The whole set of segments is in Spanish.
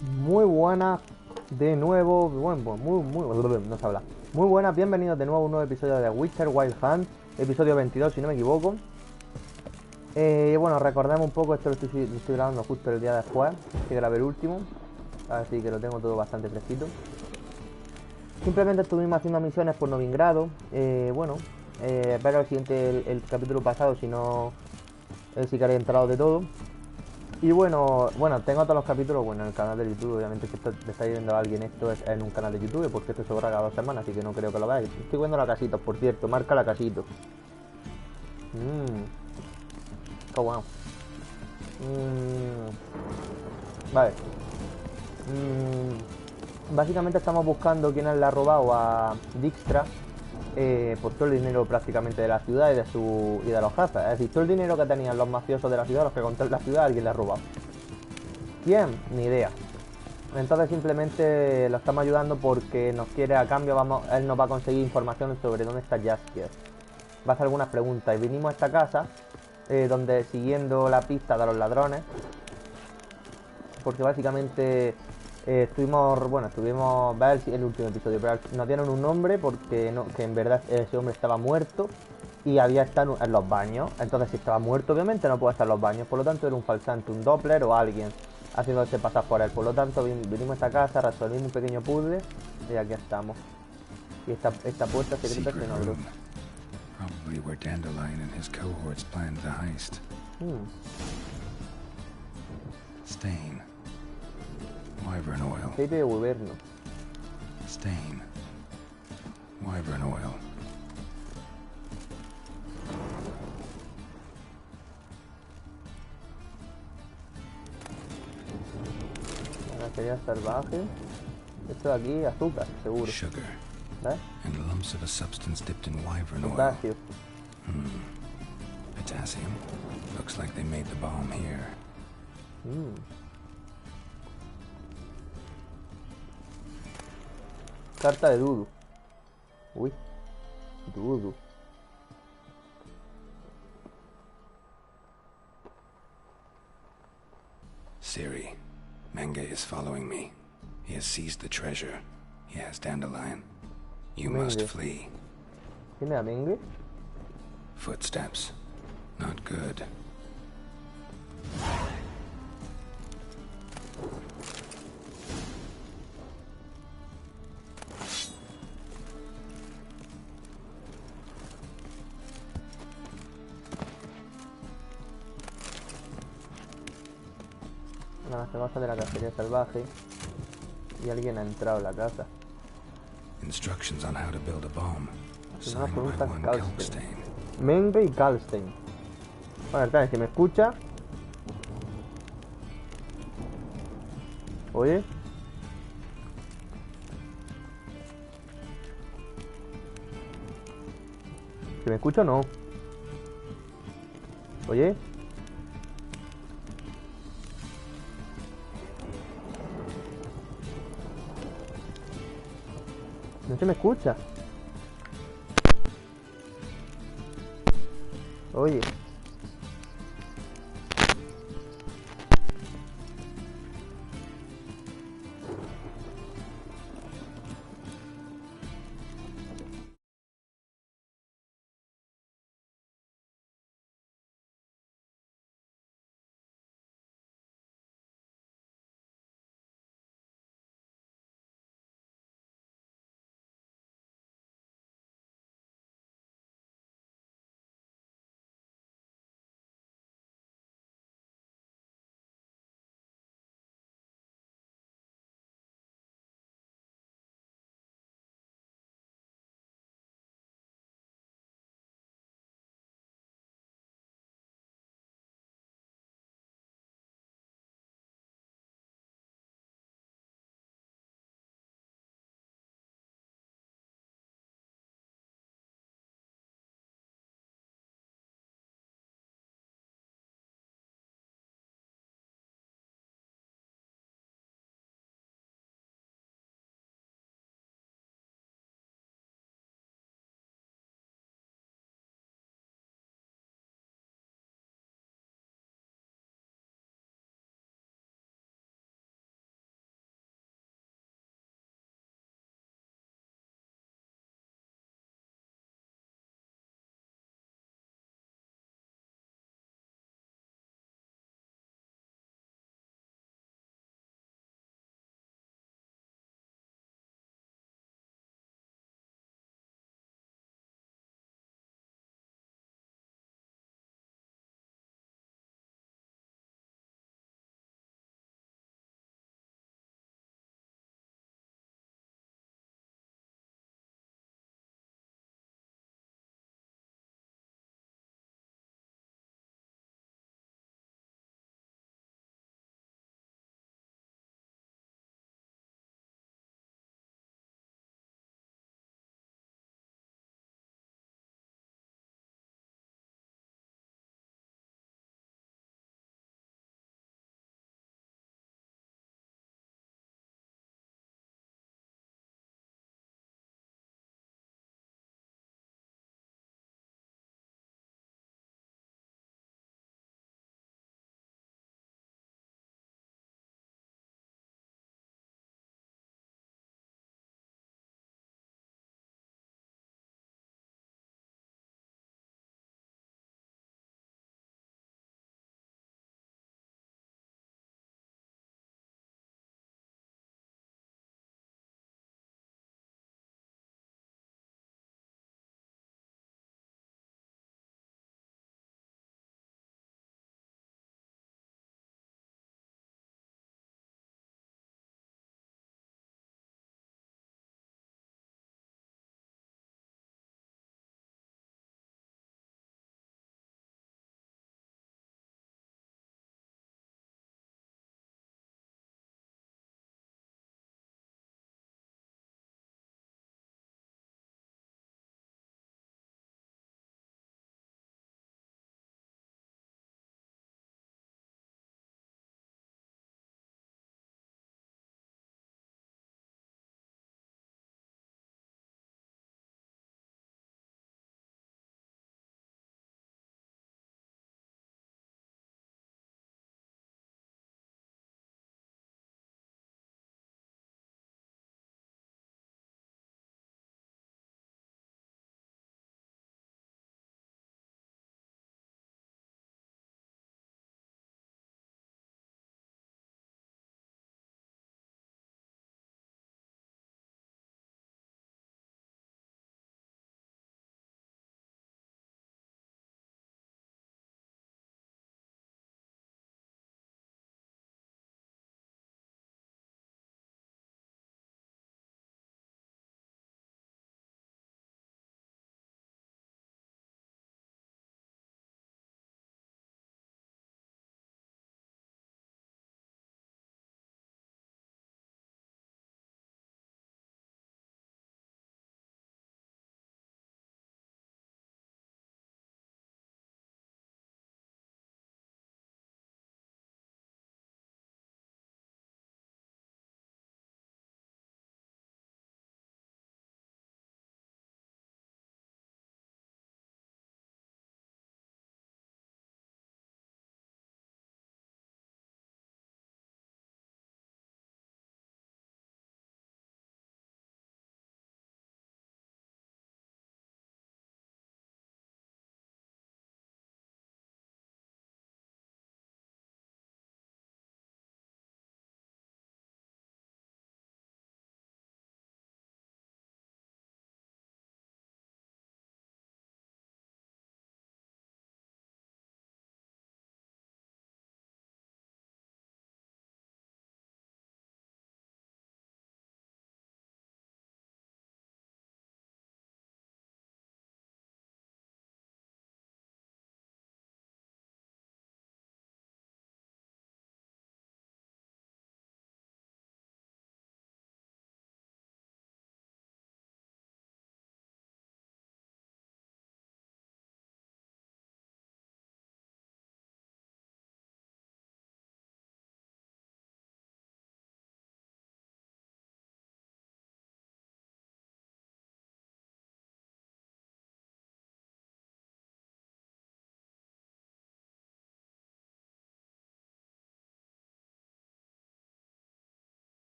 Muy buenas de nuevo, no se habla. Muy buenas, bienvenidos de nuevo a un nuevo episodio de Witcher Wild Hunt, episodio 22 si no me equivoco. Bueno, recordemos un poco, esto lo estoy grabando justo el día después que grabé el último, así que lo tengo todo bastante fresquito. Simplemente estuvimos haciendo misiones por Novigrado, ver el siguiente, el capítulo pasado si no, si que habéis enterado de todo. Y bueno, tengo todos los capítulos, bueno, en el canal de YouTube, obviamente si esto le está viendo a alguien esto es en un canal de YouTube, porque esto se borra cada 2 semanas, así que no creo que lo veáis. Estoy viendo la casita, por cierto, marca la casita. Mmm, qué bueno. Mmm, vale. Básicamente estamos buscando quién le ha robado a Dijkstra por todo el dinero prácticamente de la ciudad y de los jefes. Es decir, todo el dinero que tenían los mafiosos de la ciudad, los que controlan la ciudad, alguien le ha robado. ¿Quién? Ni idea. Entonces simplemente lo estamos ayudando porque nos quiere a cambio, él nos va a conseguir información sobre dónde está Jaskier. Va a hacer algunas preguntas y vinimos a esta casa donde siguiendo la pista de los ladrones, porque básicamente estuvimos ver el último episodio, pero nos dieron un nombre porque no, que en verdad ese hombre estaba muerto y había estado en los baños. Entonces si estaba muerto obviamente no puede estar en los baños, por lo tanto era un falsante, un Doppler o alguien haciéndose pasar por él. Por lo tanto vinimos a esta casa, resolvimos un pequeño puzzle y aquí estamos. Y esta puerta secreta se Secret nos abrió. room. Probably where Dandelion and his cohorts planned the heist. Hmm. Stain. Wyvern oil. Aceite de gobierno. Stain. Wyvern oil. La sería salvaje. Esto de aquí, azúcar, seguro. Sugar. ¿Ves? And lumps of a substance dipped in wyvern oil. Potasio. Potassium. Looks like they made the bomb here. Carta de Dudu. Uy, Dudu. Siri. Menge is following me. He has seized the treasure. He has Dandelion. You must Menge. flee. ¿Tiene a Mengue? Footsteps. Not good. Nada, se basa de la cacería salvaje. Y alguien ha entrado a la casa. Instructions on how to build a bomb. Haciendo unas Signed by preguntas one Kalstein. Kalkstein. Menge y Kalstein. Bueno, tal, si me escucha. Oye. ¿Si me escucha o no? Oye. No se me escucha. Oye.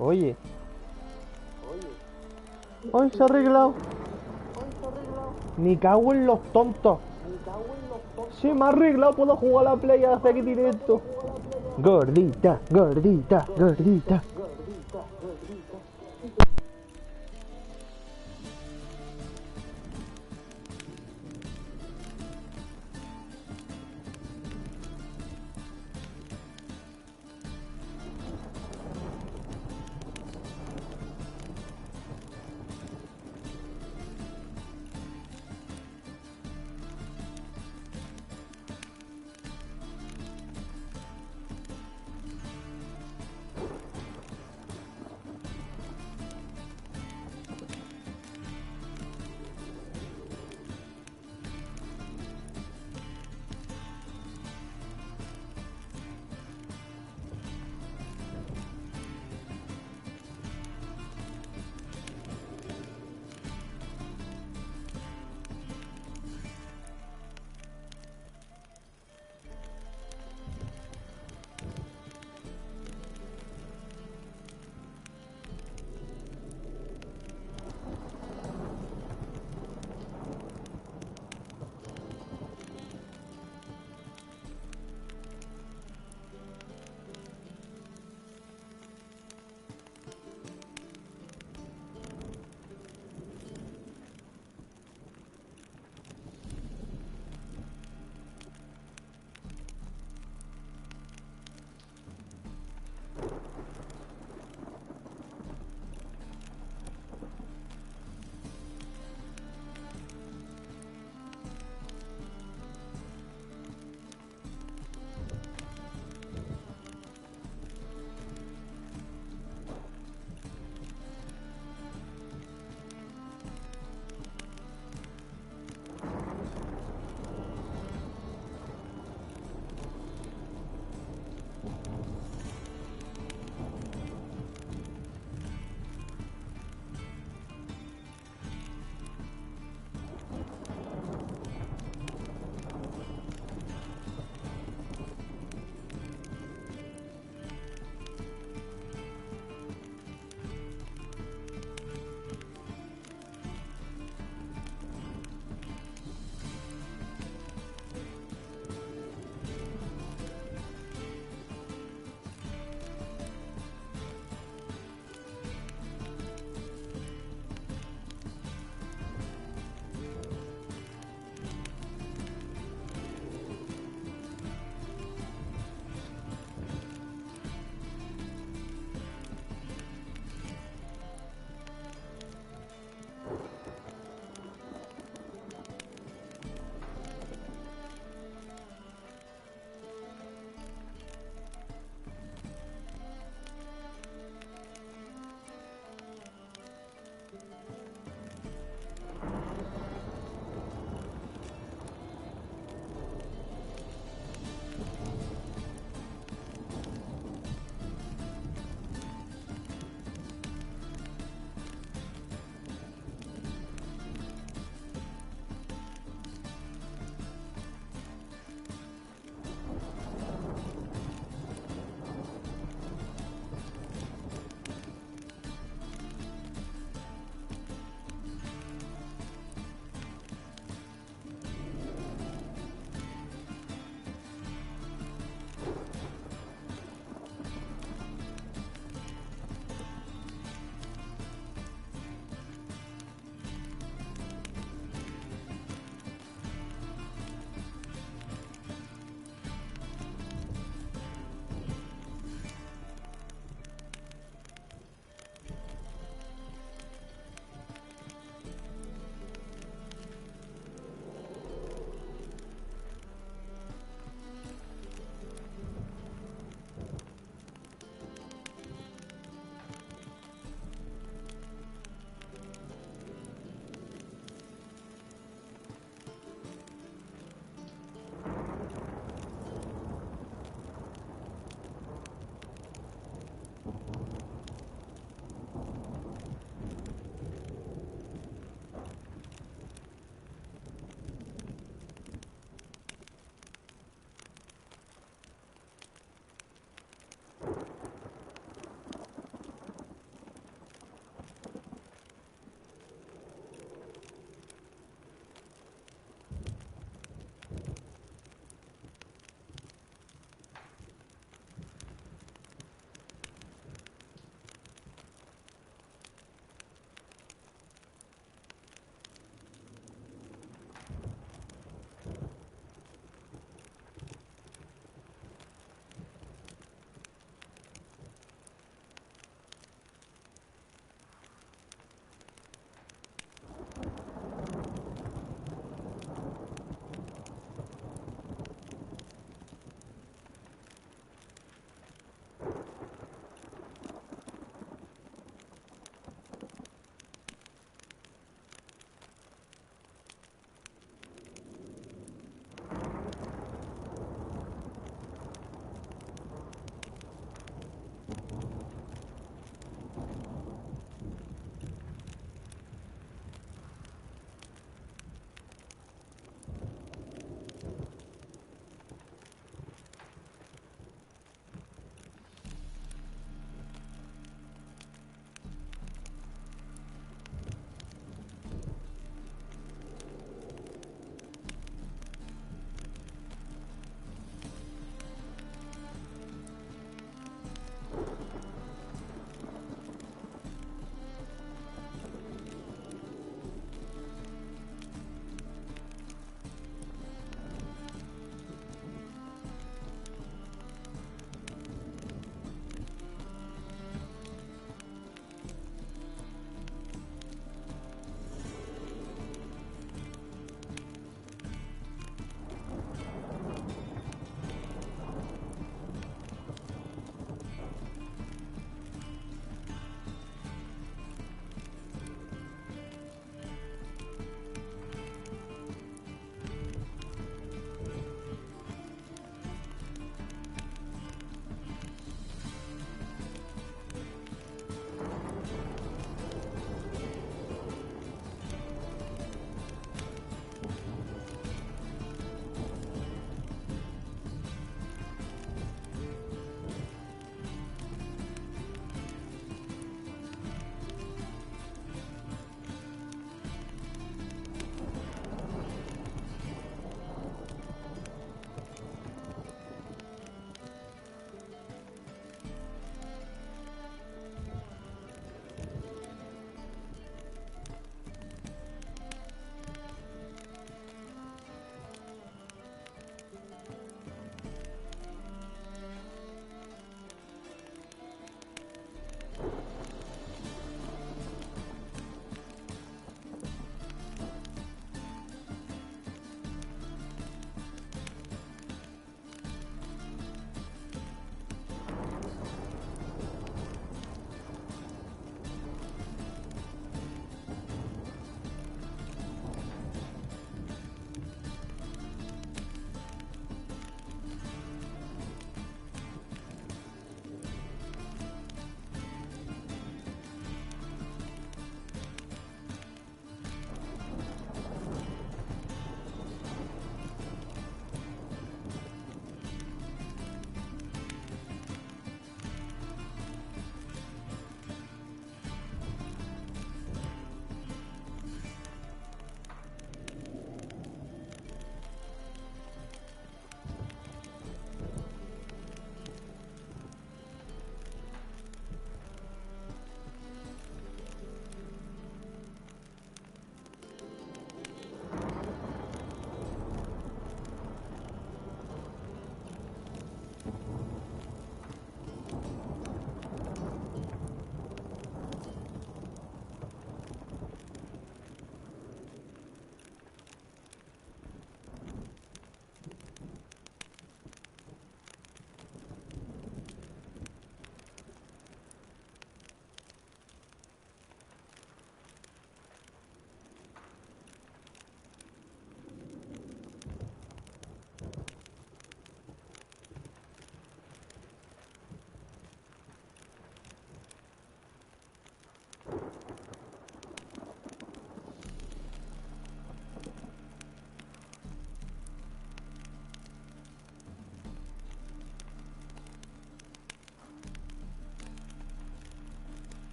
Oye. Hoy se ha arreglado. Ni cago en los tontos. Se me ha arreglado, puedo jugar a la play hacia aquí directo. Gordita, gordita, gordita.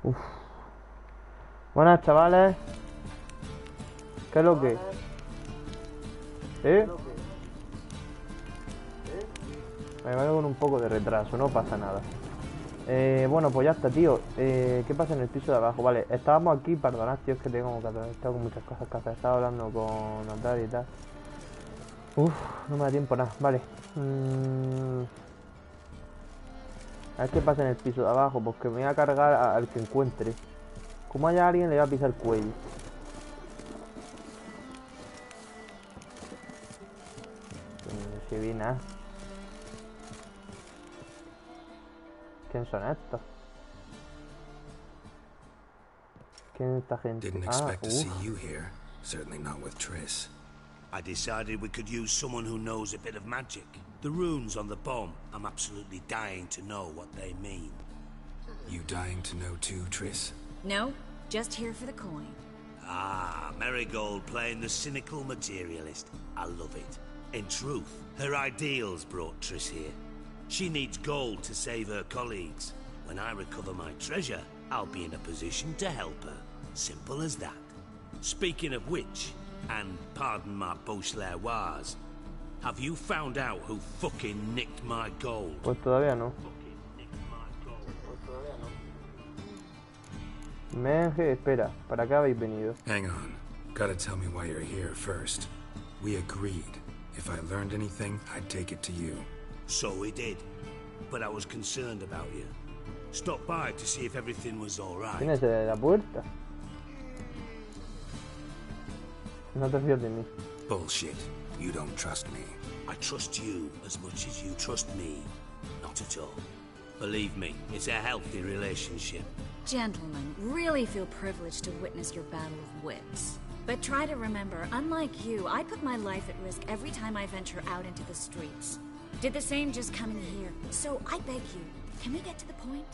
Uf. Buenas, chavales. ¿Qué es lo que? ¿Eh? Me vengo con un poco de retraso, no pasa nada. Bueno, pues ya está, tío. ¿Qué pasa en el piso de abajo? Vale, estábamos aquí, perdonad, tío, es que tengo con muchas cosas que hacer. Estaba hablando con Natalia y tal. Uf, no me da tiempo nada. Vale. A ver qué pasa en el piso de abajo. Pues que me voy a cargar al que encuentre. Como haya alguien, le voy a pisar el cuello. No se ve nada. ¿Quién son estos? ¿Quién es esta gente? Didn't expect to see you here. Certainly not with Triss. I decided we could use someone who knows a bit of magic. The runes on the bomb, I'm absolutely dying to know what they mean. You dying to know too, Triss? No, just here for the coin. Ah, Marigold playing the cynical materialist. I love it. In truth, her ideals brought Triss here. She needs gold to save her colleagues. When I recover my treasure, I'll be in a position to help her. Simple as that. Speaking of which, and pardon my Beauclervois, have you found out who fucking nicked my gold? Pues todavía no. Menge, espera, ¿para qué habéis venido? Hang on. Gotta tell me why you're here first. We agreed. If I learned anything, I'd take it to you. So we did. But I was concerned about you. Stopped by to see if everything was alright. ¿Quién es el de la puerta? No te fías de mí. Bullshit. You don't trust me. I trust you as much as you trust me. Not at all. Believe me, it's a healthy relationship. Gentlemen, really feel privileged to witness your battle of wits. But try to remember, unlike you, I put my life at risk every time I venture out into the streets. Did the same just coming here. So I beg you, can we get to the point?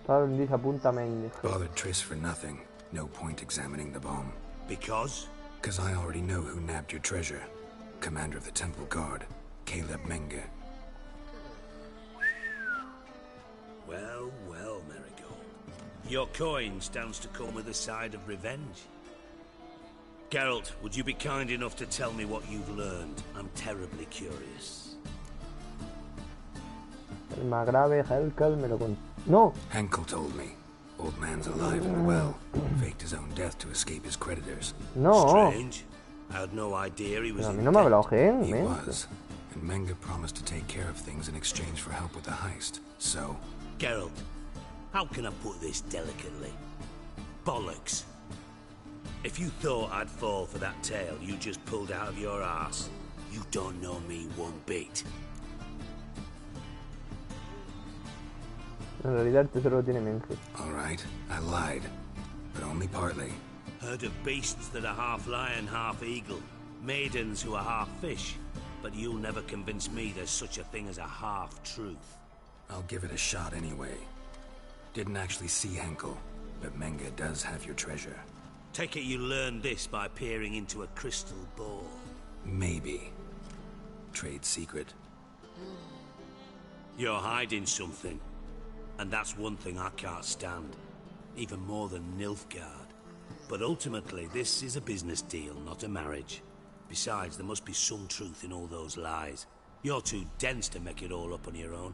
Dice apunta Menge. Bothered Triss for nothing. No point examining the bomb. Because? Because I already know who nabbed your treasure. Commander of the Temple Guard, Caleb Menge. Well, well, Marigold. Your coin stands to come with a side of revenge. Geralt, would you be kind enough to tell me what you've learned? I'm terribly curious. El más grave, Henkel, me lo contó. ¡No! Henkel told me. Old man's alive and well. Faked his own death to escape his creditors. No. Strange. I had no idea he was Pero a in mí no me ha debt. hablado Gen, He Menge. was. And Menge promised to take care of things in exchange for help with the heist. So, Geralt, how can I put this delicately? Bollocks. If you thought I'd fall for that tale you just pulled out of your arse, you don't know me one bit. En realidad el tesoro lo tiene Menge. all right, I lied. But only partly. Heard of beasts that are half lion, half eagle. Maidens who are half fish. But you'll never convince me there's such a thing as a half-truth. I'll give it a shot anyway. Didn't actually see Henkel, but Menge does have your treasure. Take it you learned this by peering into a crystal ball. Maybe. Trade secret. You're hiding something. And that's one thing I can't stand. Even more than Nilfgaard. But ultimately, this is a business deal, not a marriage. Besides, there must be some truth in all those lies. You're too dense to make it all up on your own.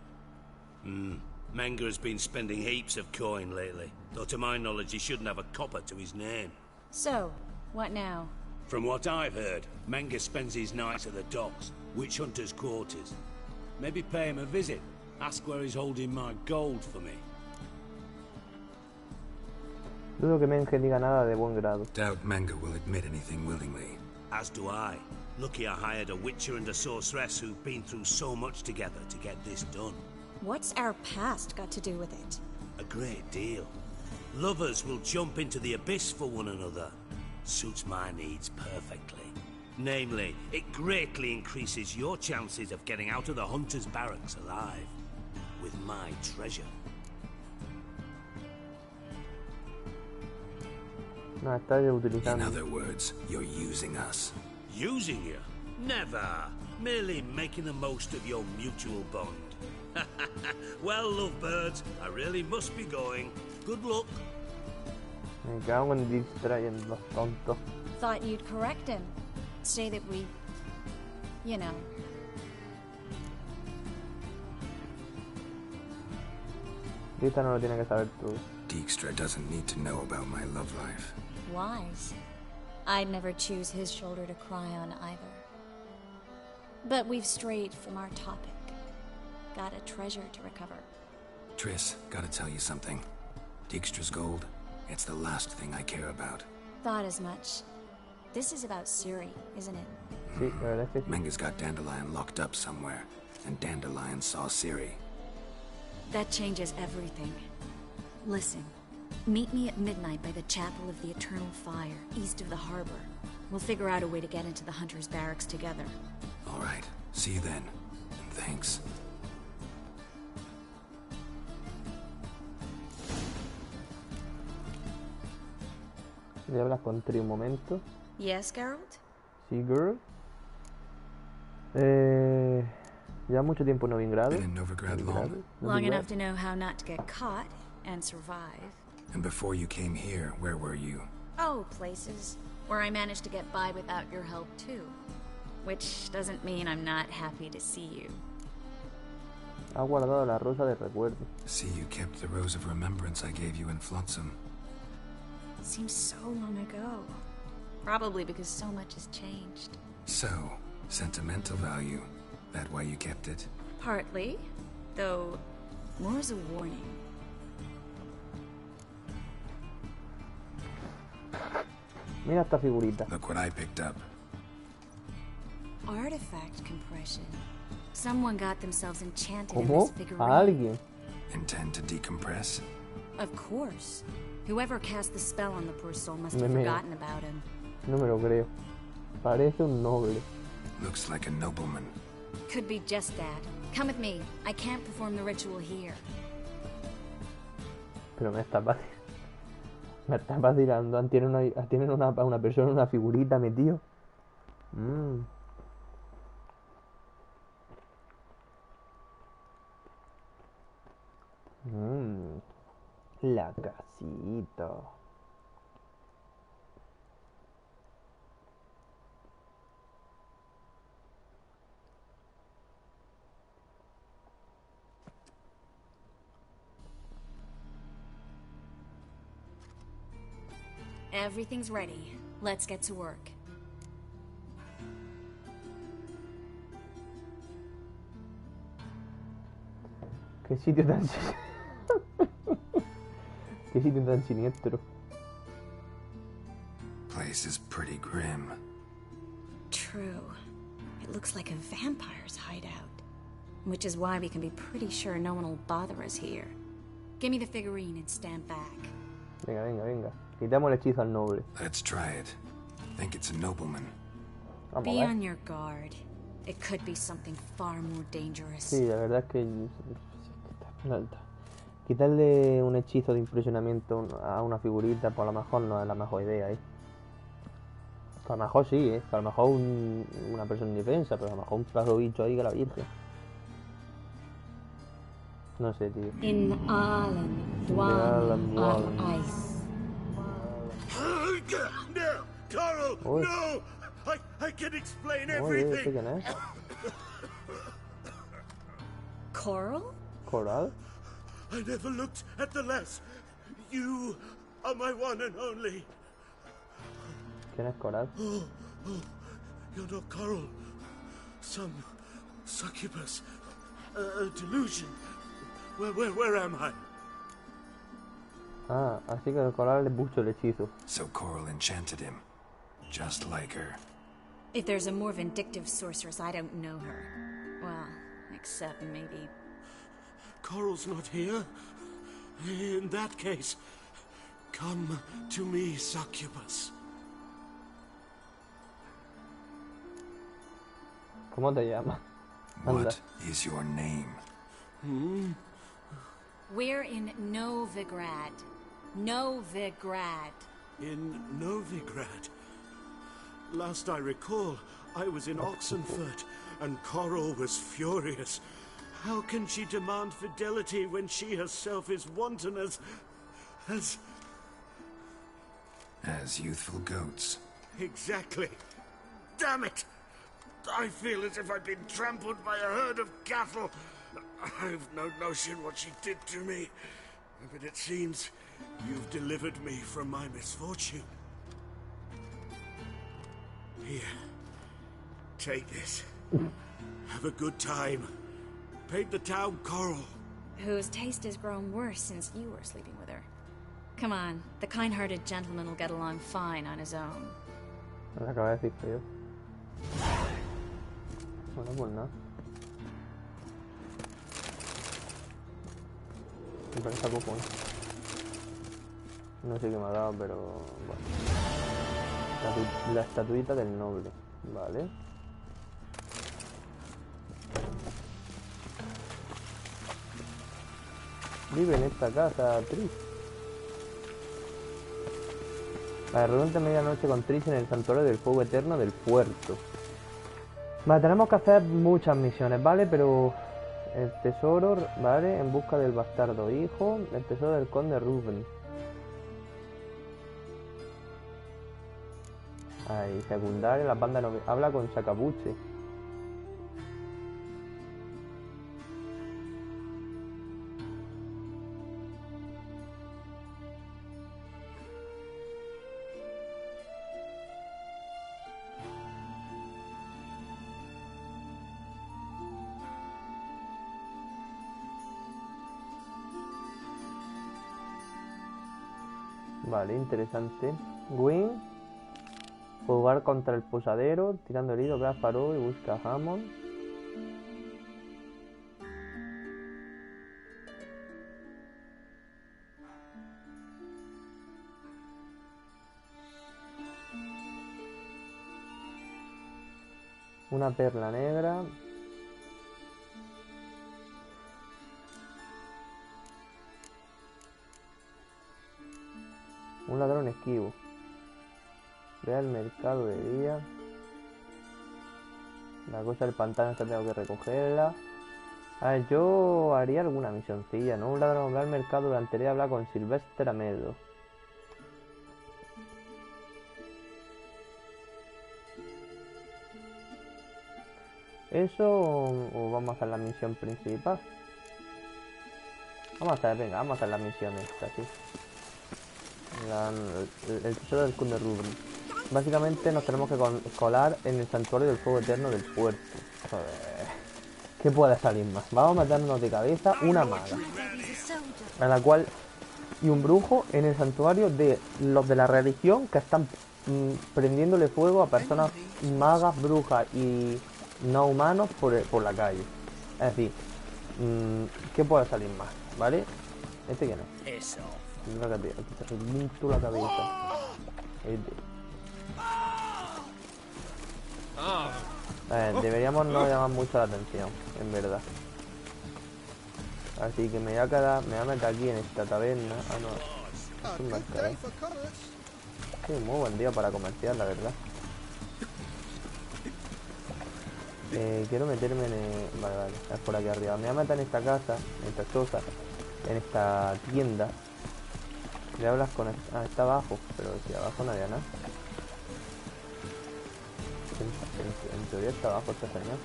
Menge has been spending heaps of coin lately. Though to my knowledge, he shouldn't have a copper to his name. So, what now? From what I've heard, Menge spends his nights at the docks, witch hunters' quarters. Maybe pay him a visit. Ask where he's holding my gold for me. Dudo que Menge diga nada de buen grado. Doubt Menge will admit anything willingly. As do I. Lucky I hired a witcher and a sorceress who've been through so much together to get this done. What's our past got to do with it? A great deal. Lovers will jump into the abyss for one another. Suits my needs perfectly. Namely, it greatly increases your chances of getting out of the hunter's barracks alive. With my treasure. No, está In utilizando. other words, you're using us. Using you? Never. Merely making the most of your mutual bond. Well, lovebirds, I really must be going. Good luck. Me cago en distrayendo, tonto. Thought you'd correct him. Say that we... you know. Rita no lo tiene que saber todo. Dijkstra doesn't need to know about my love life. Wise. I'd never choose his shoulder to cry on either. But we've strayed from our topic. Got a treasure to recover. Triss, gotta tell you something. Dijkstra's gold, it's the last thing I care about. Thought as much. This is about Ciri, isn't it? Sí, la verdad es que sí. Menge's got Dandelion locked up somewhere, and Dandelion saw Ciri. That changes everything. Listen, meet me at midnight by the Chapel of the Eternal Fire, east of the harbor. We'll figure out a way to get into the Hunter's Barracks together. All right, see you then, and thanks. Voy a hablar con Tri un momento. Yes, Geralt? Sí, girl. Ya mucho tiempo en Novigrado. Been in Novigrad long? Long enough to know how not to get caught and survive. And before you came here, where were you? Oh, places where I managed to get by without your help, too. Which doesn't mean I'm not happy to see you. Ha guardado la rosa de recuerdo. See, you kept the rose of remembrance I gave you in Flotsam. Seems so long ago. Probably because so much has changed. So, sentimental value. That why you kept it? Partly, though more as a warning. Mira esta figurita. Look what I picked up. Artifact compression. Someone got themselves enchanted in ¿Cómo? this figurine. ¿A alguien? Intend to decompress? Of course. Whoever cast the spell on the poor soul must Me have meo. forgotten about him. No me lo creo. Parece un noble. Looks like a nobleman. Could be just that. Come with me. I can't perform the ritual here. Pero me está vacilando. Tienen una persona, una figurita metido. La casita. Everything's ready. Let's get to work. Qué sitio tan qué sitio tan siniestro. Place is pretty grim. True. It looks like a vampire's hideout. Which is why we can be pretty sure no one will bother us here. Give me the figurine and stand back. Venga. Quitamos el hechizo al noble. Let's try it. Think it's a nobleman. Vamos Be a ver. on your guard. It could be something far more dangerous. Sí, la verdad es que quitarle un hechizo de impresionamiento a una figurita, pues a lo mejor no es la mejor idea, ¿eh? A lo mejor sí, ¿eh? A lo mejor una persona indefensa, pero a lo mejor un pedazo de bicho ahí que la virgen. No sé, tío. In Alan, Dwalin of Ice. No! Carl! Oi. No! I can explain Oye, ¿este everything! quién es? Coral? ¿Coral? I never looked at the lass. You are my one and only. ¿Quién es Coral? You're not Coral. Some succubus. A delusion. Where am I? Ah, así que el Coral le puso el hechizo. So Coral enchanted him. Just like her. If there's a more vindictive sorceress, I don't know her. Well, except maybe... Coral's not here. In that case, come to me, succubus. ¿Cómo te llamas? Anda. What is your name? We're in Novigrad. Novigrad. In Novigrad. Last I recall, I was in Oxenfurt, and Coral was furious. How can she demand fidelity when she herself is wanton as As youthful goats. Exactly. Damn it! I feel as if I've been trampled by a herd of cattle. I've no notion what she did to me, but it seems you've delivered me from my misfortune. Here, take this. Have a good time. Paint the town coral. Whose taste has grown worse since you were sleeping with her. Come on, the kind-hearted gentleman will get along fine on his own. Me lo acabo de decir yo. Bueno, pues nada. Me parece poco, ¿eh? No sé qué me ha dado, pero bueno. La estatuita del noble, vale. Vive en esta casa, Trish. La reunión de medianoche con Trish en el santuario del fuego eterno del puerto. Vale, tenemos que hacer muchas misiones, ¿vale? Pero el tesoro, ¿vale? En busca del bastardo hijo. El tesoro del conde Ruben. Ahí, secundaria, la banda no... Habla con Sakabuchi. Vale, interesante. Gwyn. Jugar contra el posadero. Tirando herido, ve a Faro y busca a Hammond. Una perla negra. Un ladrón esquivo. Ve al mercado de día. La cosa del pantano esta tengo que recogerla. A ver, yo haría alguna misioncilla, ¿no? Un ladrón ve al mercado durante el día, habla con Sylvester Amedo. ¿Eso o vamos a hacer la misión principal? Vamos a hacer, venga, vamos a hacer la misión esta, sí. El tesoro del conde Ruben. Básicamente nos tenemos que colar en el santuario del fuego eterno del puerto. Joder. ¿Qué puede salir más? Vamos a meternos de cabeza una maga. A la cual... Y un brujo en el santuario de los de la religión que están prendiéndole fuego a personas magas, brujas y no humanos por la calle. Es decir, ¿qué puede salir más? ¿Vale? ¿Este quién es? Eso. Aquí te reviento la cabeza. Deberíamos no llamar mucho la atención, en verdad. Así que me voy a quedar, me voy a meter aquí en esta taberna. Ah, no, es un mercado. Sí, muy buen día para comerciar, la verdad. Quiero meterme en el... Vale, es por aquí arriba. Me voy a meter en esta casa, en esta choza, en esta tienda. Le hablas con... está abajo, pero si abajo no había nada. En teoría está abajo este señor.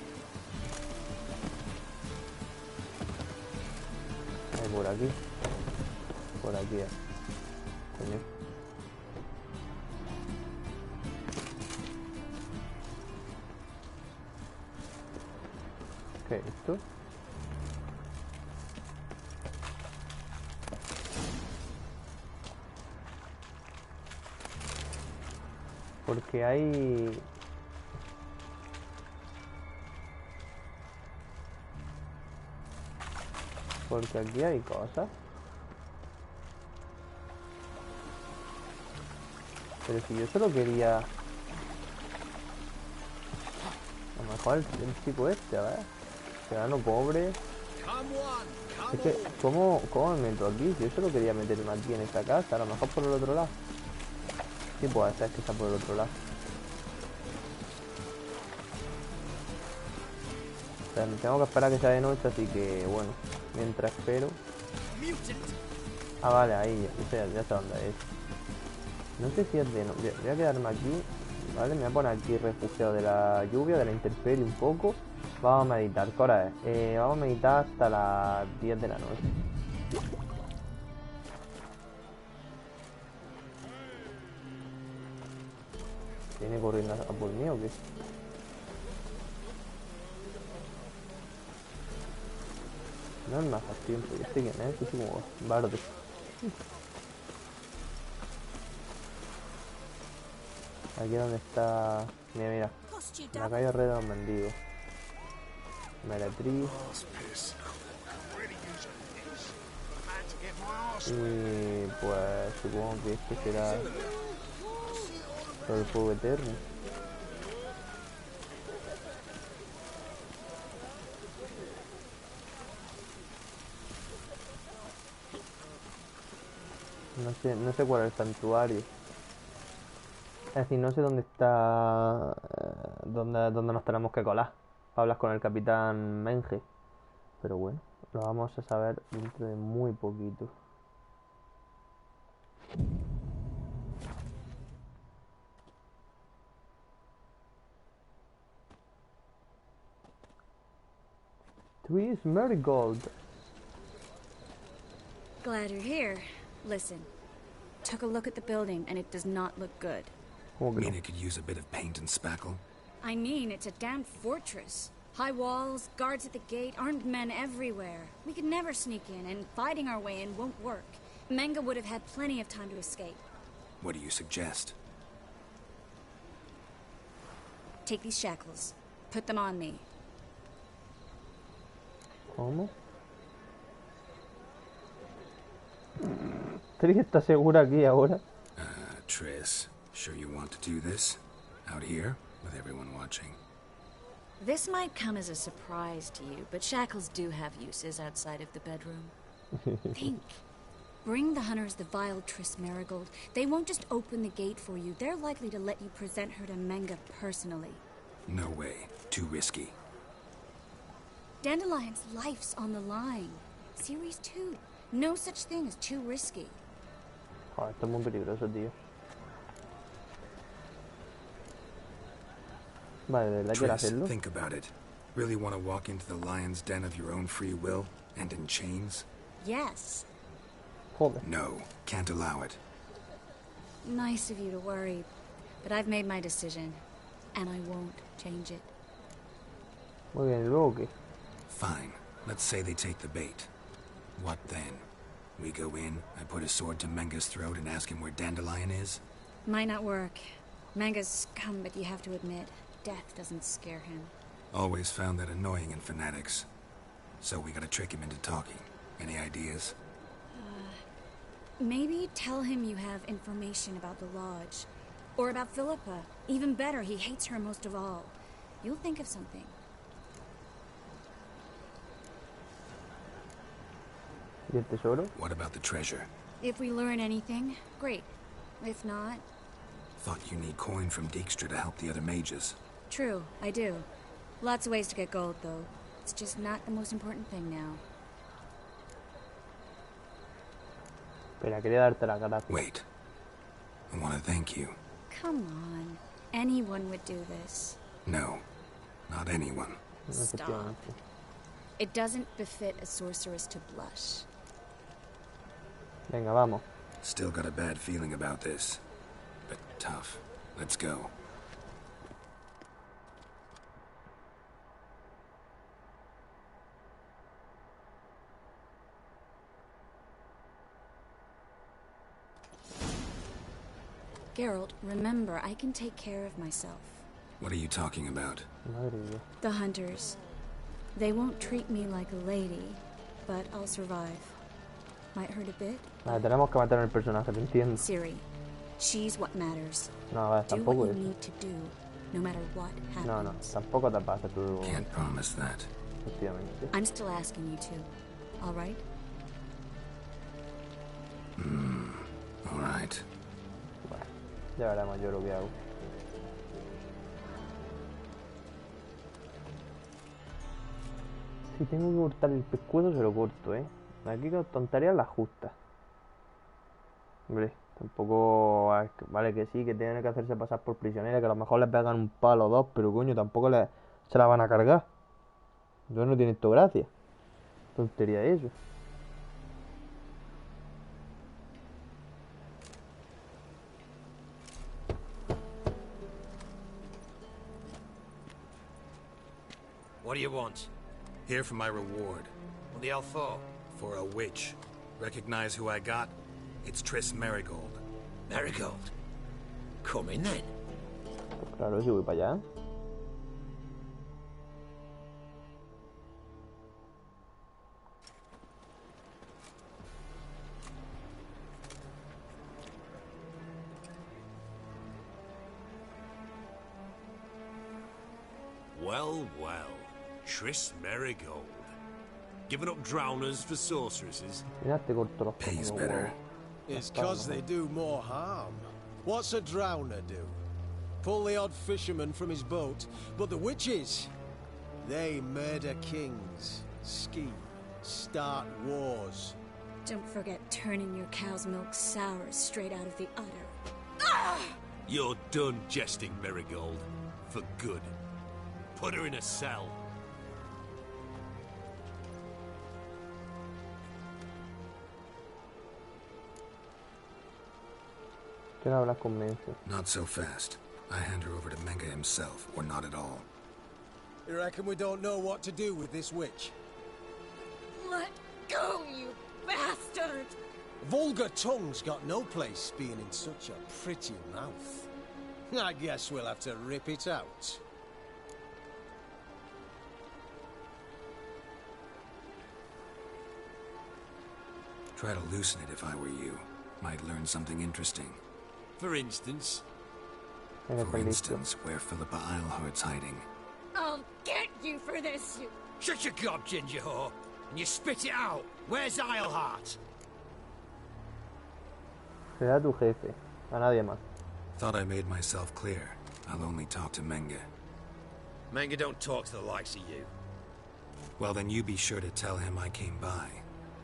Por aquí. Por aquí es. Coño. ¿Qué es esto? Porque hay... Porque aquí hay cosas. Pero si yo solo quería... A lo mejor el tipo este, a ver. Ciudadano pobre. Es que, ¿cómo me meto aquí? Si yo solo quería meterme aquí en esta casa, a lo mejor por el otro lado. ¿Qué puede hacer que está por el otro lado? O sea, tengo que esperar a que sea de noche, así que bueno, mientras espero. Ah, vale, ahí, ya sé dónde es. No sé si es de... voy a quedarme aquí, ¿vale? Me voy a poner aquí refugiado de la lluvia, de la intemperie un poco. Vamos a meditar, ¿qué hora es? Vamos a meditar hasta las 10 de la noche. ¿Viene corriendo a por mí o qué? No es más tiempo, yo sé quién es, es como bardo. Aquí es donde está... Mira, mira. En la calle alrededor de los mendigos. Meretriz. Y pues supongo que este será todo el fuego eterno. No sé cuál es el santuario. Es decir, no sé dónde está... dónde nos tenemos que colar. Para hablar con el capitán Menge. Pero bueno, lo vamos a saber dentro de muy poquito. Tris Marigold. Glad you're here. Listen, took a look at the building and it does not look good. ¿Cómo que no? Mean it could use a bit of paint and spackle? I mean, it's a damn fortress. High walls, guards at the gate, armed men everywhere. We could never sneak in, and fighting our way in won't work. Menge would have had plenty of time to escape. What do you suggest? Take these shackles. Put them on me. ¿Cómo? ¿Tris está segura aquí ahora? Triss, sure you want to do this? Out here, with everyone watching? This might come as a surprise to you, but shackles do have uses outside of the bedroom. Think. Bring the hunters the vile Triss Marigold. They won't just open the gate for you. They're likely to let you present her to Menge personally. No way. Too risky. Dandelion's life's on the line. Series 2. No such thing as too risky. Joder, esto es muy peligroso, tío. Vale, ¿de verdad quiero Triss, hacerlo? think about it. Really want to walk into the lion's den of your own free will, and in chains? Yes. Joder. No, can't allow it. Nice of you to worry, but I've made my decision, and I won't change it. Muy bien, ¿y luego qué? Fine. Let's say they take the bait. What then? We go in, I put a sword to Menge's throat and ask him where Dandelion is? Might not work. Menge's scum, but you have to admit, death doesn't scare him. Always found that annoying in fanatics. So we gotta trick him into talking. Any ideas? Maybe tell him you have information about the Lodge. Or about Philippa. Even better, he hates her most of all. You'll think of something. ¿Y el tesoro? What about the treasure? If we learn anything, great. If not, Thought you need coin from Dijkstra to help the other mages. true, I do. Lots of ways to get gold, though. It's just not the most important thing now. Espera, quería darte la cara. Wait. I want to thank you. Come on. Anyone would do this. No, not anyone. Stop. Efectivamente. It doesn't befit a sorceress to blush. Venga, vamos. Still got a bad feeling about this. But tough. Let's go. Geralt, remember, I can take care of myself. What are you talking about? Madre mía. The hunters. They won't treat me like a lady, but I'll survive. Might hurt a bit. Vale, tenemos que matar al personaje, te entiendo. Ciri. She's what matters. No, vale, Do tampoco what you eso. need to do, no matter what happens. No, no, tampoco te pasa tú. Can't promise that. Efectivamente. I'm still asking you to. All right? All right. Vale, ya veremos yo lo que hago. Si tengo que cortar el pescuezo, se lo corto, ¿eh? Aquí con tonterías las justas. Hombre, tampoco... Vale, que sí, que tienen que hacerse pasar por prisioneros, que a lo mejor les pegan un palo o dos, pero coño, tampoco se la van a cargar. Entonces no tiene esto gracia. Tontería eso. What do you want? Here for my reward. What the hell for? For a witch. Recognize who I got? It's Triss Merigold. Merigold? Come in then. Pues claro, si voy para allá. Well, well. Triss Merigold. Giving up drowners for sorceresses? Mira, te corto los Pays como better. huevos. It's 'cause they do more harm. What's a drowner do? Pull the odd fisherman from his boat. But the witches, they murder kings, scheme, start wars. Don't forget turning your cow's milk sour straight out of the udder. You're done jesting, Merigold. For good. Put her in a cell. ¿Qué no hablas con Mencio? Not so fast. I hand her over to Menge himself, or not at all. You reckon we don't know what to do with this witch? Let go, you bastard! Vulgar tongue's got no place being in such a pretty mouth. I guess we'll have to rip it out. Try to loosen it if I were you. Might learn something interesting. For instance, Venga, For está listo. instance, where Philippa Eilhart's hiding. I'll get you for this, you... Shut your gob, ginger whore, and you spit it out. Where's Isleheart? Será tu jefe, a nadie más. Thought I made myself clear. I'll only talk to Menge. Manga don't talk to the likes of you. Well, then you be sure to tell him I came by.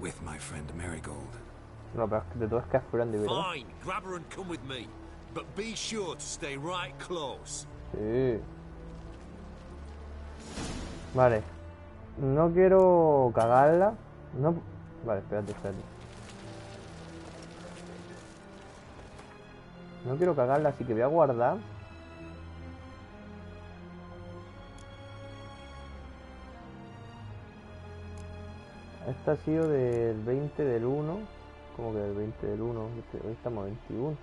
With my friend Merigold. No, pero es que de todo es que es Brandy, ¿verdad? fine, grab her and come with me. But be sure to stay right close. Sí. Vale. No quiero cagarla. No... Vale, espérate. No quiero cagarla, así que voy a guardar. Esta ha sido del 20 del 1. Como que del 20 del 1. Hoy estamos a 21.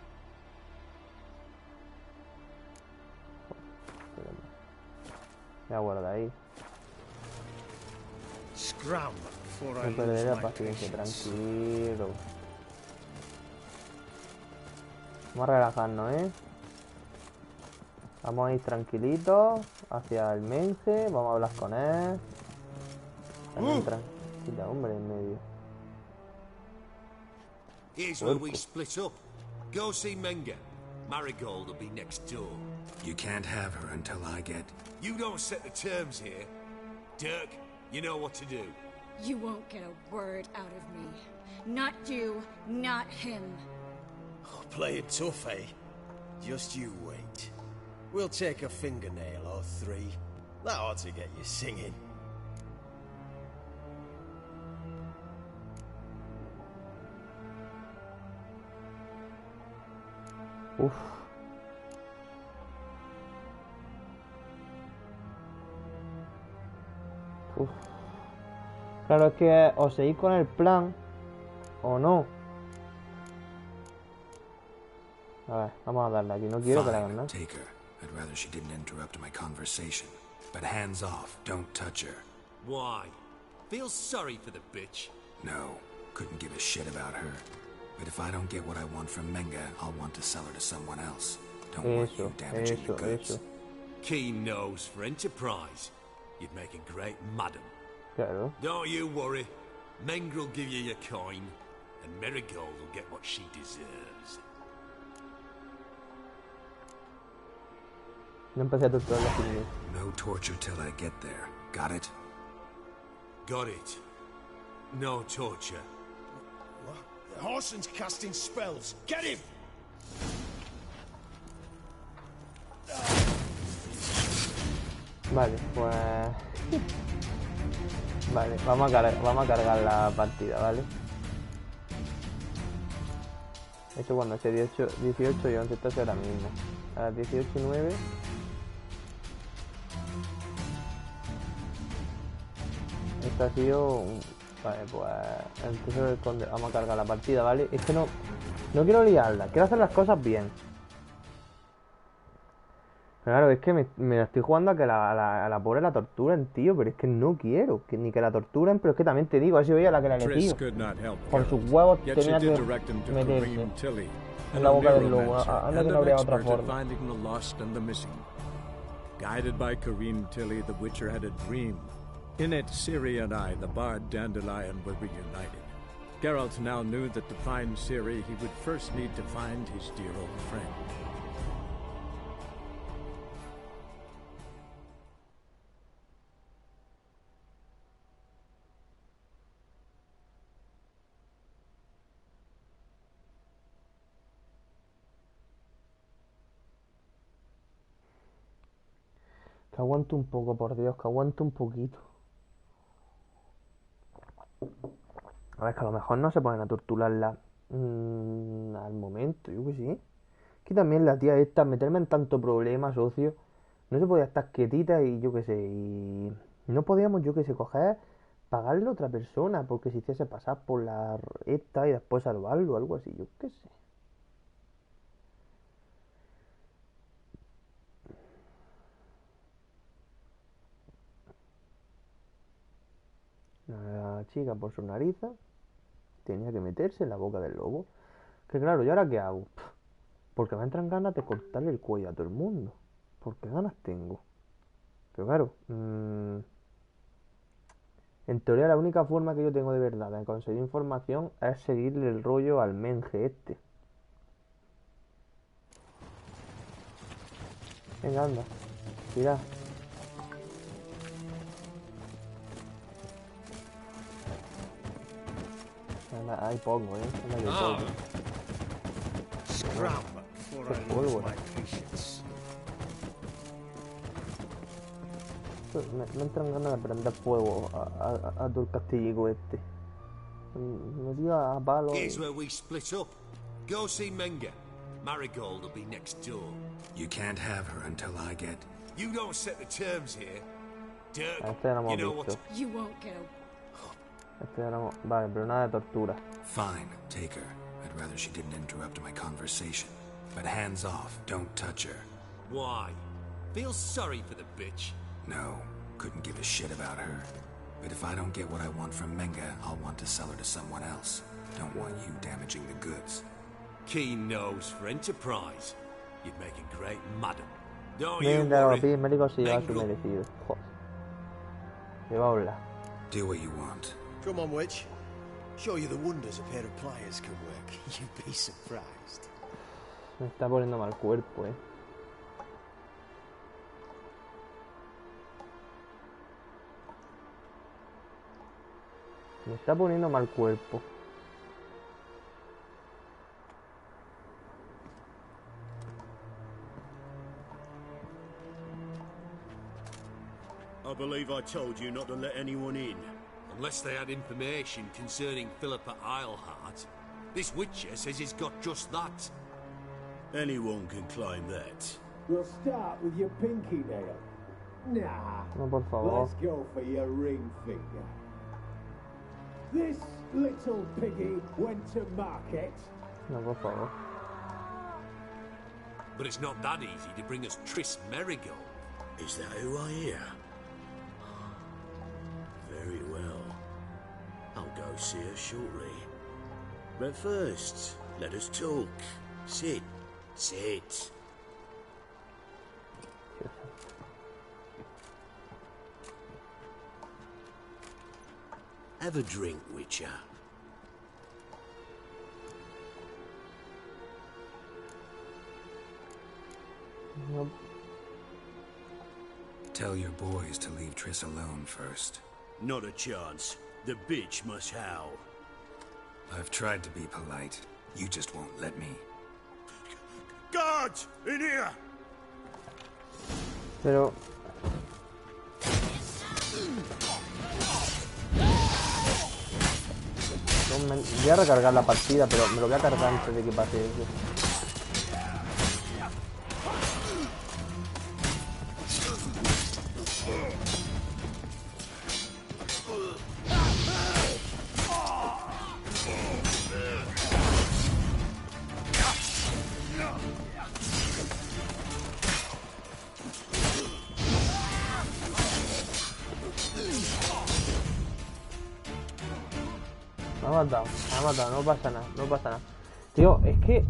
Voy a guardar ahí. Scram before I No perderé lose la my paciencia, patience. tranquilo. Vamos a relajarnos, Vamos a ir tranquilitos hacia el Menge, vamos a hablar con él. También tranquila, hombre, en medio. Here's where we split up. Go see Menge. Marigold will be next door. You can't have her until I get... You don't set the terms here. Dirk, you know what to do. You won't get a word out of me. Not you, not him. Play it tough, eh? Just you wait. We'll take a fingernail or three. That ought to get you singing. Uf. Uf. Claro, es que o seguís con el plan o no. A ver, vamos a darle aquí. No quiero que le hagan Fine, nada. take her. I'd rather she didn't interrupt my conversation. But hands off, don't touch her. Why? Feel sorry for the bitch? No, couldn't give a shit about her. But if I don't get what I want from Menge, I'll want to sell her to someone else. Don't want you damaging the goods. Keen nose for enterprise. You'd make a great madam. Claro. Don't you worry. Menge will give you your coin, and Merigold will get what she deserves. No empecé a torturar la familia. No torture till I get there. Got it? Got it. No torture. The Whoresen's casting spells. Get him! Vale, pues... Vale, vamos a cargar la partida, ¿vale? Esto cuando sea 18 y 11, esto es ahora mismo. A las 18:09. Esto ha sido... Vale, pues... Entonces vamos a cargar la partida, ¿vale? Es que no quiero liarla, quiero hacer las cosas bien. Claro, es que me la estoy jugando a que a la pobre la torturen, tío, pero es que no quiero ni que la torturen, pero es que también te digo, ha sido ella la que la elegido. Por sus huevos tenía que meterse en la boca del lobo, anda que no habría otra forma. Guided by Karim Tilly, the Witcher had a dream. In it, Ciri and I, the bard Dandelion, were reunited. Geralt now knew that to find Ciri, he would first need to find his dear old friend. Que aguante un poco, por Dios, que aguante un poquito. A ver, que a lo mejor no se ponen a torturarla al momento, yo que sí. Que también la tía esta, meterme en tanto problema, socio. No se podía estar quietita y yo que sé. Y no podíamos, yo que sé, coger, pagarle a otra persona porque se hiciese pasar por la esta y después salvarlo, algo así, yo que sé. La chica por su nariz tenía que meterse en la boca del lobo. Que claro, ¿y ahora qué hago? Porque me entran ganas de cortarle el cuello a todo el mundo. Porque ganas tengo. Pero claro, en teoría la única forma que yo tengo de verdad de conseguir información es seguirle el rollo al menge este. Venga, anda. Tira. Hay poco, hay poco. Me entran ganas de prender fuego a todo el castillico este. Me dio a palo. Here's where we split up. Go see Menga. Marigold will be next door. You can't have her until I get... You don't set the terms here. Dirk, Este ya lo hemos you know visto. what... You won't go. Este ya lo hemos... Vale, pero nada de tortura. Fine, take her. I'd rather she didn't interrupt my conversation. But hands off, don't touch her. Why? Feel sorry for the bitch? No, couldn't give a shit about her. But if I don't get what I want from Menga, I'll want to sell her to someone else. Don't want you damaging the goods. Keen nose for enterprise. You'd make a great madam. Don't you Venga, worry. los médico sí va a su Mengo. merecido. Joder. Me va a hablar. Do what you want. Come on, witch. Show you the wonders a pair of pliers can work. You'd be surprised. Me está poniendo mal cuerpo, Me está poniendo mal cuerpo. I believe I told you not to let anyone in. Unless they had information concerning Philippa Eilhart. This Witcher says he's got just that. Anyone can claim that. We'll start with your pinky nail. Nah. No, por favor. Let's go for your ring finger. This little piggy went to market. No, por favor. But it's not that easy to bring us Triss Merigold. Is that who I hear? Very well. I'll go see her shortly. But first, let us talk. Sit. Sit. Have a drink, Witcher. No. Tell your boys to leave Triss alone first. Not a chance. The bitch must howl. I've tried to be polite. You just won't let me. Guards! In here! Pero... voy a recargar la partida, pero me lo voy a cargar antes de que pase eso. Me ha matado, no pasa nada, no pasa nada. Tío, es que...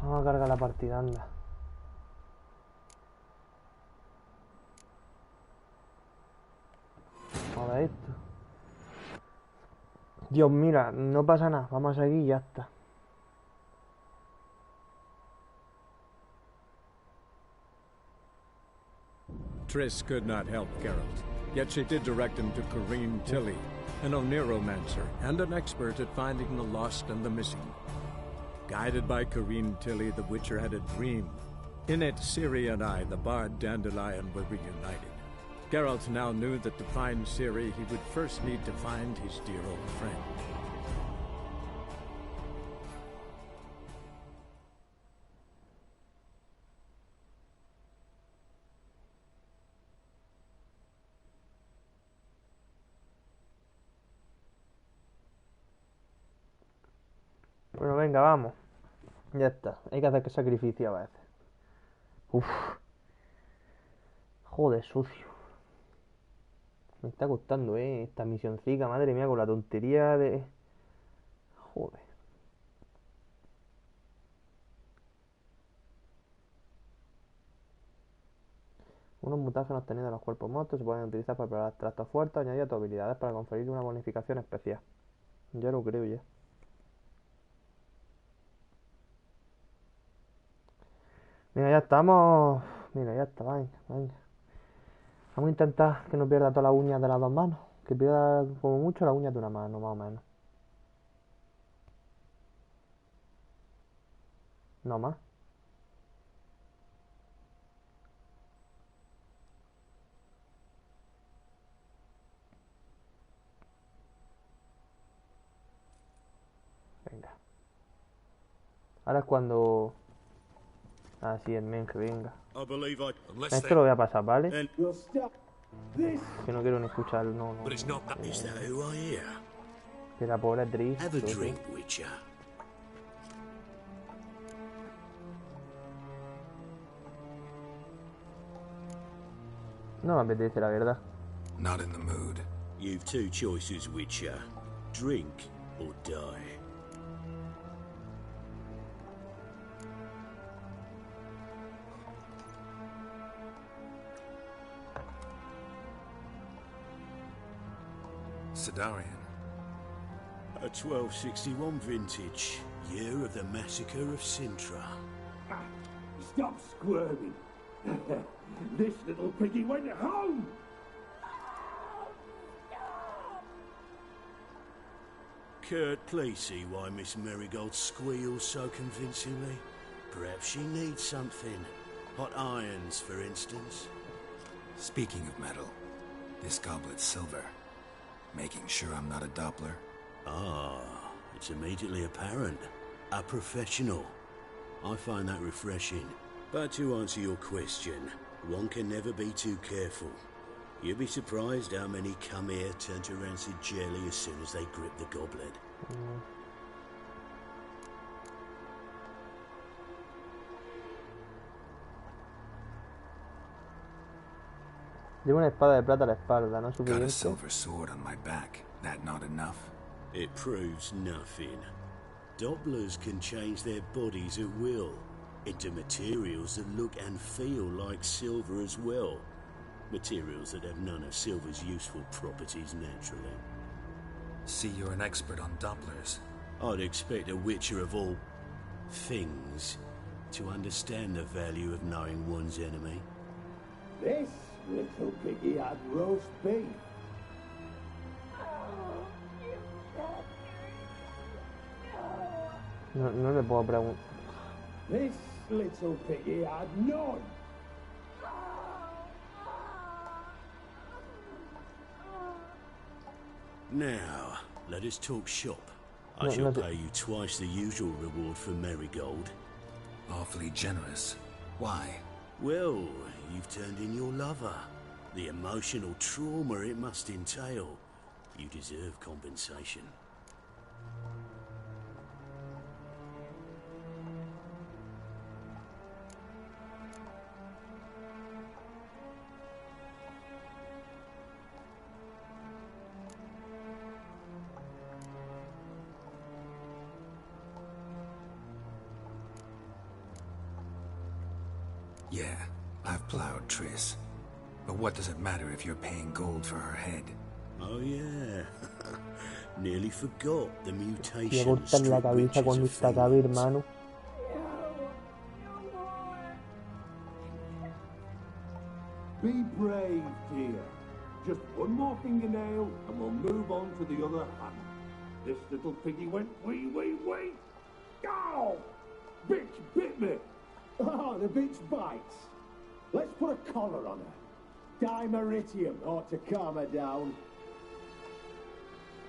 Vamos a cargar la partida, anda. Vamos a ver esto. Dios, mira, no pasa nada, vamos a seguir y ya está. Triss could not help Geralt, yet she did direct him to Kareem Tilly, an Oniromancer and an expert at finding the lost and the missing. Guided by Kareem Tilly, the Witcher had a dream. In it, Ciri and I, the bard Dandelion, were reunited. Geralt now knew that to find Ciri, he would first need to find his dear old friend. Bueno, venga, vamos. Ya está. Hay que hacer sacrificio a veces. Uf. Joder, sucio. Me está costando, esta misioncica, madre mía, con la tontería de... Joder. Unos mutágenos obtenidos en los cuerpos muertos se pueden utilizar para preparar trastos fuertes o añadir a tus habilidades para conferir una bonificación especial. Ya lo creo ya. Mira, ya estamos. Mira, ya está, venga, venga. Vamos a intentar que no pierda todas las uñas de las dos manos. Que pierda como mucho las uñas de una mano, más o menos. No más. Venga. Ahora es cuando... Ah, sí, el Menge, venga. Esto lo voy a pasar, ¿vale? Que no quiero ni escucharlo, no. Que la pobre actriz. No me apetece, la verdad. Not in the mood. You've two choices, Witcher. Drink or die. Sidarian. A 1261 vintage, year of the massacre of Sintra. Stop squirming. This little piggy went home. Kurt, please see why Miss Marigold squeals so convincingly. Perhaps she needs something. Hot irons, for instance. Speaking of metal, this goblet's silver. Making sure I'm not a Doppler. Ah, it's immediately apparent. A professional. I find that refreshing. But to answer your question, one can never be too careful. You'd be surprised how many come here turn to rancid jelly as soon as they grip the goblet. Llevo una espada de plata a la espalda, ¿no? Got a silver sword on my back. That not enough? It proves nothing. Dopplers can change their bodies at will into materials that look and feel like silver as well. Materials that have none of silver's useful properties naturally. See, you're an expert on Dopplers. I'd expect a Witcher of all things to understand the value of knowing one's enemy. This little piggy had roast beef. No le puedo preguntar. This little piggy had none. Now, let us talk shop. I shall pay you twice the usual reward for Marigold. Awfully generous. Why? Well, you've turned in your lover. The emotional trauma it must entail. You deserve compensation. Yeah, I've plowed Triss. But what does it matter if you're paying gold for her head? Oh yeah. Nearly forgot the Voy a mutation. cortar la cabeza cuando está acá, hermano. Be brave, dear. Just one more fingernail and we'll move on to the other hand. This little piggy went wee. Ow! Bitch bit me. Oh, the bitch bites. Let's put a collar on her. Dimeritium ought to calm her down.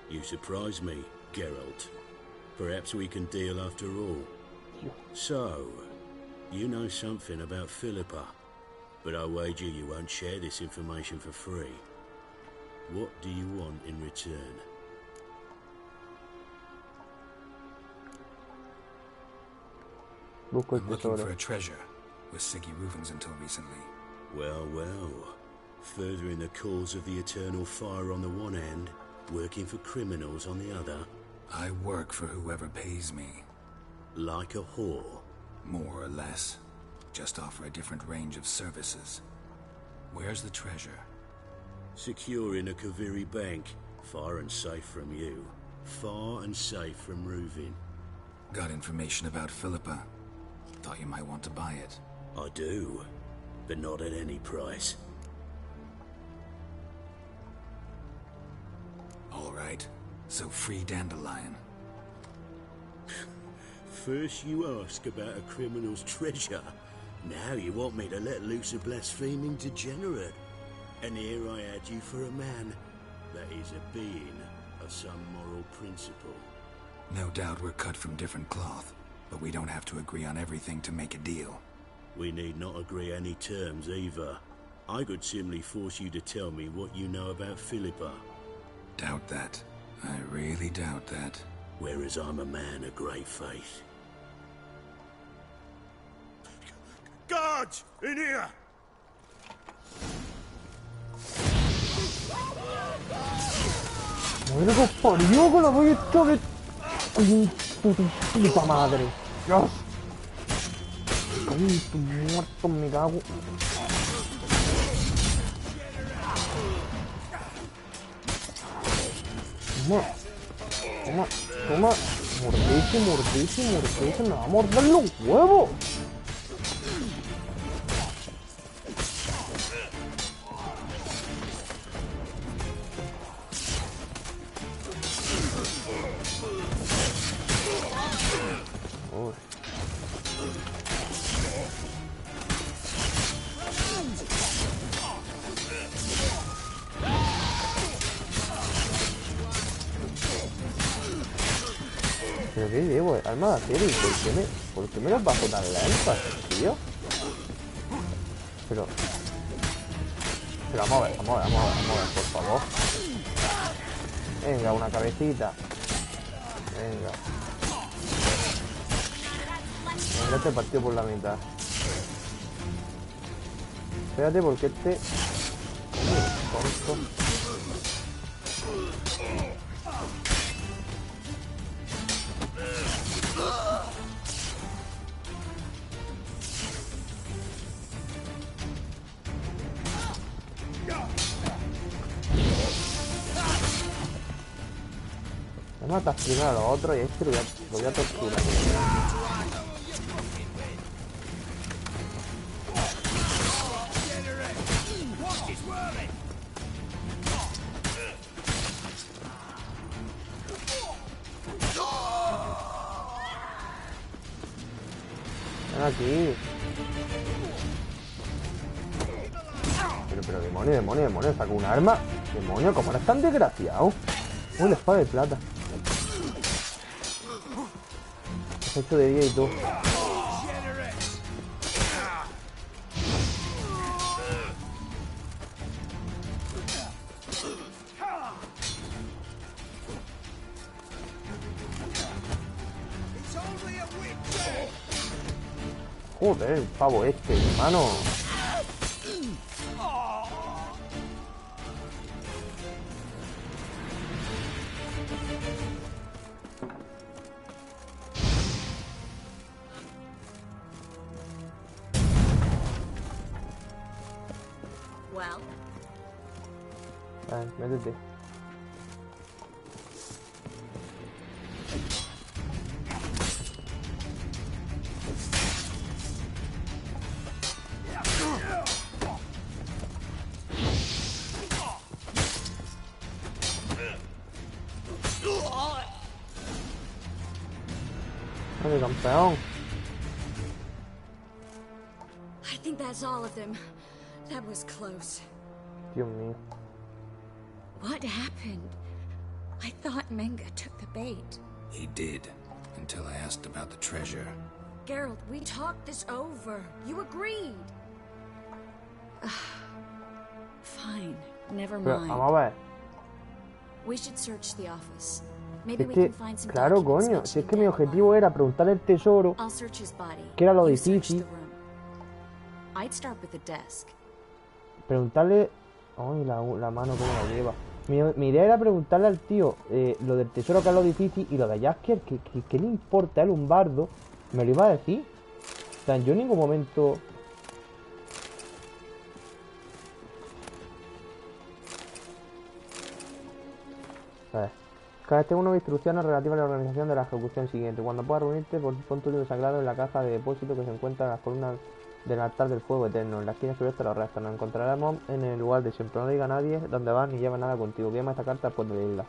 You surprise me, Geralt. Perhaps we can deal after all. So, you know something about Philippa, but I wager you won't share this information for free. What do you want in return? I'm looking for a treasure. Was Siggy Ruvens until recently. Well, well. Furthering the cause of the eternal fire on the one hand, working for criminals on the other. I work for whoever pays me. Like a whore? More or less. Just offer a different range of services. Where's the treasure? Secure in a Kaviri bank. Far and safe from you. Far and safe from Ruvin. Got information about Philippa. Thought you might want to buy it. I do, but not at any price. All right, so free Dandelion. First you ask about a criminal's treasure. Now you want me to let loose a blaspheming degenerate. And here I had you for a man that is a being of some moral principle. No doubt we're cut from different cloth, but we don't have to agree on everything to make a deal. We need not agree any terms either. I could simply force you to tell me what you know about Philippa. Doubt that. I really doubt that. Whereas I'm a man of great faith. Guards! In here! Mira che parió con la bellezza che... Puta madre. Dios. Ay, tu muerto, me cago. Toma. Mordete. Me va a morder los huevos. ¿Pero qué llevo? ¿Alma de acero? ¿Y por qué me las bajo tan lentas, tío? Pero vamos a ver, por favor. Venga, una cabecita. Venga, este partido por la mitad. Espérate porque este... Tonto. Me matas primero a los otros y a este lo voy a torturar. aquí. Pero demonio, sacó un arma. Demonio, como eres tan desgraciado. Uy, la espada de plata. Es hecho de día y todo. Joder, el pavo este, hermano. Well. Métete. ¡Ay, campeón! I think that's all of them. That was close. Dios mío. What happened? I thought Menga took the bait. He did, until I asked about the treasure. Geralt, we talked this over. You agreed. Fine, never Pero, mind. vamos a ver. We should search the office. Maybe Es we que, can find some claro, documents coño. Si es que mi mentioning objetivo era preguntarle el tesoro, I'll search his body. que era lo You search difícil. the room. I'd start with the desk. Preguntarle... Ay, la mano cómo la lleva. Mi idea era preguntarle al tío lo del tesoro, que es lo difícil, y lo de Jaskier, que le importa el un bardo, me lo iba a decir. O sea, yo en ningún momento... A ver. Cada vez tengo unas instrucciones relativas a la organización de la ejecución siguiente. Cuando puedas reunirte, pon tu libro sagrado en la caja de depósito que se encuentra en las columnas del altar del fuego eterno. En la esquina sureste los restos. Nos encontraremos en el lugar de siempre. No diga a nadie dónde vas ni lleva nada contigo. Quema esta carta después de leerla.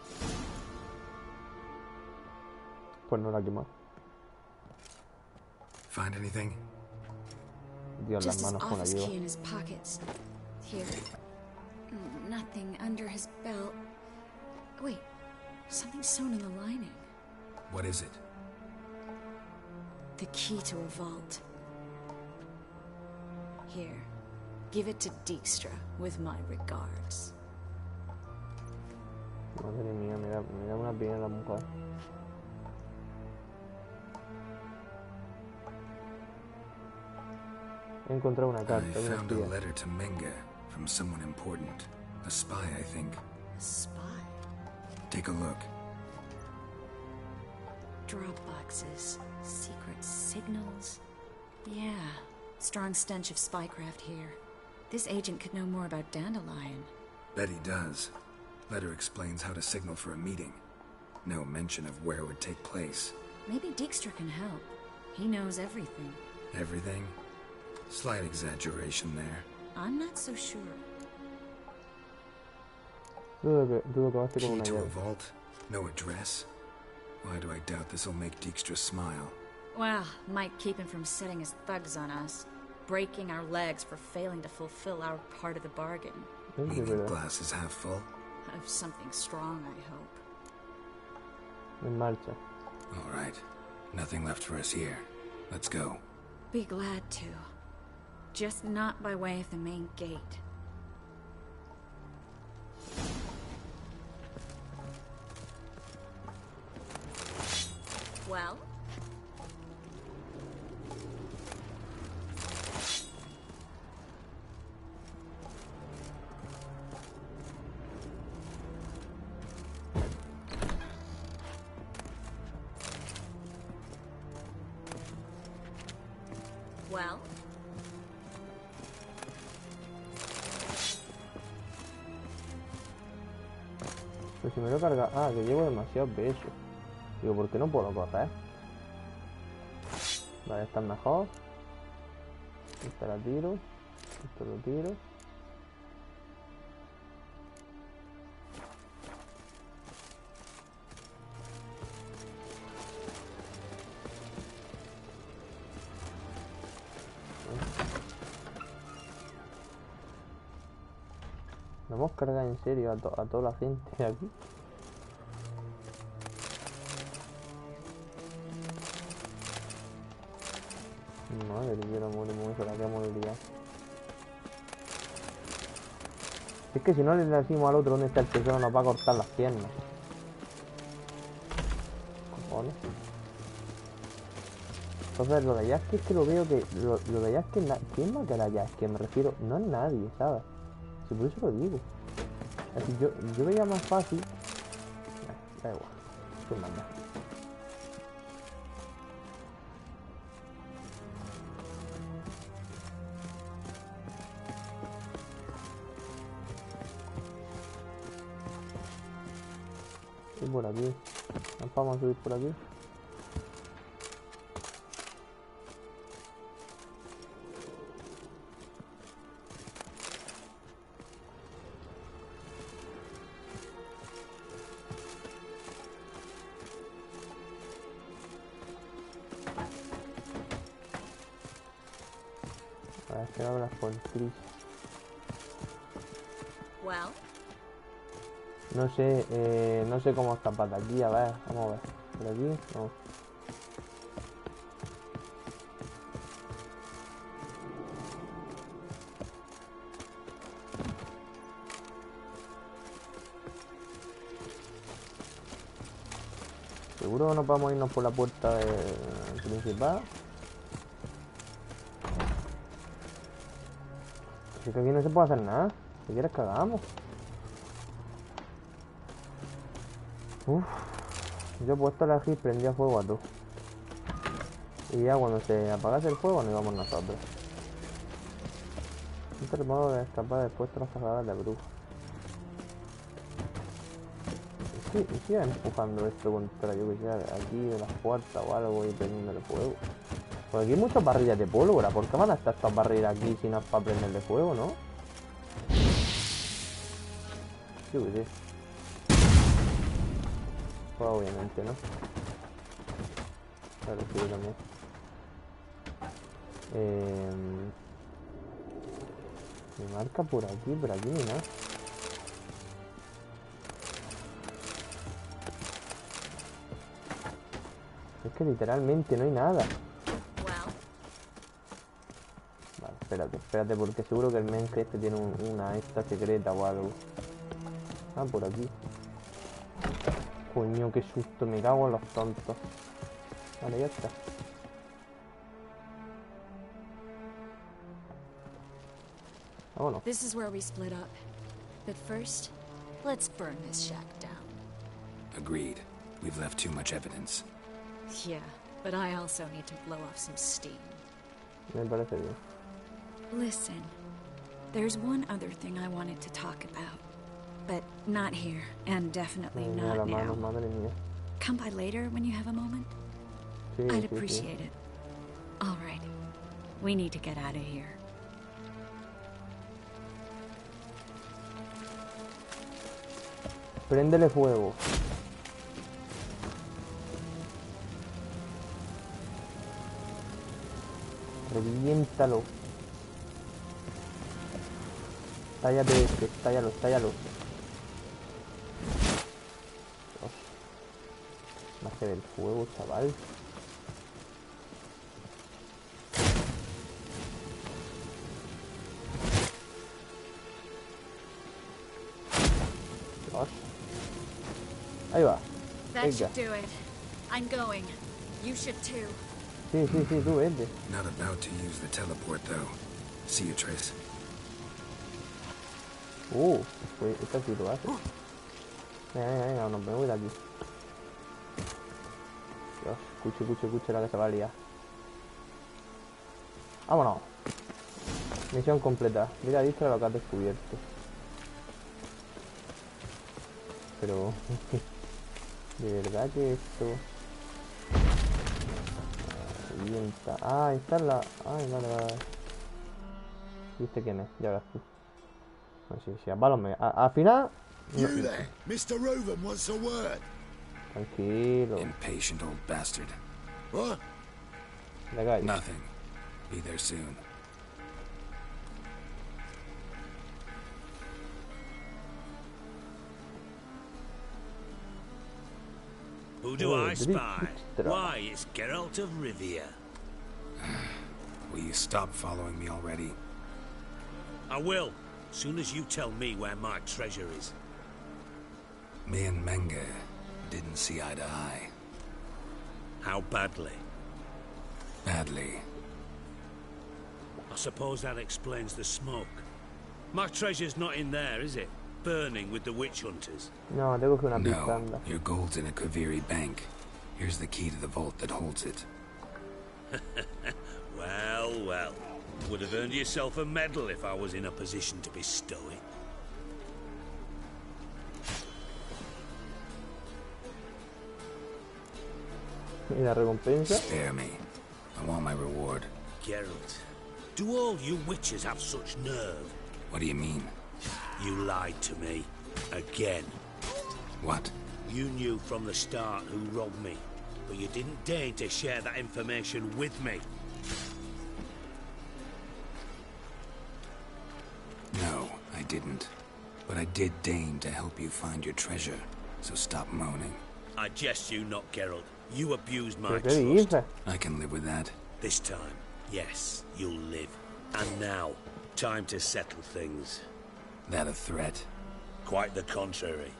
Pues no la quemo. Find anything? Dios, las Just his manos con la office lleva. key in his pockets. Here. Nothing under his belt. Wait, something sewn in the lining. What is it? The key to a vault. Here, give it to Dijkstra with my regards. Madre mía, mira una piedra la mujer. He encontrado una I carta, una found a espía. letter to Menga from someone important. A spy, I think. A spy. Take a look. Drop boxes, secret signals. Yeah, strong stench of spycraft here. This agent could know more about Dandelion. Bet he does. Letter explains how to signal for a meeting. No mention of where it would take place. Maybe Dijkstra can help. He knows everything. Everything? Slight exaggeration there. I'm not so sure. Dudo que baste con Key una to a llave. vault? No address? Why do I doubt this'll make Dijkstra smile? Well, might keep him from setting his thugs on us. Breaking our legs for failing to fulfill our part of the bargain. Es Meaning verdad. glass is half full? Of something strong, I hope. En marcha. All right. Nothing left for us here. Let's go. Be glad to. Just not by way of the main gate. Well? Well? Pero si me lo carga... Ah, que llevo demasiado peso. Digo, ¿por qué no puedo correr? Vale, esta es mejor. Esta la tiro. Esto lo tiro. Nos hemos cargado en serio a toda la gente aquí. Madre mía, morimos, la que moriría. Es que si no le decimos al otro dónde está el tesoro, nos va a cortar las piernas. Cojones. Entonces lo de Yasuke es que lo veo que... Lo de Yasuke... ¿Quién matará a Yasuke? Me refiero... No es nadie, ¿sabes? Si por eso lo digo. Así yo veía más fácil... Da igual. Sin mandar. Y por aquí. Vamos a subir por aquí. Para hacer ahora por Chris. Well. No sé cómo escapar de aquí, a ver, vamos a ver. Por aquí, no. Seguro que no podemos irnos por la puerta principal. Así que aquí no se puede hacer nada. Si quieres que hagamos. Uff, yo he puesto la GIS, prendía fuego a todo. Y ya cuando se apagase el fuego nos íbamos nosotros. Este es el modo de escapar después de las cazadas de brujas. ¿Y si va empujando esto contra, yo que sé, aquí de las puertas o algo y prendiendo el fuego? Porque aquí hay muchas barrillas de pólvora. ¿Por qué van a estar estas barrillas aquí si no es para prenderle fuego, no? Yo que sé. Pues obviamente, ¿no? Claro, sí, yo también. Me marca por aquí ni nada. Es que literalmente no hay nada. Vale, espérate, porque seguro que el menje este tiene una esta secreta o algo. Ah, por aquí. Coño, qué susto, me cago en los tontos. Vale, ya está. Vámonos. This is where we split up. But first, let's burn this shack down. Agreed. We've left too much evidence. Yeah, but I also need to blow off some steam. Me parece bien. Listen, there's one other thing I wanted to talk about. But not here, and definitely not now. Madre mía. Come by later when you have a moment. Sí, I'd sí, appreciate sí. it. All right, we need to get out of here. Préndele fuego. Reviéntalo. Tállate este, tállalo. Va a hacer el fuego, chaval. Dios. Ahí va. That Venga. should do it. I'm going. You should too. Sí, tú vete. Not about to use the teleport, though. See you, Triss. Esta sí lo hace. Venga, no me voy de aquí. Dios, escuche la que se va a liar. Vámonos. Misión completa. Mira, dice lo que has descubierto. Pero... de verdad que esto... Revienta. Ah, esta es la... Ay, vale. ¿Viste quién es? Ya verás tú. No sé si a palos me... Al final... You there, Mr. Roven wants a word. Tranquilo. Impatient old bastard. What? Le caes. Nothing. Be there soon. Who do I spy? Extra. Why, it's Geralt of Rivia. Will you stop following me already? I will, soon as you tell me where my treasure is. Me and Menge didn't see eye to eye. How badly? Badly. I suppose that explains the smoke. My treasure's not in there, is it? Burning with the witch hunters. No, tengo que una No, pistanda. your gold's in a Kaviri bank. Here's the key to the vault that holds it. Well, well. Would have earned yourself a medal if I was in a position to bestow it. ¿Y la recompensa? Spare me. I want my reward. Geralt, do all you witches have such nerve? What do you mean? You lied to me. Again. What? You knew from the start who robbed me, but you didn't deign to share that information with me. No, I didn't. But I did deign to help you find your treasure, so stop moaning. I jest you not, Geralt. You abused my ¿Qué trust. dices? I can live with that. This time, yes, you'll live. And now, time to settle things. That a threat? Quite the contrary.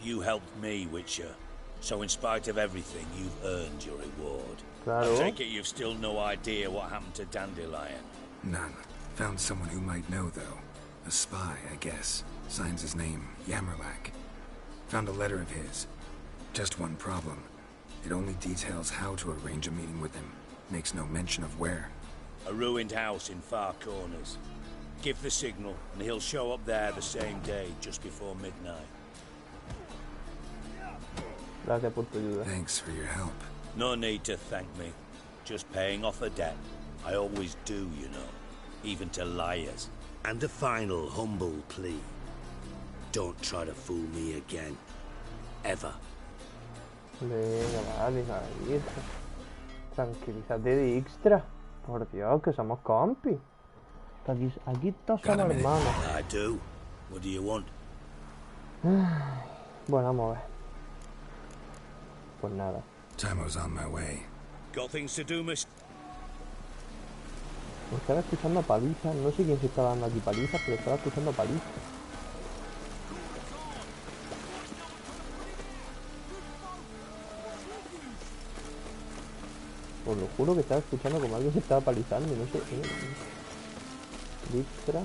You helped me, Witcher. So in spite of everything, you've earned your reward. Claro. I take it you've still no idea what happened to Dandelion. None. Found someone who might know, though. A spy, I guess. Signs his name, Yamerlak. Found a letter of his. Just one problem. It only details how to arrange a meeting with him. Makes no mention of where. A ruined house in Far Corners. Give the signal, and he'll show up there the same day, just before midnight. Gracias por tu ayuda. Thanks for your help. No need to thank me. Just paying off a debt. I always do, you know. Even to liars. And a final humble plea. Don't try to fool me again. Ever. Venga, vale, ahí está. Tranquilízate, Dijkstra. Por Dios, que somos compi. Aquí todos somos hermanos. I do. What do you want? Bueno, vamos a ver. Pues nada. Timo's on my way. Got things to do, miss. Estaba escuchando palizas. No sé quién se está dando aquí palizas, pero estaba escuchando palizas. Os lo juro que estaba escuchando como alguien se estaba palizando y no sé. Dijkstra.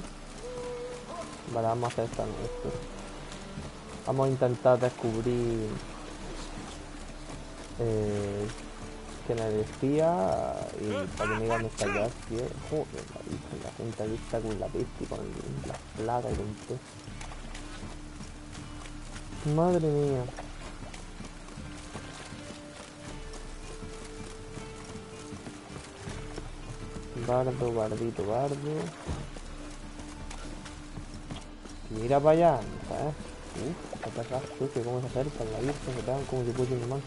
Vale, vamos a hacer esto. Vamos a intentar descubrir quién es el espía y para que me digan dónde está ya. Joder, la gente aquí está con la peste, con las plagas y con todo. Madre mía. Bardo, bardito, bardo. Mira para allá, ¿sabes? Qué perrazo, que cómo se acercan la virgen, que pegan como si fuese un imán.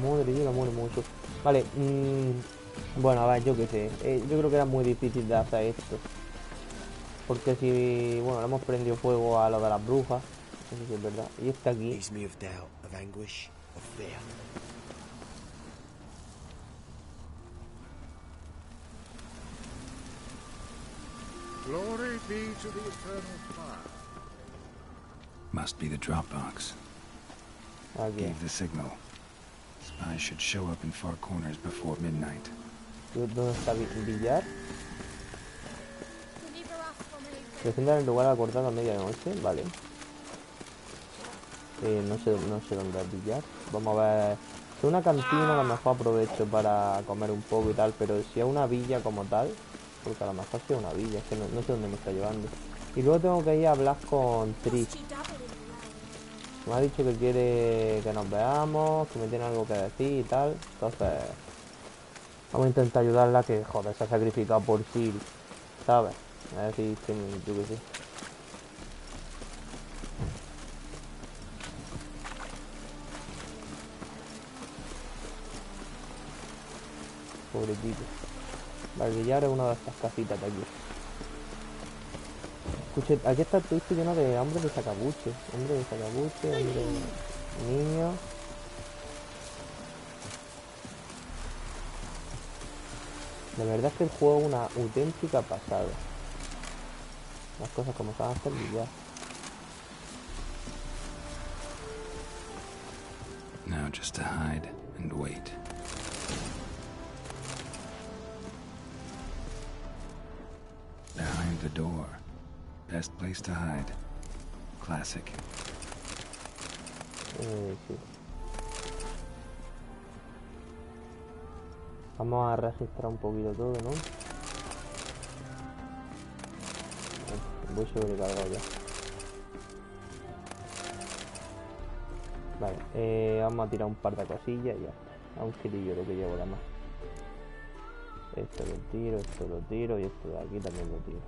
Madre mía, muere mucho. Vale, bueno, a ver, yo qué sé. Yo creo que era muy difícil de hacer esto. Porque si, bueno, le hemos prendido fuego a lo de las brujas. Eso sí es verdad. Y este aquí. Glory be to the eternal fire. Must be the Dropbox. Aquí. Gave the signal. Spies should show up in Far Corners before midnight. ¿Dónde está Villar? Presenta en el lugar acordado a medianoche, vale. No sé dónde es Villar. Vamos a ver. Si es una cantina, a lo mejor aprovecho para comer un poco y tal, pero si es una villa como tal, porque a lo mejor si es una villa, es que no sé dónde me está llevando. Y luego tengo que ir a hablar con Trish. Me ha dicho que quiere que nos veamos, que me tiene algo que decir y tal. Entonces, vamos a intentar ayudarla, que joder, se ha sacrificado por Ciri, ¿sabes? A ver si yo que sé. Pobrecito. Vale, Villar es una de estas casitas de aquí. Escuche, aquí está el triste lleno de hombres de sacabuche. Hombre de sacabuche, hombre de niños. La verdad es que el juego es una auténtica pasada. Las cosas como se van a hacer y ya. Now just to hide and wait. Behind the door. Best place to hide. Classic. Sí. Vamos a registrar un poquito todo, ¿no? Voy sobrecargado ya. Vale, vamos a tirar un par de cosillas y ya está. A un kilillo lo que llevo la más. Esto lo tiro y esto de aquí también lo tiro.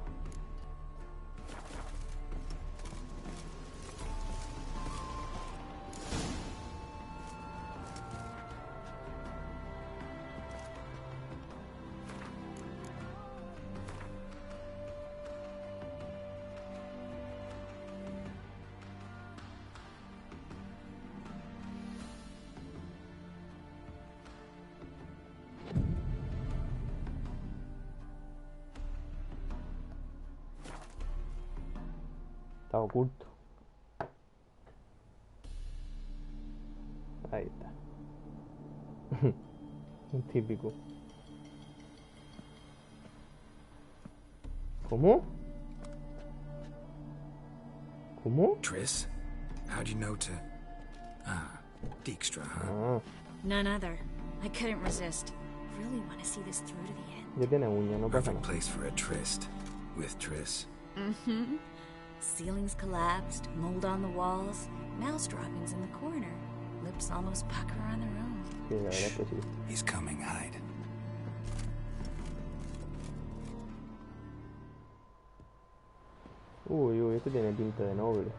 Está oculto. Ahí está. Un típico. ¿Cómo? ¿Cómo? Triss? How'd you know to... Ah, Dijkstra, huh? None other. I couldn't resist. Really want to see this through to the end. Ya tiene uña, no pasa Perfect nada. place for a tryst. With Triss. Mm-hmm. Ceilings collapsed, mold on the walls, mouse droppings in the corner. Lips almost pucker on their own. Sí, la verdad que sí. He's coming, hide. Uy, este tiene pinta de noble.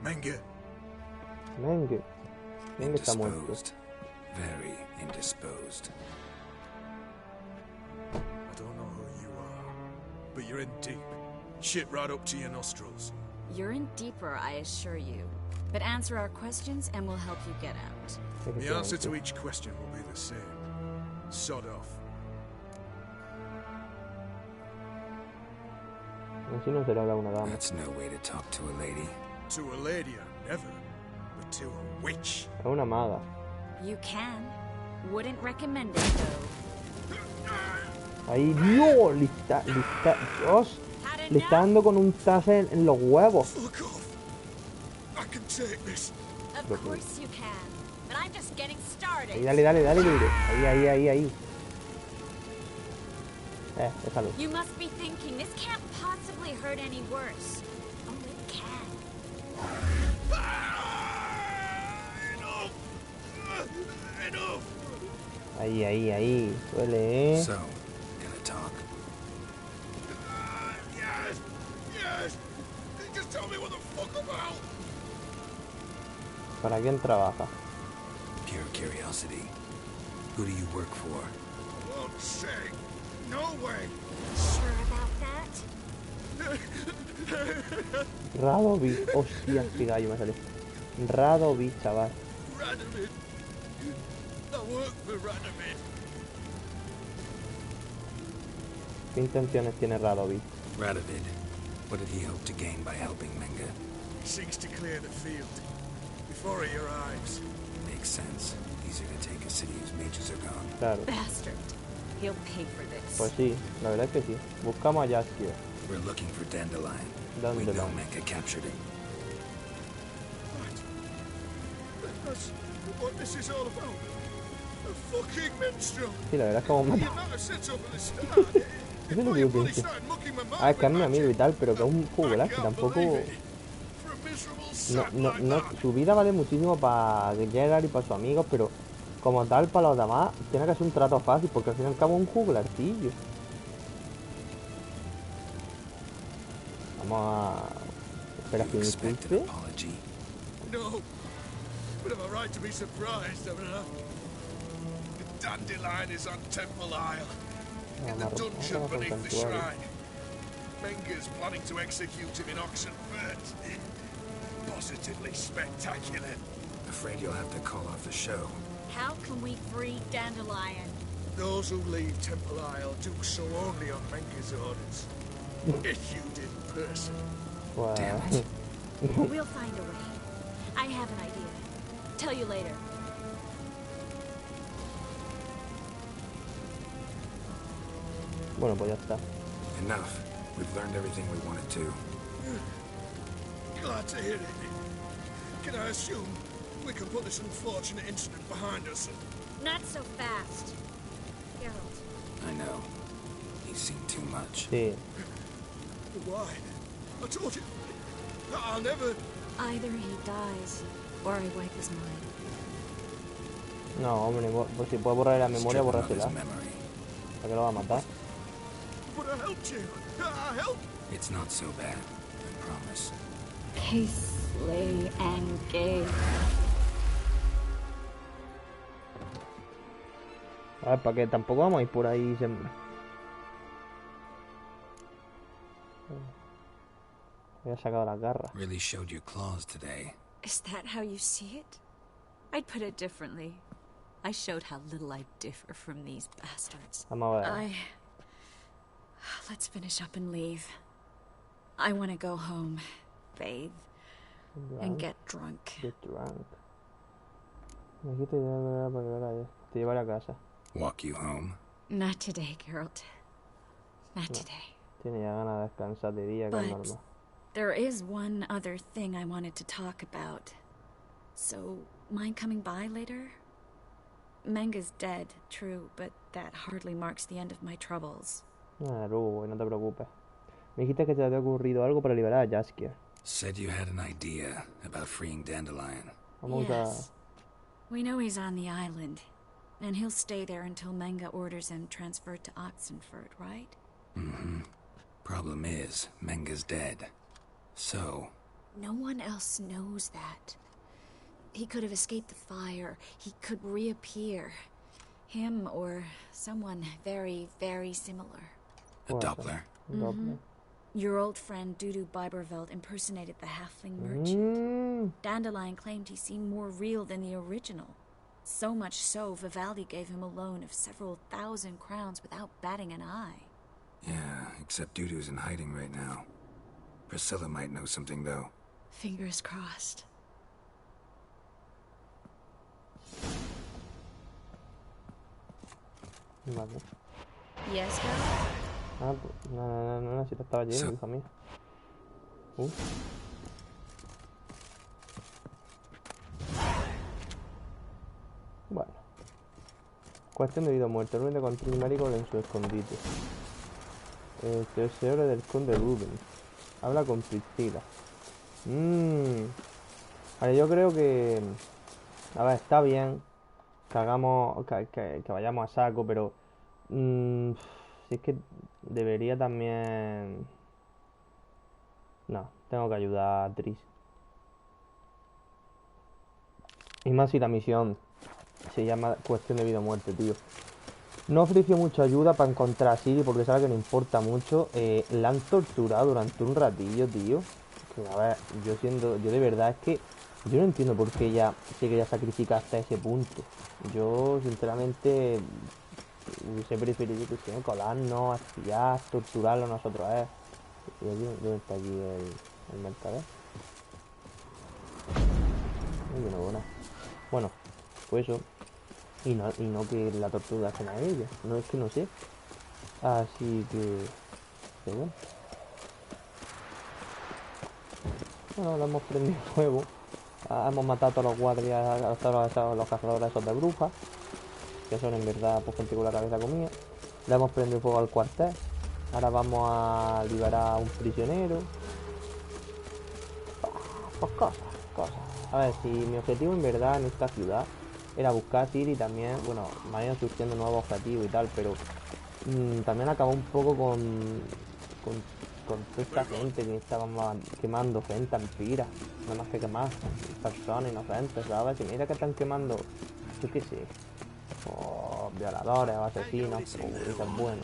Menge. Menge está muerto. Indisposed. Very indisposed. I don't know who you are, but you're in deep. Shit right up to your nostrils. You're in deeper, I assure you. But answer our questions and we'll help you get out. The answer to each question will be the same. Sod off. Así no será una dama. That's no way to talk to a lady. To a lady, I never. But to a witch. Es una maga. You can. Wouldn't recommend it, though. Ahí, Dios, Dios, le está dando con un taser en los huevos. Fuck off. I can take this. Of course you can. But I'm just getting started. Ahí, dale, libre. Ahí. Déjalo. You must be thinking this can't possibly hurt any worse. Oh, it can. Enough. Ahí. Duele, So, gonna talk? Yes. Just tell me what the fuck about. ¿Para quién trabaja? Pure curiosity. Who do you work for? I won't say. No way. Sure about that? Radovid. Hostia, este gallo me sale. Radovid, chaval. Radovid. I work for Radovid. ¿Qué intenciones tiene Radovid? Radovid. What did he hope to gain by helping Menge? He seeks to clear the field. Before he arrives. Makes sense. Easier to take a city whose mages are gone. Claro. Bastard. He'll pay for this. Pues sí, la verdad es que sí. Buscamos a Jaskier. We're looking for Dandelion. We Dandelion. know Menge captured him. That's what this is all about. A fucking minstrel. Sí, la verdad es que hemos You matado. might have said so from the start. Eso es lo Before que you yo bloody pienso. started mucking my mouth Ah, es que es with mi amigo y magic. tal, pero que es un jugulazo, I can't tampoco... believe it. For a miserable No, sap no, like no, that. su vida vale muchísimo para Geralt y para sus amigos, pero como tal para los demás tiene que ser un trato fácil, porque al fin y al cabo es un juglarcillo. Vamos a... Espera que You me expect an disculpe. apology? No. But have I right to be surprised, haven't I? The Dandelion is on Temple Isle. In the dungeon beneath the shrine. Menge's planning to execute him in Oxenfurt. Positively spectacular. Afraid you'll have to call off the show. How can we free Dandelion? Those who leave Temple Isle do so only on Menka's orders. If you didn't personally. Pues... We'll find a way. I have an idea. Tell you later. Bueno, pues ya está. Enough. We've learned everything we wanted to. Glad to hear it. Can I assume we can put this unfortunate incident behind us? Not so fast. Geralt. I know. He's seen too much. Sí. Why? I told you. I'll never... Either he dies, or I wipe his mind. No, hombre, pues si puede borrar la memoria, Stripping of his borrársela. memory. ¿Para qué lo va a matar? But I helped you. I helped. It's not so bad, I promise. Slay and gay. A ver, para que tampoco vamos a ir por ahí siempre. Voy a sacar las garras. Really showed your claws today. Is that how you see it? I'd put it differently. I showed how little I differ from these bastards. Vamos a ver. Let's finish up and leave. I want to go home, bathe, and get drunk. Get drunk. Aquí te llevaré para que veas. Te llevaré a casa. Walk you home? Not today, Geralt. Not today. Tiene ya ganas de descansar de día, que es normal. There is one other thing I wanted to talk about. So, mind coming by later? Menga's dead, true, but that hardly marks the end of my troubles. Luego, no te preocupes. Me dijiste que te había ocurrido algo para liberar a Jaskier. Said you had an idea about freeing Dandelion. Yes. We know he's on the island, and he'll stay there until Menga orders him transferred to Oxenford, right? Mm-hmm. Problem is, Menga's dead. So... No one else knows that. He could have escaped the fire. He could reappear. Him or someone very, very similar. A Doppler? Mm-hmm. Your old friend Dudu Biberveld impersonated the halfling merchant. Dandelion claimed he seemed more real than the original. So much so, Vivaldi gave him a loan of several thousand crowns without batting an eye. Yeah, except Dudu's in hiding right now. Priscilla might know something, though. Fingers crossed. Vale. Yes, Geralt? Pues, no, si te estaba yendo, hija mía. Bueno. Cuestión de vida o muerte. Ruin de control numérico en su escondite. Tesoero del conde Ruben. Habla con Priscila. Vale, yo creo que... A ver, está bien que hagamos... Que vayamos a saco, pero... Si es que debería también... No, tengo que ayudar a Tris. Y más si la misión se llama cuestión de vida o muerte, tío. No ofreció mucha ayuda para encontrar a Ciri porque sabe que no importa mucho. La han torturado durante un ratillo, tío. Que, a ver, yo de verdad es que yo no entiendo por qué ella se quería sacrificar hasta ese punto. Yo, sinceramente, hubiese preferido que se colarnos, espiar, torturarlo nosotros, ¿Dónde está aquí el mercader? Ay, no veo nada. Bueno, pues eso. Y no que la tortura hacen a ella. No, es que no sé. Así que... bueno. Bueno, lo hemos prendido fuego. Hemos matado a todos los guardias, a todos los cazadores esos de brujas. Que son en verdad pues gente con la cabeza comida. Le hemos prendido fuego al cuartel. Ahora vamos a liberar a un prisionero. Pues cosas. A ver, si mi objetivo en verdad en esta ciudad era buscar a Ciri también, bueno, me han ido surgiendo nuevos objetivos y tal, pero también acabó un poco con toda esta gente que estaba quemando gente en pira, nada más que quemar personas inocentes, ¿sabes? Y mira que están quemando, yo qué sé, violadores o asesinos, eso es bueno.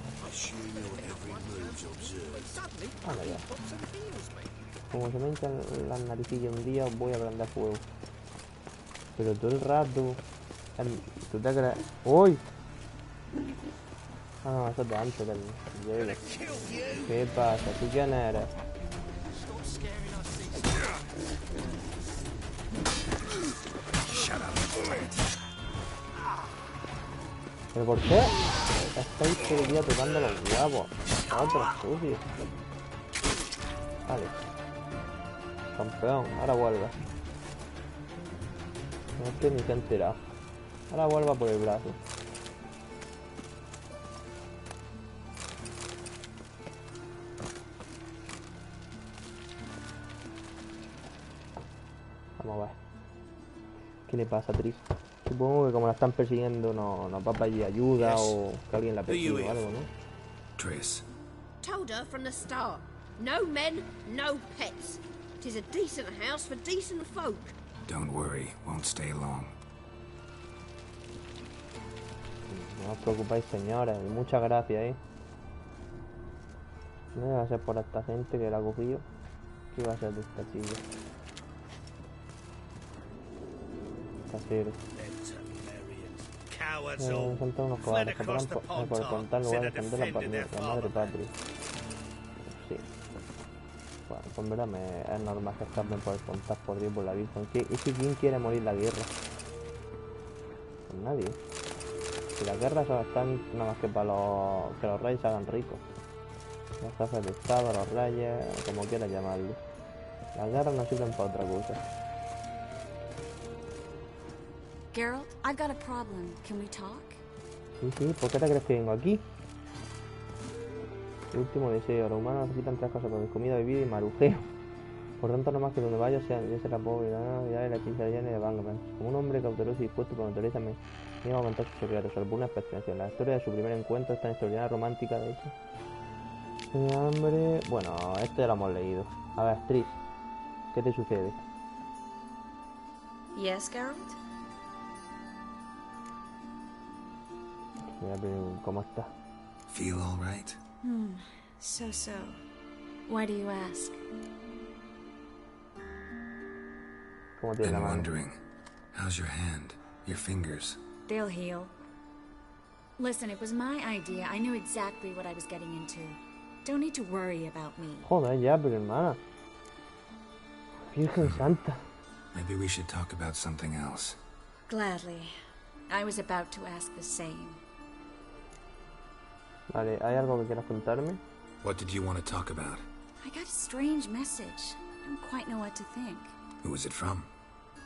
Anda ya. Como se me hinchan las naricillas un día, os voy a prender fuego. Pero todo el rato... ¿Tú te crees? ¡Uy! Ah, no, eso es de antes del hielo. ¿Qué pasa? ¿Tú quién eres? ¿Pero por qué? Estáis todo el día tocando los huevos. Otro sucio. Vale. Campeón, ahora vuelve. No estoy ni se ha enterado. Ahora vuelva por el brazo. Vamos a ver. ¿Qué le pasa a Tris? Supongo que como la están persiguiendo no va para allí ayuda o que alguien la persigue o algo, ¿no? Triss. Told her from the start. No men, no pets. 'Tis a decent house for decent folk. Don't worry, won't stay long. No os preocupéis, señores. Muchas gracias, No iba a ser por esta gente que la ha cogido. ¿Qué iba a ser de esta silla? Casero. Son todos unos cobardes. Por contar lugar de defender la madre patria. Sí. Bueno, pues verdad es normal que escapen por contar por Dios, por la Virgen. ¿Y si quién quiere morir la guerra? Pues nadie. Si las guerras solo están nada más que para que los reyes se hagan ricos. Los jefes de estado, los reyes, como quieras llamarlo. Las guerras no sirven para otra cosa. Geralt, I've got a problem. Can we talk? Sí, ¿por qué te crees que vengo aquí? El último deseo. Los humanos necesitan 3 cosas: comer, comida, bebida y marujeo. Por tanto, no más que donde vaya sea, yo será pobre, ya de la hechicería ni de Bangaman. Como un hombre cauteloso y dispuesto por naturaleza me iba a contar sus secretos, sobre alguna perspectiva. La historia de su primer encuentro es tan extraordinaria, romántica, de hecho. Hambre... Bueno, esto ya lo hemos leído. A ver, Triss, ¿qué te sucede? Yes, Geralt? ¿Cómo está? Feel all right? So. Why do you ask? ¿Cómo tiene la Been mano? wondering, how's your hand? Your fingers? They'll heal. Listen, it was my idea. I knew exactly what I was getting into. Don't need to worry about me. Joder, ya, pero hermana. Virgen Santa. Maybe we should talk about something else. Gladly. I was about to ask the same. Vale, ¿hay algo que quieras contarme? What did you want to talk about? I got a strange message. I don't quite know what to think. Who was it from?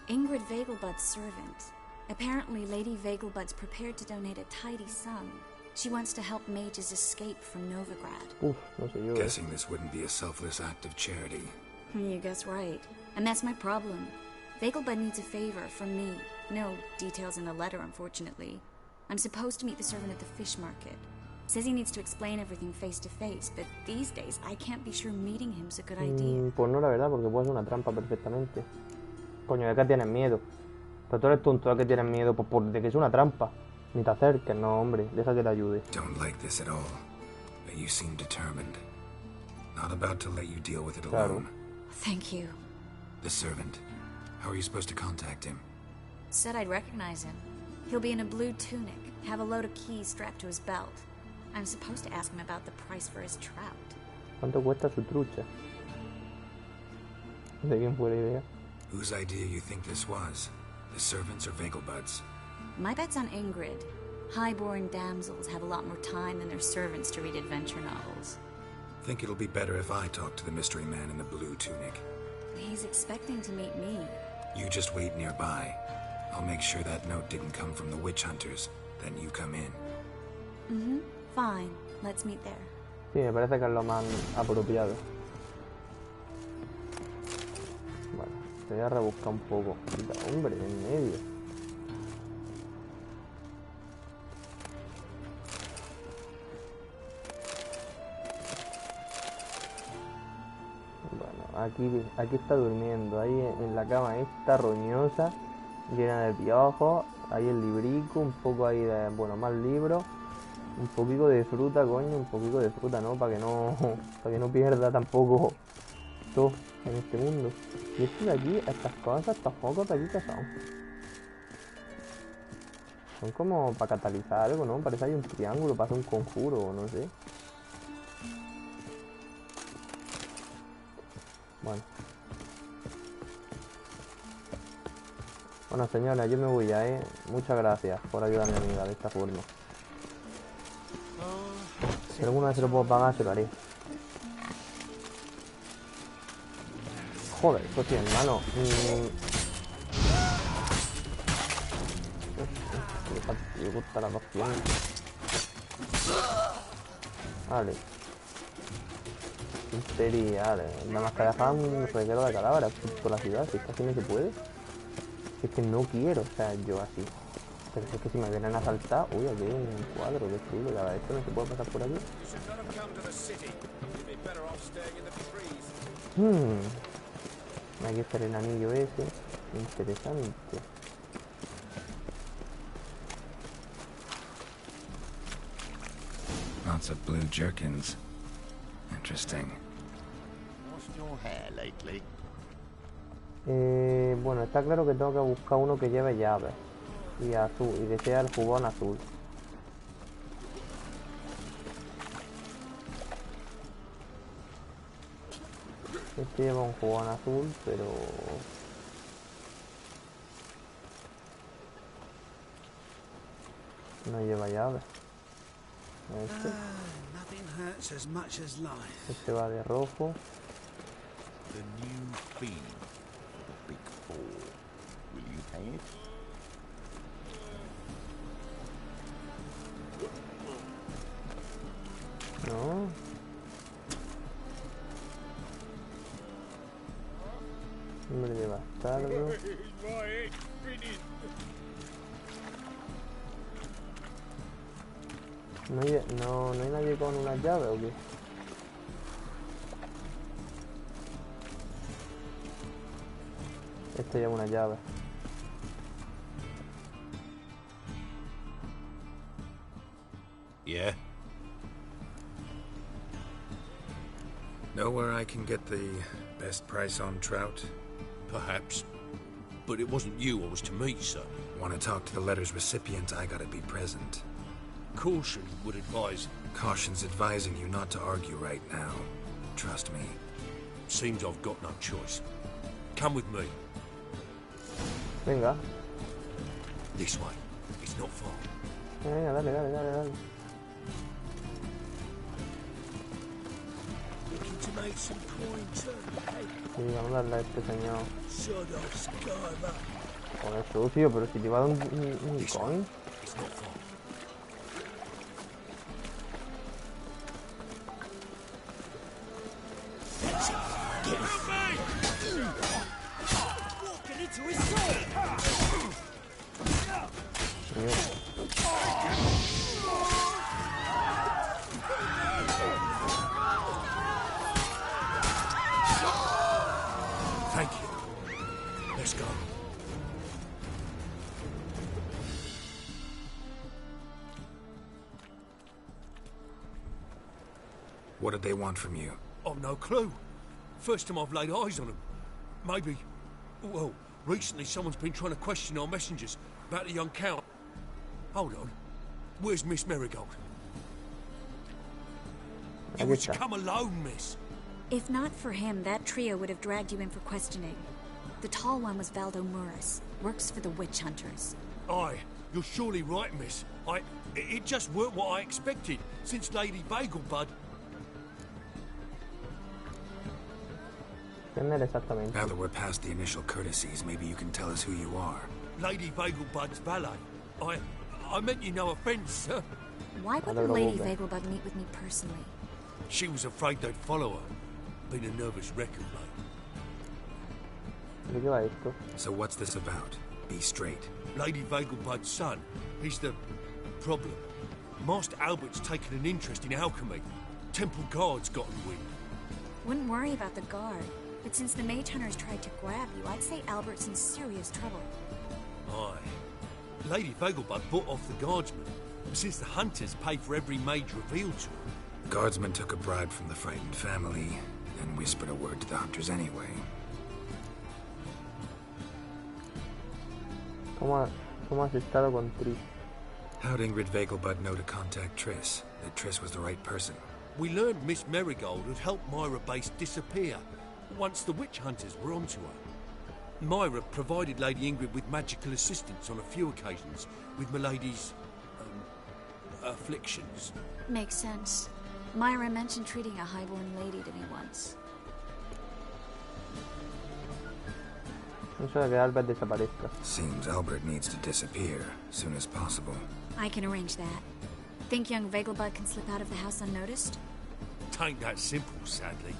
Ingrid Vegelbud's servant. Apparently, Lady Vegelbud's prepared to donate a tidy sum. She wants to help mages escape from Novigrad. Uf, no sé yo. Guessing this wouldn't be a selfless act of charity. You guess right. And that's my problem. Vegelbud needs a favor from me. No details in the letter, unfortunately. I'm supposed to meet the servant at the fish market. Says he needs to explain everything face to face, but these days I can't be sure meeting him's a good idea. Pues no, la verdad, porque puede ser una trampa perfectamente. Coño, ¿de qué tienes miedo? Pero tú eres tonto, ¿de qué tienes miedo? Pues de que es una trampa. Ni te acerques, no, hombre, deja que te ayude. Don't like this at all, but you seem determined. Not about to let you deal with it alone. Thank you. The servant. How are you supposed to contact him? Said I'd recognize him. He'll be in a blue tunic, have a load of keys strapped to his belt. I'm supposed to ask him about the price for his trout. ¿Cuánto cuesta su trucha? ¿De quién fue la idea? Whose idea you think this was? The servants or Vegelbud's? My bet's on Ingrid. High-born damsels have a lot more time than their servants to read adventure novels. Think it'll be better if I talk to the mystery man in the blue tunic. He's expecting to meet me. You just wait nearby. I'll make sure that note didn't come from the witch hunters. Then you come in. Fine. Let's meet there. Sí, me parece que es lo más apropiado. Bueno, te voy a rebuscar un poco. Hombre, en medio. Bueno, aquí está durmiendo. Ahí en la cama esta roñosa, llena de piojos. Ahí el librico, un poco ahí de, bueno, más libros. Un poquito de fruta, coño, un poquito de fruta, ¿no? Para que no pierda tampoco todo en este mundo. Y esto de aquí, estas cosas, estos focos de aquí, ¿qué son? Son como para catalizar algo, ¿no? Parece que hay un triángulo para hacer un conjuro, no sé. Bueno. Bueno, señora, yo me voy ya, ¿eh? Muchas gracias por ayudar a mi amiga de esta forma. Si alguna vez se lo puedo pagar, se lo haré. Joder, eso sí, hermano. Me gusta la opción. Vale. Sinceridad, nada más que dejar un reguero de cadáveres por la ciudad, si es que así no se puede. Si es que no quiero, o sea, yo así. Pero si es que si me vienen a asaltar, uy, aquí hay un cuadro, qué chulo, ya esto no se puede pasar por aquí. Aquí está el anillo ese, interesante. Lots of blue jerkins. Interesting. Lost your hair lately? Bueno, está claro que tengo que buscar uno que lleve llaves y azul, y que sea el jubón azul. Este lleva un jubón azul, pero no lleva llaves. Este va de rojo. The new fee for the Big Four. Will you pay it? No. Hombre de bastardo. No hay nadie con una llave o qué. Este lleva una llave. Yeah. Know where I can get the best price on trout? Perhaps. But it wasn't you I was to meet, sir. Want to talk to the letter's recipient, I gotta be present. Caution would advise. Caution's advising you not to argue right now. Trust me. Seems I've got no choice. Come with me. Venga. This way. It's not far. Venga, dale. Looking to make some coin, sir. Sí, vamos a darle a este señor. Shut up, Skylar. Joder, sucio, pero si te va a dar un coin. It's not far. Thank you. Let's go. What did they want from you? I've no clue. First time I've laid eyes on them. Maybe... Well, recently someone's been trying to question our messengers about the young Count. Hold on. Where's Miss Marigold? You were to come alone, miss. If not for him, that trio would have dragged you in for questioning. The tall one was Valdo Muris. Works for the witch hunters. Aye, you're surely right, miss. It just weren't what I expected, since Lady Bagelbud... Now that we're past the initial courtesies, maybe you can tell us who you are. Lady Bagelbud's valet. I meant you no offence, sir. Why wouldn't Lady Bagelbud meet with me personally? She was afraid they'd follow her. Been a nervous wreck of late. So what's this about? Be straight. Lady Bagelbud's son. He's the problem. Master Albert's taken an interest in alchemy. Temple Guard's gotten wind. Wouldn't worry about the guard. But since the mage hunters tried to grab you, I'd say Albert's in serious trouble. Aye. Lady Bagelbud bought off the guardsmen, since the hunters pay for every mage revealed to them. Guardsmen took a bribe from the frightened family, and whispered a word to the hunters anyway. ¿Cómo has estado con Tris? How'd Ingrid Vegelbud know to contact Triss? That Triss was the right person? We learned Miss Marigold had helped Myra Base disappear once the witch hunters were onto her. Myra provided Lady Ingrid with magical assistance on a few occasions with Milady's afflictions. Makes sense. Myra mentioned treating a highborn lady to me once. Eso de que Albert desaparezca. Seems Albert needs to disappear as soon as possible. I can arrange that. Think young Vegelbud can slip out of the house unnoticed? Tain't that simple, sadly.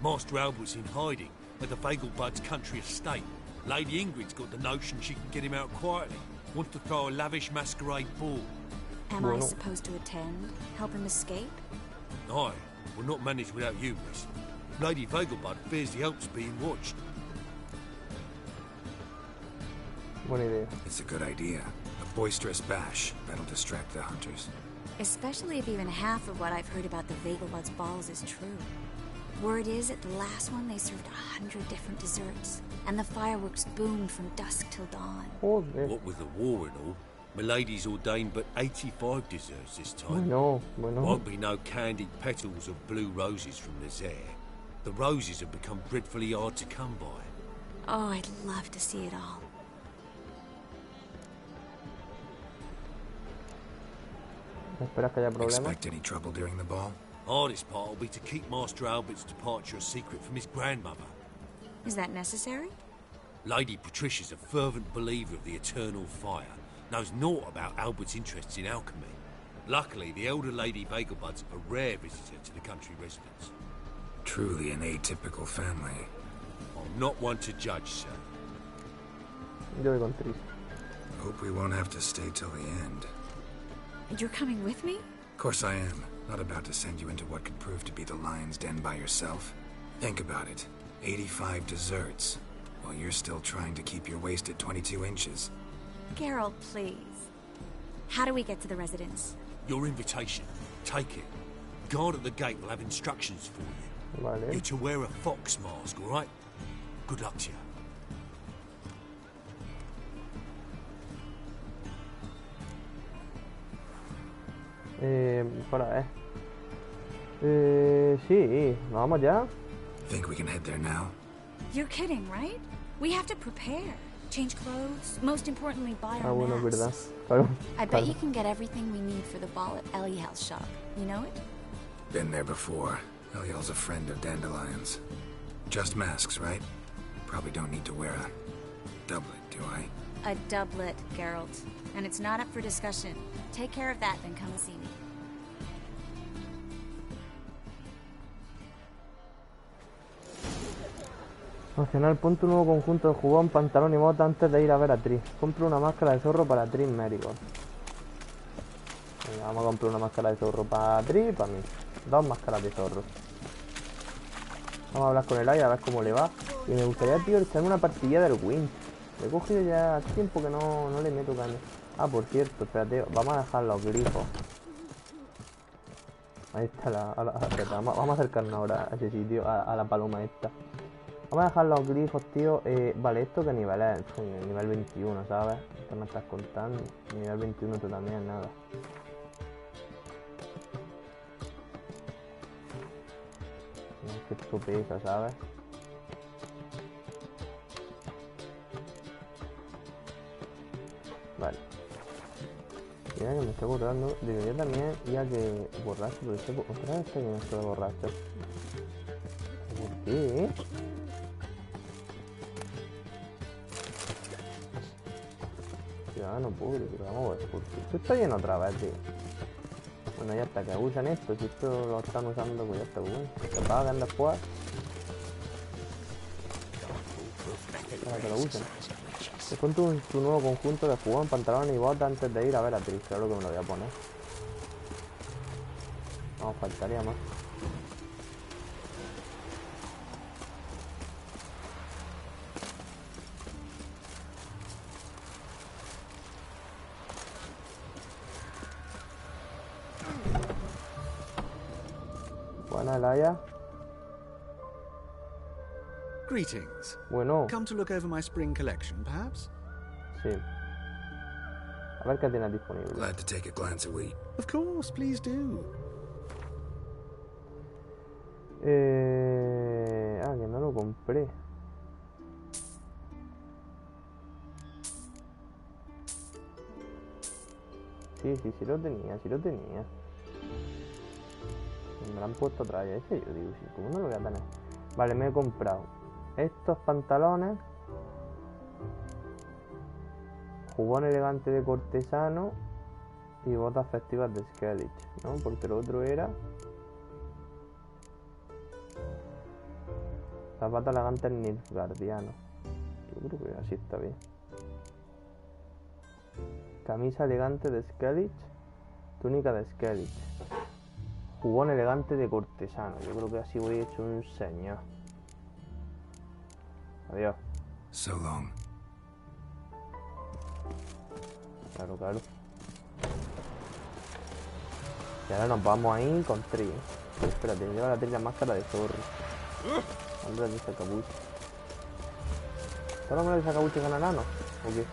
Master Albert's in hiding at the Vegelbud's country estate. Lady Ingrid's got the notion she can get him out quietly. Wants to throw a lavish masquerade ball. Am I supposed to attend? Help him escape? Aye, will not manage without you, miss. Lady Vegelbud fears the Alps being watched. Buena idea. It's a good idea. A boisterous bash that'll distract the hunters. Especially if even half of what I've heard about the Vegelbud's balls is true. Word is, at the last one they served 100 different desserts, and the fireworks boomed from dusk till dawn. What with the war and all, Milady's ordained but 85 desserts this time. Bueno. Won't be no candied petals of blue roses from Nazaire. The roses have become dreadfully hard to come by. Oh, I'd love to see it all. ¿Esperas que haya problemas? Expect any trouble during the ball? Hardest part will be to keep Master Albert's departure a secret from his grandmother. Is that necessary? Lady Patricia's a fervent believer of the eternal fire. Knows naught about Albert's interests in alchemy. Luckily, the elder Lady Vegelbud's a rare visitor to the country residence. Truly an atypical family. I'm not one to judge, sir. Yo voy con Triss. Hope we won't have to stay till the end. You're coming with me? Of course I am. Not about to send you into what could prove to be the lion's den by yourself. Think about it. 85 desserts, while you're still trying to keep your waist at 22 inches. Geralt, please. How do we get to the residence? Your invitation. Take it. Guard at the gate will have instructions for you. Vale. You're to wear a fox mask, all right? Good luck to you. Para sí, vamos ya. Think we can head there now? You're kidding, right? We have to prepare. Change clothes. Most importantly, buy our Bueno, masks. verdad. Claro. I bet you can get everything we need for the ball at Eliel's shop. You know it? Been there before. Eliel's a friend of Dandelion's. Just masks, right? Probably don't need to wear a doublet, do I? A doublet, Geralt. And it's not up for discussion. Take care of that, then come see me. Opcional, ponte un nuevo conjunto de jubón, pantalón y bota antes de ir a ver a Triss. Compra una máscara de zorro para Triss Marigold. Venga, vamos a comprar una máscara de zorro para Triss y para mí. 2 máscaras de zorro. Vamos a hablar con el Aya a ver cómo le va. Y me gustaría, tío, echarme una partilla del Winch. Le he cogido ya tiempo que no le meto caña. Ah, por cierto, espérate, vamos a dejar los grifos. Ahí está espérate, vamos a acercarnos ahora a ese sitio, a la paloma esta. Vamos a dejar los grifos, tío. Vale, ¿esto qué nivel es? Nivel 21, ¿sabes? ¿Qué me estás contando? Nivel 21 tú también, nada. Es que esto pesa, ¿sabes? Vale. Mira que me estoy borrando. Debería también ya que borrarse, porque otra vez estoy en esto de borrarse. ¿Por qué? Ciudadano público, pero vamos a ver, porque esto está lleno otra vez, tío. Bueno, ya está, que usan esto, si esto lo están usando, pues ya está, bueno. Se pagan después. Para que lo usen. Te pon tu nuevo conjunto de jugón, pantalones y botas antes de ir a ver a Triss, claro que me lo voy a poner. No, faltaría más. Buena, Elaya. Greetings. Bueno. Come to look over my spring collection, perhaps? Sí. A ver qué tienes disponible. Glad to take a glance at Wheat. Of course, please do. Que no lo compré. Sí lo tenía. Me lo han puesto otra vez. Ese yo digo, sí, ¿cómo no lo voy a tener? Vale, me he comprado estos pantalones, jubón elegante de cortesano y botas festivas de Skellige, ¿no? Porque lo otro era zapatos elegantes nilfgaardiano. Yo creo que así está bien. Camisa elegante de Skellige, túnica de Skellige, jubón elegante de cortesano. Yo creo que así voy hecho un señor. Adiós. So long. Claro. Y ahora nos vamos ahí con Tri. Espérate, lleva la Tri la máscara de zorro. Hombre de sacabuche. ¿Todos los hombres de sacabuche ganan enanos? ¿O qué?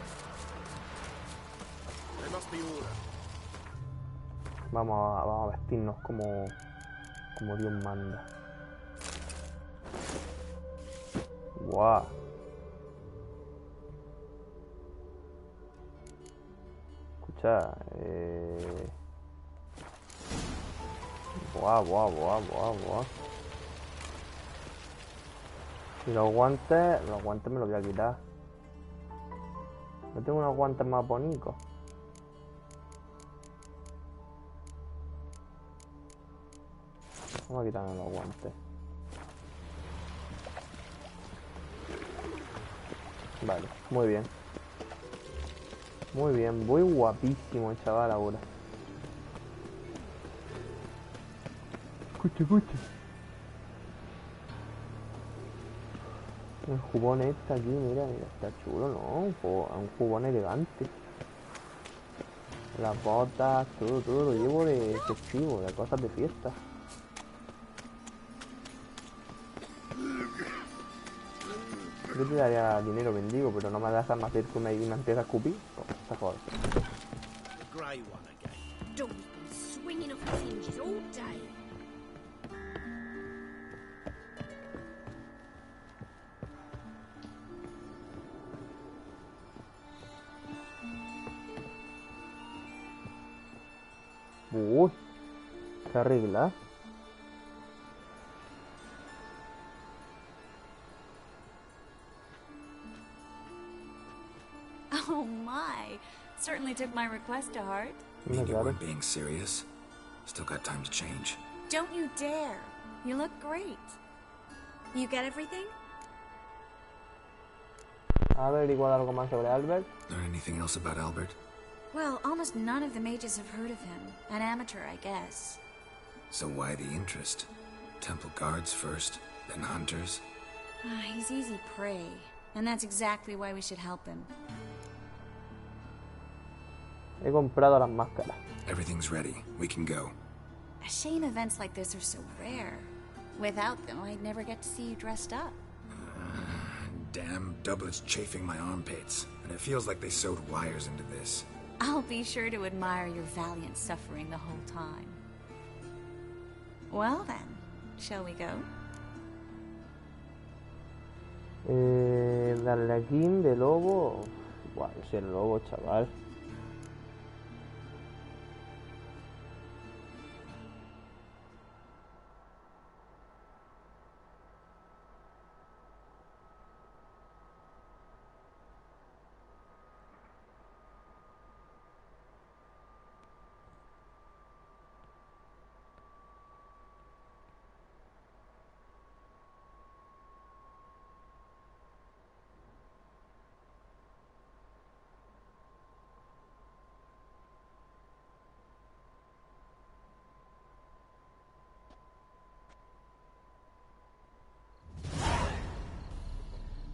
Vamos a vestirnos como Dios manda. Guau. Escucha, Buah. Y los guantes me los voy a quitar. No tengo unos guantes más bonitos. Vamos a quitarnos los guantes. Vale, muy bien. Voy guapísimo, chaval, ahora. Escucha. El jubón este aquí, mira, está chulo, ¿no? Un jubón elegante. Las botas, todo lo llevo de festivo, de cosas de fiesta. Yo te daría dinero mendigo, pero no me das más hacer que me empieza a escupir. Pues está joder. Uy, qué arregla. Oh my, certainly took my request to heart. Mean you weren't being serious? Still got time to change. Don't you dare. You look great. You get everything? ¿Ha averiguado algo más sobre Albert? Learn anything else about Albert? Well, almost none of the mages have heard of him. An amateur, I guess. So why the interest? Temple guards first, then hunters? He's easy prey, and that's exactly why we should help him. He comprado las máscaras. Everything's ready. We can go. A shame events like this are so rare. Without them, I'd never get to see you dressed up. Damn doublets chafing my armpits, and it feels like they sewed wires into this. I'll be sure to admire your valiant suffering the whole time. Well then, shall we go? Darlequín de lobo. Buah, yo soy el lobo, chaval.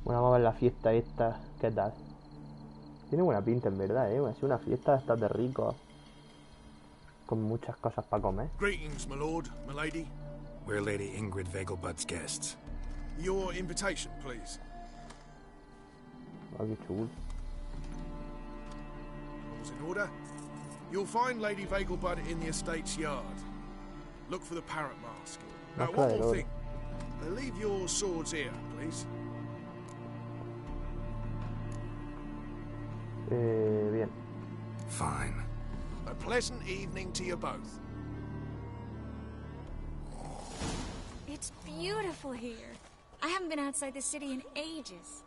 Bueno, vamos a ver la fiesta esta. ¿Qué tal? Tiene buena pinta en verdad, ¿eh? Es una fiesta de estas de ricos. Con muchas cosas para comer. Greetings, my lord, my lady. We're Lady Ingrid Vegelbud's guests. Your invitation, please. Oh, qué chulo. stables in order. You'll find Lady Vegelbud in the estate's yard. Look for the parrot mask. Now, one more thing. Leave your swords here, please. Bien. Fine. A pleasant evening to you both. It's beautiful here. I haven't been outside the city in ages.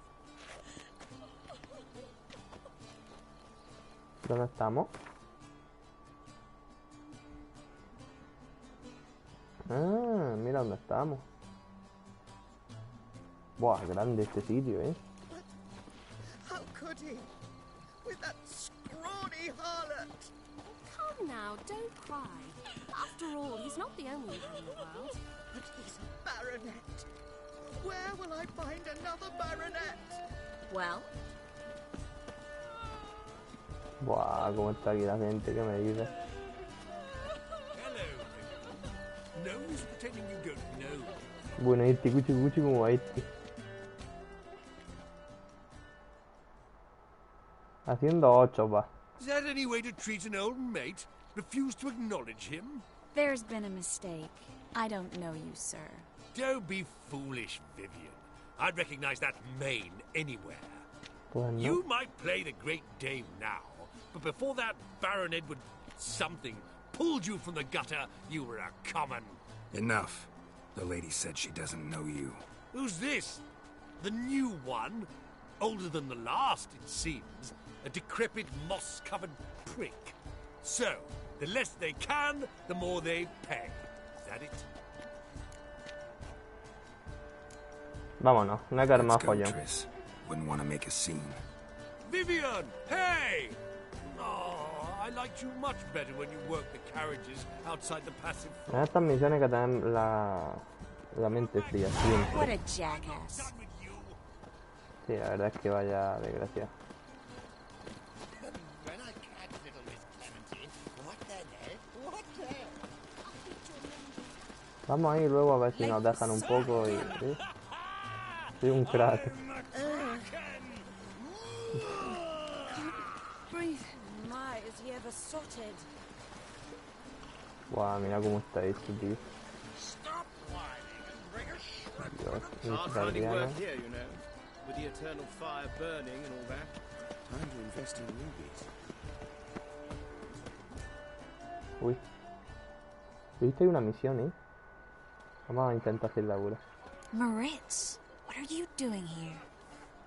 ¿Dónde estamos? Ah, mira dónde estamos. Buah, grande este sitio, ¿eh? How could he? With that scrawny harlot! Come now, don't cry. After all, he's not the only man in the world. But he's a baronet. Where will I find another baronet? Well? Buah, cómo está aquí la gente, ¿qué me dice? Hello. No use pretending you don't know. Bueno, este cuchi como va este. Haciendo 8, va. Is that any way to treat an old mate? Refuse to acknowledge him? There's been a mistake. I don't know you, sir. Don't be foolish, Vivian. I'd recognize that mane anywhere. Pues no. You might play the great dame now, but before that Baron Edward something pulled you from the gutter, you were a common. Enough. The lady said she doesn't know you. Who's this? The new one? Older than the last, it seems. A decrepit, moss-covered prick. So, the less they can, the more they pay. Is that it? Vámonos, no hay que armar Let's go, follón. Triss. Wouldn't want to make a scene. Vivian! Hey! Oh, I liked you much better when you worked the carriages outside the passive En front. estas misiones hay que tener la mente fría, What siempre. a jackass. Sí, la verdad es que vaya desgracia. Vamos a ir luego a ver si nos dejan un poco y... ¿sí? Soy un crack. My, is he ever sotted? Buah, mira cómo está esto, tío. Dios, mi Hard finding guardiana. work here, you know. With the eternal fire burning and all that. Time to invest in rubies. Uy. Viste una misión, ¿eh? Vamos a intentar hacer la cura. Moritz, what are you doing here?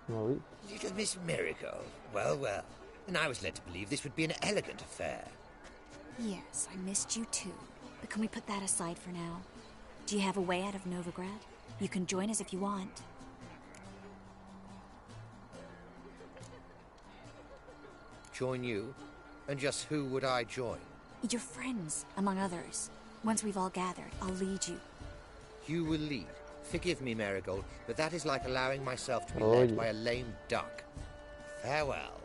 No vi. Little Miss Marigold. Well, well. And I was led to believe this would be an elegant affair. Yes, I missed you too. But can we put that aside for now? Do you have a way out of Novigrad? You can join us if you want. Join you? And just who would I join? Your friends, among others. Once we've all gathered, I'll lead you. You will lead. Forgive me, Marigold, but that is like allowing myself to be Oye. led by a lame duck. Farewell.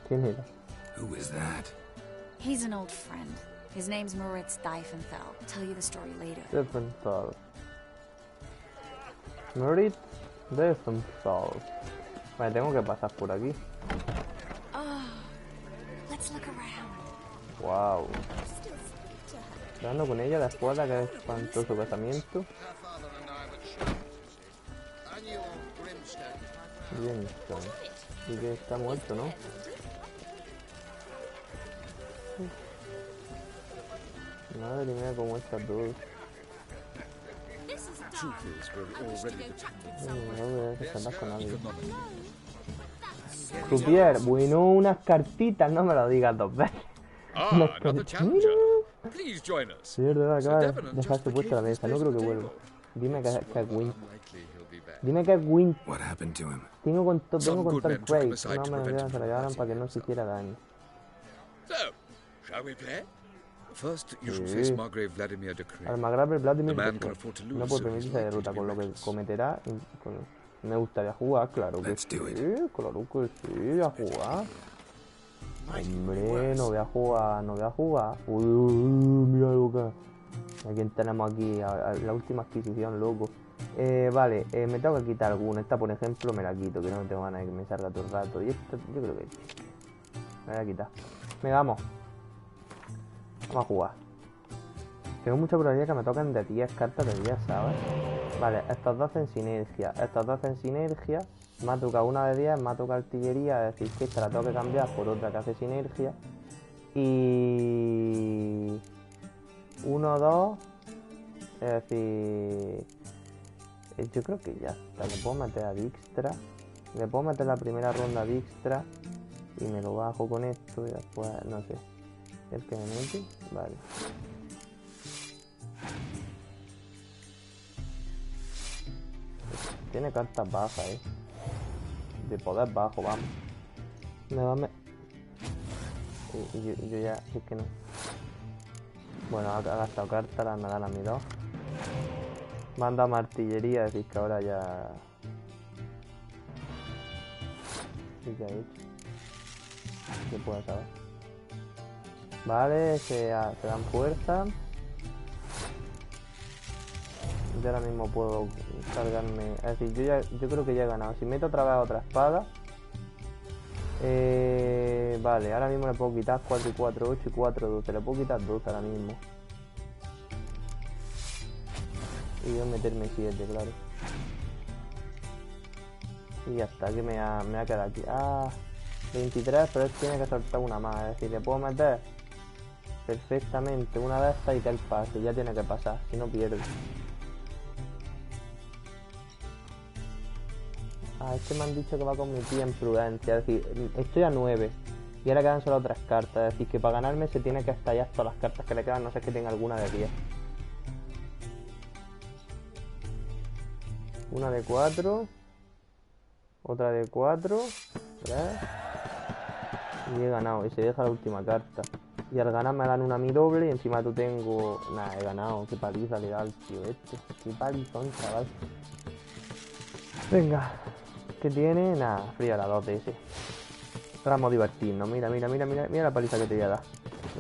¿Quién era? Who is that? He's an old friend. His name's Moritz Diefenthal. I'll tell you the story later. Defensal. Moritz Defensal. Vale, tengo que pasar por aquí. Oh, let's look around. Wow. Hablando con ella después de que espantó su casamiento. Bien, está. Y que está muerto, ¿no? Madre mía, cómo está todo. No voy a hablar con nadie. Croupier, bueno, unas cartitas, no me lo digas dos veces. Unas Another cartitas. challenger. Please join us. Sí, de verdad, Sir acaba de Devon dejar just su puesto a la vacated mesa, no creo que space vuelva. Dime que es Win. Unlikely he'll be back. Dime que es Win. What happened to him? Tengo con todo Some good el men took him Craig. aside No to me prevent lo him se from lo llevaran hurting para que no se hiciera daño. So, shall we play? First, you shall Sí. face Margrave Vladimir de Crane. Al Margrave Vladimir The man de can Crane. afford to No lose, puede so permitirse he's de likely derrota, to be con lo que reckless. cometerá. Me gustaría jugar, claro que Let's sí. do it. Claro que sí, voy a jugar. Hombre, no voy a jugar, no voy a jugar. Uy, mira lo que. ¿A quién tenemos aquí? A la última adquisición, loco. Vale, me tengo que quitar alguna. Esta, por ejemplo, me la quito, que no tengo ganas de que me salga todo el rato. Y esta, yo creo que me voy a quitar. Venga, vamos. Vamos a jugar. Tengo mucha probabilidad que me toquen de 10 cartas de 10, ¿sabes? Vale, estos dos hacen sinergia. Estos dos hacen sinergia. Me ha tocado una de 10, me ha tocado artillería. Es decir, que esta la tengo que cambiar por otra que hace sinergia. Y... 1, 2. Es decir... Yo creo que ya está. Le puedo meter a Dijkstra. Le puedo meter la primera ronda a Dijkstra. Y me lo bajo con esto. Y después, no sé. El que me mete. Vale. Tiene cartas bajas, de poder bajo, vamos. Me va a yo ya, es que no. Bueno, ha gastado cartas, la me gana a mi 2. Manda más artillería, decir que ahora ya... ¿Qué ha hecho? ¿Qué puedo saber? Vale, se dan fuerza. Yo ahora mismo puedo cargarme... Es decir, yo creo que ya he ganado. Si meto otra vez otra espada... vale, ahora mismo le puedo quitar 4 y 4, 8 y 4, 12. Le puedo quitar 12 ahora mismo. Y voy a meterme 7, claro. Y ya está, que me ha quedado aquí. 23, pero él tiene que soltar una más. Es decir, le puedo meter perfectamente una de estas y que él pase. Ya tiene que pasar, si no pierde. Este me han dicho que va con mi tía en prudencia. Es decir, estoy a 9. Y ahora quedan solo 3 cartas. Es decir, que para ganarme se tiene que estallar todas las cartas que le quedan. No sé que tenga alguna de 10. Una de 4. Otra de 4. 3. Y he ganado. Y se deja la última carta. Y al ganar me dan una mi doble. Y encima tú tengo... Nah, he ganado. Qué paliza le da al tío este. Qué palizón, chaval. Venga. ¿Qué tiene? Nada, fría la 2 de ese. Ahora vamos a divertirnos. Mira la paliza que te voy a dar.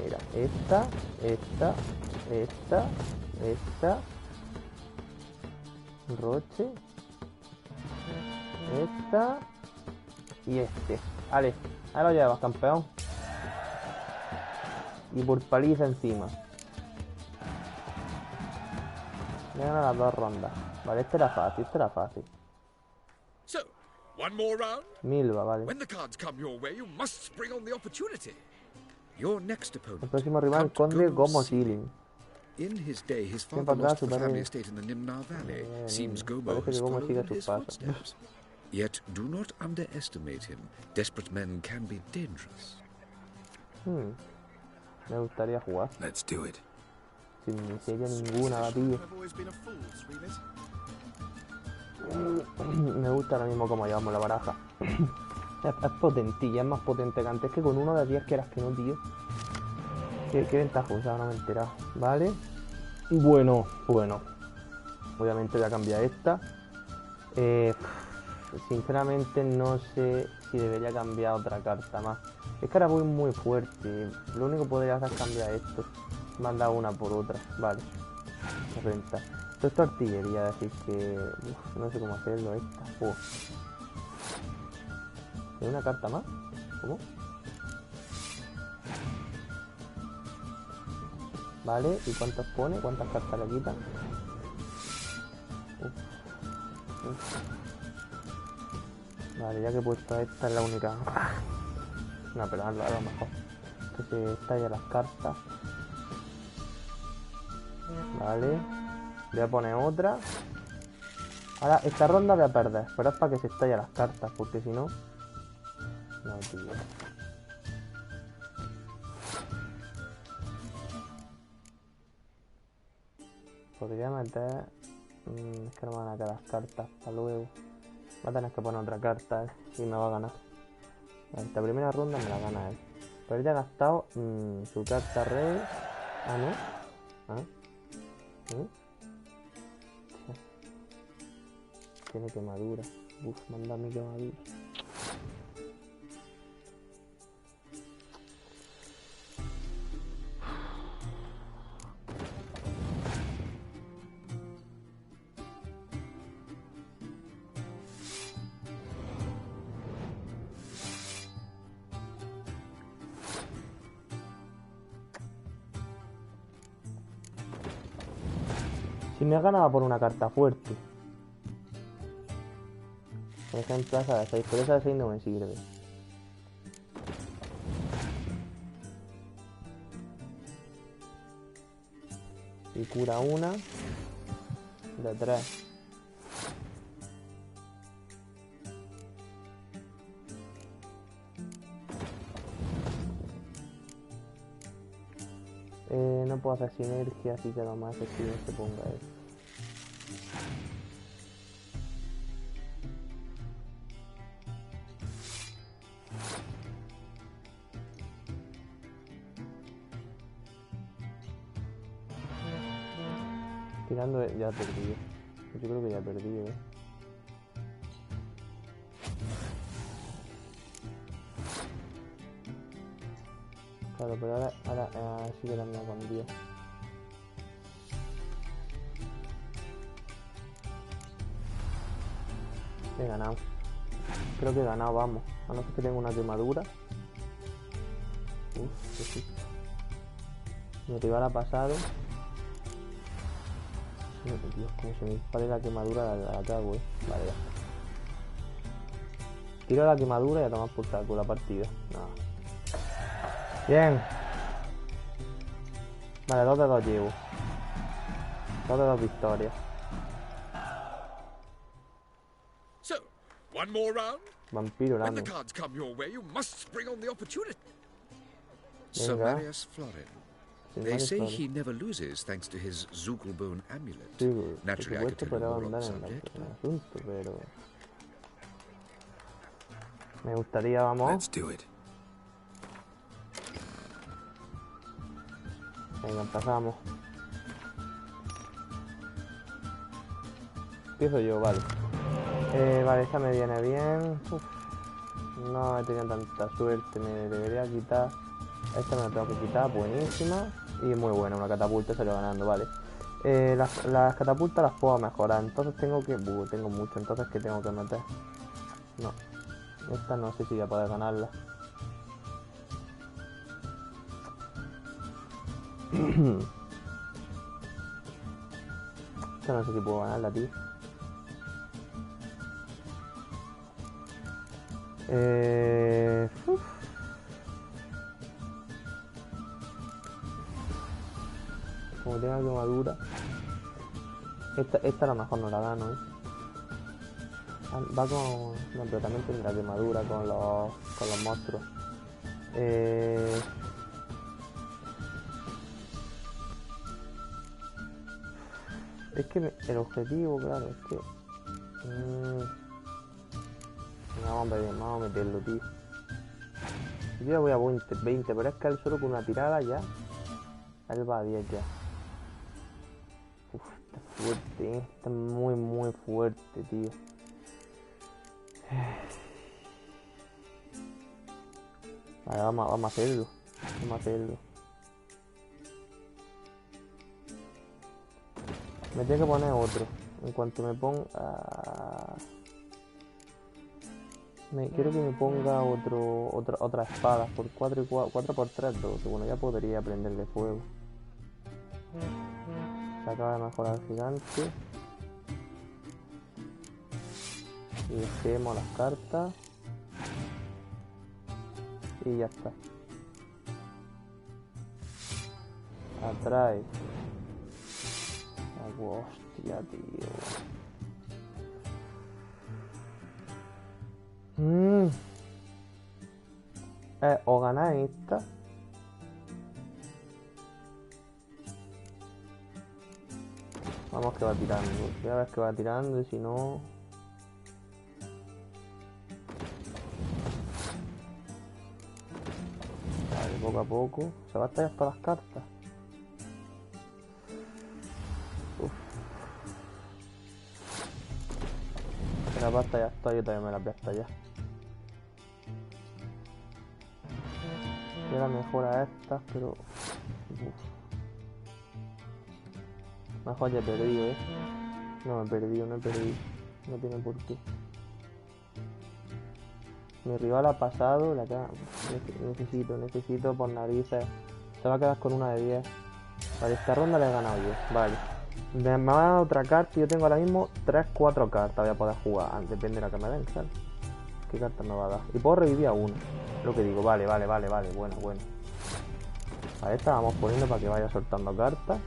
Mira, esta. Roche. Esta. Y este. Vale, ahora lo llevas, campeón. Y por paliza encima. Me ganan las 2 rondas. Vale, este era fácil. So, one more round? Milva, vale. When the cards come your way, you must spring on the opportunity. Your next opponent. El próximo rival, Conde Gomo Sealing. In his day, his father lost the family estate in the Nimnar Valley. Seems Gomo has followed in his footsteps. Yet, do not underestimate him. Desperate men can be dangerous. Me gustaría jugar. Let's do it. Sin miseria ninguna, batillo. Me gusta ahora mismo como llevamos la baraja. Es potentilla, es más potente que antes. Que con uno de 10 quieras que no, tío. Qué ventajosa, no me he enterado. Vale. Bueno. Obviamente voy a cambiar esta. Sinceramente no sé si debería cambiar otra carta más. Es que ahora voy muy fuerte. Lo único que podría hacer es cambiar esto. Mandar una por otra. Vale. Renta. Esto es artillería, es decir que... no sé cómo hacerlo esta. ¿Hay una carta más? ¿Cómo? Vale, ¿y cuántas pone? ¿Cuántas cartas le quitan? Vale, ya que he puesto esta es la única... No, pero a lo mejor. Que se estalla las cartas. Vale. Voy a poner otra. Ahora, esta ronda voy a perder. Pero es para que se estallen las cartas, porque si no... No, tío. Podría meter... es que no me van a quedar las cartas para luego. Va a tener que poner otra carta y me va a ganar. Esta primera ronda me la gana él. Pero ya ha gastado su carta rey. ¿No? Tiene quemadura. Mándame quemadura. Si me ganaba por una carta fuerte. Por ejemplo, esa de 6. Pero esa de 6 no me sirve. Y cura una. De 3. No puedo hacer sinergia, así que lo más es que se ponga eso. Tirando ya perdí. Yo creo que ya perdí, Claro, pero ahora sí que la mía con 10. He ganado. Creo que he ganado, vamos. A no ser que tenga una quemadura. Qué susto. Mi rival ha pasado. Dios, como se me dispare la quemadura, la cago, Vale, ya. Tiro la quemadura y a tomar por saco la partida. Nada. Bien. Vale, 2 de 2 llevo. 2 de 2 victorias. So, one more round? Vampiro When the Lano. cards come your way, you must spring on the opportunity. Sir Marius Florin. They say he never loses thanks to his Zugelbone amulet. Sí, Naturally, I could tell you more on the subject. Asunto, pero... Me gustaría, vamos. Let's do it. Venga, empezamos. Empiezo yo, vale. Vale, esta me viene bien. Uf, no he tenido tanta suerte, me debería quitar. Esta me la tengo que quitar, buenísima. Y muy buena, una catapulta salió ganando, vale. Las catapultas las puedo mejorar, entonces tengo que... tengo mucho, entonces ¿qué tengo que meter? No. Esta no sé si voy a poder ganarla. Esta no sé si puedo ganarla, tío. Como tenga quemadura. Esta a lo mejor no la gano, Va con... No, pero también tendrá quemadura con los monstruos. Es que el objetivo, claro, es que... vamos a meterlo, tío. Yo ya voy a 20, pero es que él solo con una tirada ya... Él va a 10 ya. Uf, está fuerte, está muy, muy fuerte, tío. Vale, vamos a hacerlo. Vamos a hacerlo. Me tengo que poner otro. En cuanto me ponga... quiero que me ponga otra espada por 4 por 3, 12. Bueno, ya podría prenderle fuego. Se acaba de mejorar el gigante. Y dejemos las cartas. Y ya está. Atrae. Hostia, tío. O ganar esta. Vamos que va tirando. Voy a ver que va tirando y si no... Vale, poco a poco. Se va a estallar todas las cartas. Se la va a estallar todas, yo también me las voy a estallar. Y ahora mejora estas, pero... Mejor ya he perdido, No, he perdido. No tiene por qué. Mi rival ha pasado, la cara... Necesito por narices. Se va a quedar con una de 10. Vale, esta ronda la he ganado yo. Vale. Me ha dado otra carta y yo tengo ahora mismo 3-4 cartas. Voy a poder jugar. Depende de la que me den, ¿sabes? ¿Qué carta me va a dar? Y puedo revivir a uno. Lo que digo, vale. Bueno. A esta vamos poniendo para que vaya soltando cartas.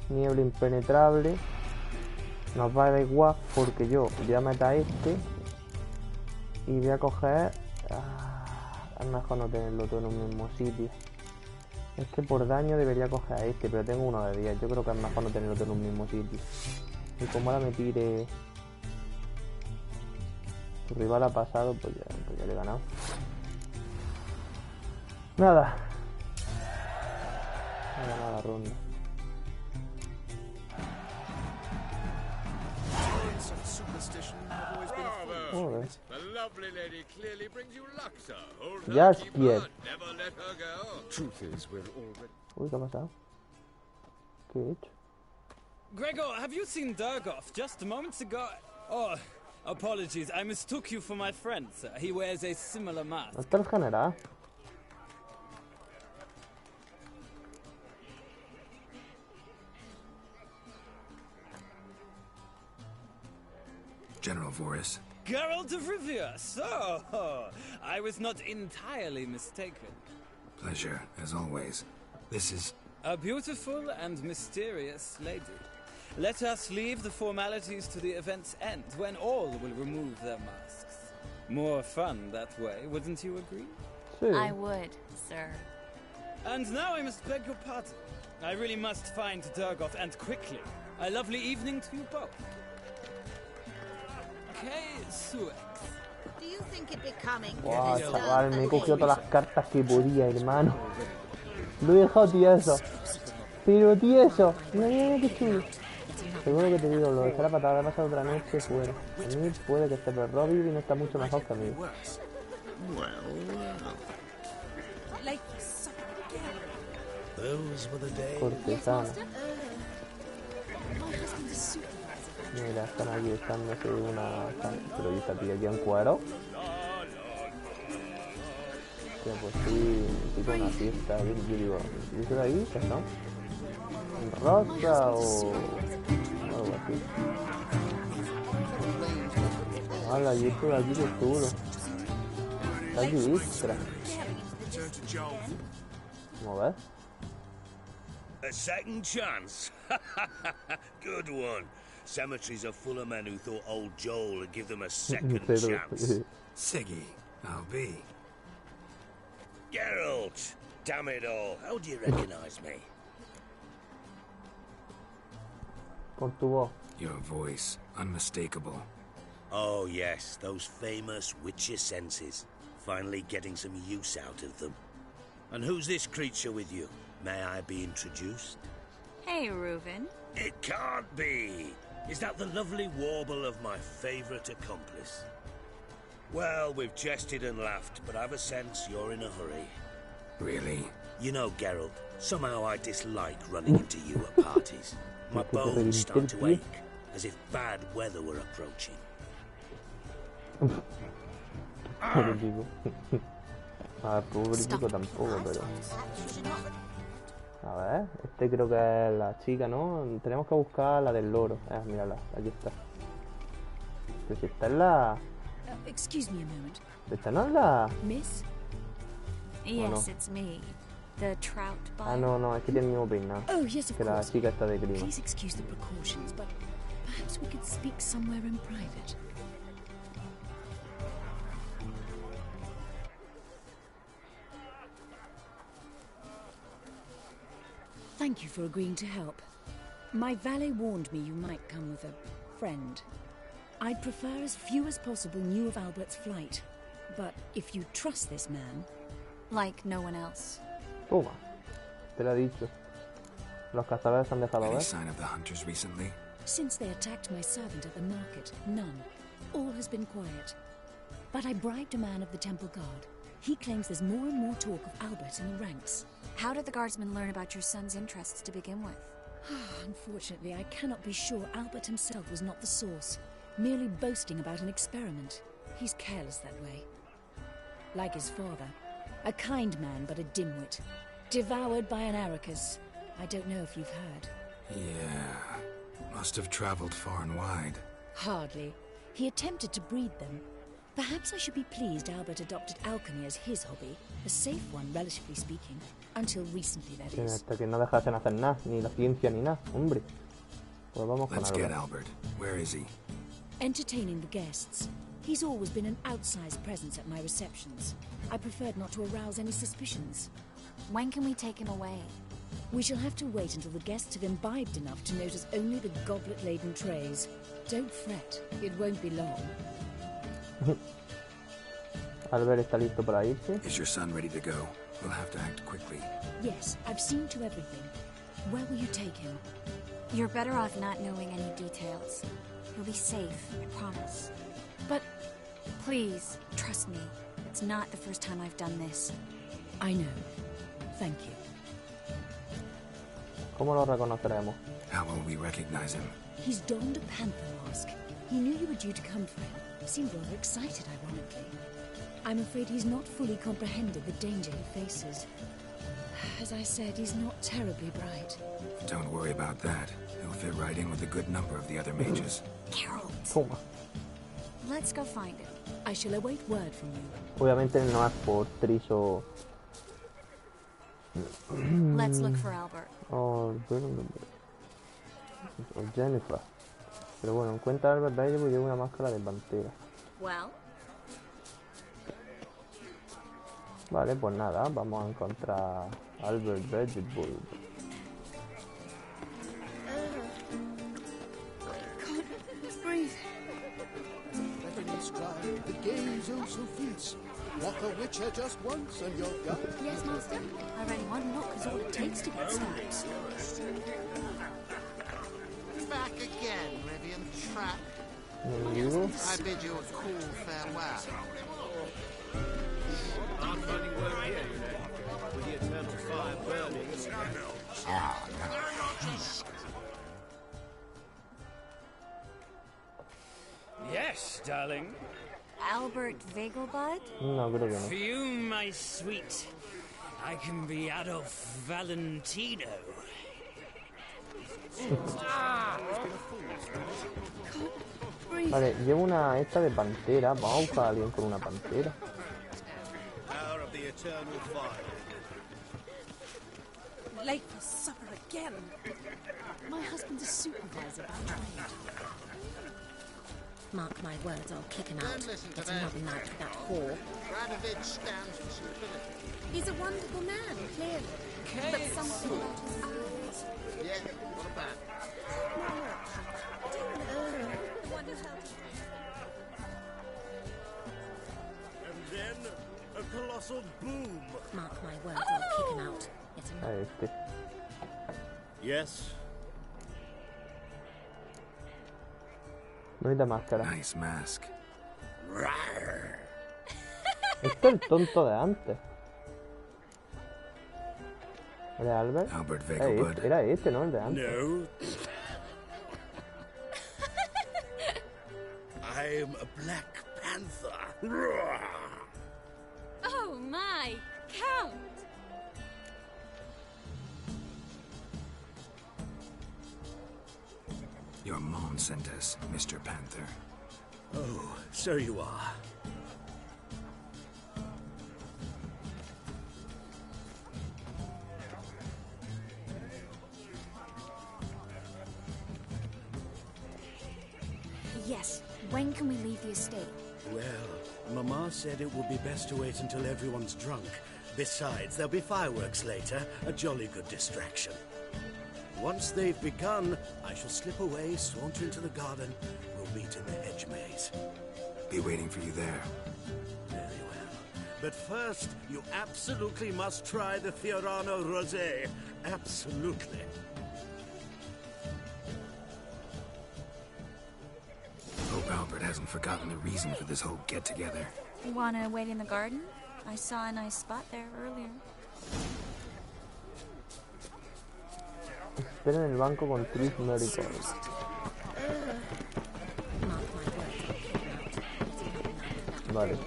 Niebla impenetrable. Nos va a dar igual porque yo voy a meter a este. Y voy a coger... es mejor no tenerlo todo en un mismo sitio. Es que por daño debería coger a este, pero tengo uno de 10. Yo creo que es mejor no tenerlo todo en un mismo sitio. Y como ahora me tire... Su rival ha pasado, pues ya le he ganado. Nada. He ganado la ronda. Joder. Ya quiero. Uy, ¿qué ha pasado? ¿Qué he hecho? Gregor, have you seen Durgoff just moments ago? Oh, apologies, I mistook you for my friend, sir. He wears a similar mask. ¿Está el general? General Voris. Geralt of Rivia, so I was not entirely mistaken. Pleasure, as always. This is... A beautiful and mysterious lady. Let us leave the formalities to the event's end, when all will remove their masks. More fun that way, wouldn't you agree? Sí. I would, sir. And now I must beg your pardon. I really must find Durgoff, and quickly. A lovely evening to you both. Wow, chaval, me he cogido todas las cartas que podía, hermano. Lo he dejado tieso. Pero tieso. Mira qué chulo. Seguro que te digo, lo dejará para haber pasado otra noche fuera. A mí puede que esté, pero Robbie no está mucho mejor que a mí. Cortesana. Mira, están aquí echándose una... Pero ¿y esta tía aquí en cuero? Tío, pues sí con una fiesta. Yo digo, ¿y eso de ahí? ¿Qué son? ¿Rosa o...? algo así? Hala, y esto de aquí que chulo. Está aquí extra. ¿Cómo ves? A second chance? Good one. Cemeteries are full of men who thought old Joel would give them a second chance. Siggy, I'll be. Geralt! Damn it all, how do you recognize me? Por tu voz. Your voice, unmistakable. Oh yes, those famous witcher senses. Finally getting some use out of them. And who's this creature with you? May I be introduced? Hey, Reuven. It can't be! Is that the lovely warble of my favourite accomplice? Well, we've jested and laughed, but I've a sense you're in a hurry. Really? You know, Geralt, somehow I dislike running into you at parties. My bones start to ache, as if bad weather were approaching. Público tampoco, pero... A ver, este creo que es la chica, ¿no? Tenemos que buscar la del loro. Mírala, aquí está. Pero si esta es la... Excuse me a moment. ¿Esta no es la...? Miss? Yes, it's me. The trout buyer. No, es que tiene el mismo peinado. Oh, yes, of que la chica está de Grima. Please excuse the precautions, but perhaps we could speak somewhere in private. Thank you for agreeing to help. My valet warned me you might come with a friend. I'd prefer as few as possible knew of Albert's flight. But if you trust this man... Like no one else. Toma, te lo he dicho. Los cazadores han dejado ver. Any sign of the hunters recently? Since they attacked my servant at the market, none. All has been quiet. But I bribed a man of the Temple Guard. He claims there's more and more talk of Albert in the ranks. How did the guardsmen learn about your son's interests to begin with? Unfortunately, I cannot be sure Albert himself was not the source, merely boasting about an experiment. He's careless that way. Like his father, a kind man but a dimwit, devoured by an Arrakis. I don't know if you've heard. Yeah. Must have traveled far and wide. Hardly. He attempted to breed them. Perhaps I should be pleased Albert adopted alchemy as his hobby. A safe one, relatively speaking. Until recently, that is. Hasta que no dejasen hacer nada, ni la ciencia ni nada, hombre. Pues vamos con Let's get Albert. Where is he? Entertaining the guests. He's always been an outsized presence at my receptions. I preferred not to arouse any suspicions. When can we take him away? We shall have to wait until the guests have imbibed enough to notice only the goblet-laden trays. Don't fret, it won't be long. Albert está listo para irse. Is your son ready to go? We'll have to act quickly. Yes, I've seen to everything. Where will you take him? You're better off not knowing any details. He'll be safe, I promise. But please, trust me. It's not the first time I've done this. I know. Thank you. ¿Cómo lo reconoceremos? How will we recognize him? He's donned a panther mask. He knew you were due to come for him. Seemed rather excited, ironically. I'm afraid he's not fully comprehended the danger he faces. As I said, he's not terribly bright. Don't worry about that. He'll fit right in with a good number of the other mages. Geralt. Toma. Let's go find him. I shall await word from you. Obviamente no es por Triss o... Let's look for Albert. O Jennifer. Pero bueno, encuentra a Albert Bailey porque lleva una máscara de pantera. Well. Vale, pues nada, vamos a encontrar a Albert Vegetable. Breathe. The game's oh so fierce. Walk a witcher just once and you're gone. Yes, Master. I read one look is all it takes to get started. Back again, Rivian Trap. I bid you a cool farewell. I'm finding word here, you know, with the eternal fire burning. Yes, darling. Albert Vegelbud? No, creo que no. For you, my sweet, I can be Adolf Valentino. Vale, llevo una esta de pantera. Vamos a buscar a alguien con una pantera. Power of the eternal fire. Late for supper again. My husband's a supervisor by trade. Mark my words, I'll kick him out. It's another night with that whore. Radovich stands for stability. He's a wonderful man, clearly. But something about his eyes. Yeah, what about? The one who held his And then a colossal boom. Mark my words, I'll kick him out. It's another... Yes. Bonita máscara. Nice mask. Este es el tonto de antes. ¿Era Albert? Albert Vegelbud. Era este, ¿no? El de antes. No. I'm a Black Panther. Oh my, Count! Your mom sent us, Mr. Panther. Oh, so you are. Yes, when can we leave the estate? Well, Mama said it would be best to wait until everyone's drunk. Besides, there'll be fireworks later, a jolly good distraction. Once they've begun, I shall slip away, saunter into the garden. We'll meet in the hedge maze. Be waiting for you there. Very well. But first, you absolutely must try the Fiorano Rosé. Absolutely. Hope Albert hasn't forgotten the reason for this whole get-together. You wanna wait in the garden? I saw a nice spot there earlier. Espera en el banco con Triss Merigold. Vale.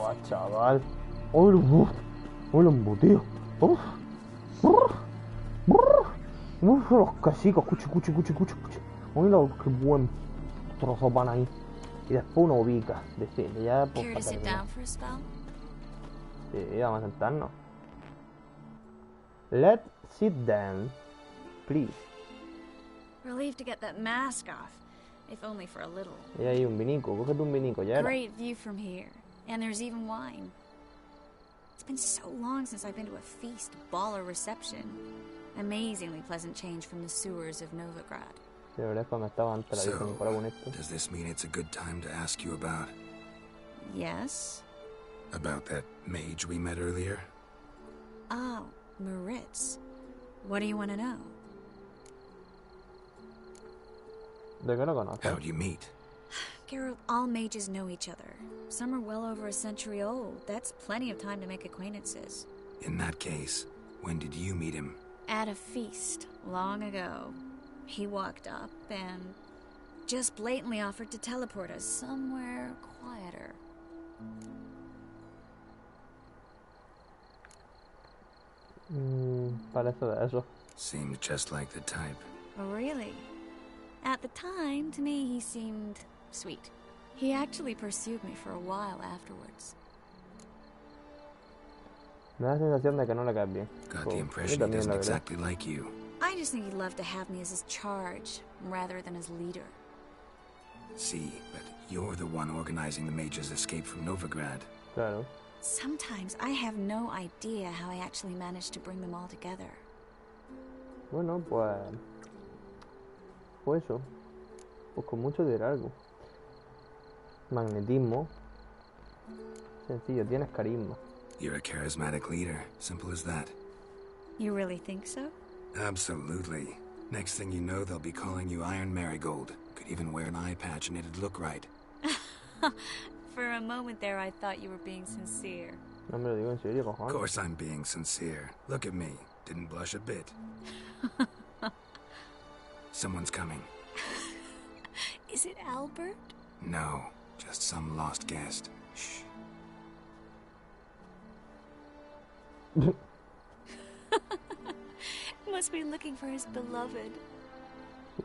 Buah, chaval. Uy, los embutidos. Los casicos, escucha. Uy, qué buen trozo pan ahí. Y después una ubica. Decirle, ya pues para terminar. Sí, vamos a sentarnos. Let's sit down, please. Relieved to get that mask off, if only for a little. Y ahí un vinico, cógete un vinico, ya era. Great view from here, and there's even wine. It's been so long since I've been to a feast, ball, or reception. Amazingly pleasant change from the sewers of Novigrad. So, does this mean it's a good time to ask you about? Yes. About that mage we met earlier? Oh, Moritz. What do you want to know? How'd you meet? Geralt, all mages know each other. Some are well over a century old. That's plenty of time to make acquaintances. In that case, when did you meet him? At a feast, long ago. He walked up and just blatantly offered to teleport us somewhere quieter. Parece de eso. Seemed just like the type. Oh, really? At the time, to me, he seemed sweet. He actually pursued me for a while afterwards. Me da la sensación de que no le caes bien. Got the impression he doesn't exactly like you. I just think he'd love to have me as his charge, rather than his leader. See, but you're the one organizing the mage's escape from Novigrad. Claro. Sometimes I have no idea how I actually managed to bring them all together. Bueno, pues eso. Pues con mucho liderazgo. Magnetismo. Sencillo, tienes carisma. You're a charismatic leader. Simple as that. You really think so? Absolutely. Next thing you know, they'll be calling you Iron Marigold. Could even wear an eye patch and it'd look right. For a moment there, I thought you were being sincere. No me lo digo en serio, cojones. Of course I'm being sincere. Look at me. Didn't blush a bit. Someone's coming. Is it Albert? No, just some lost guest. Shh. Must be looking for his beloved.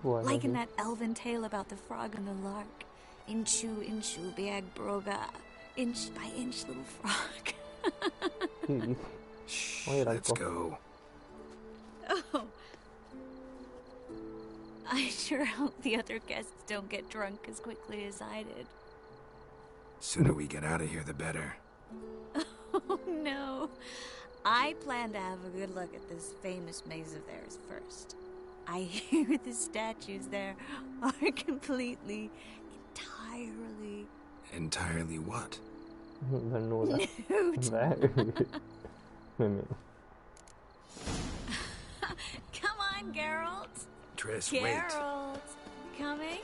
Bueno, like in that elven tale about the frog and the lark. Inchu, beag broga. Inch by inch, little frog. Shh, let's go. Oh. I sure hope the other guests don't get drunk as quickly as I did. Sooner we get out of here, the better. Oh, no. I plan to have a good look at this famous maze of theirs first. I hear the statues there are completely, entirely... Entirely what? Nude. Come on, Geralt. Triss, Geralt, wait. Coming?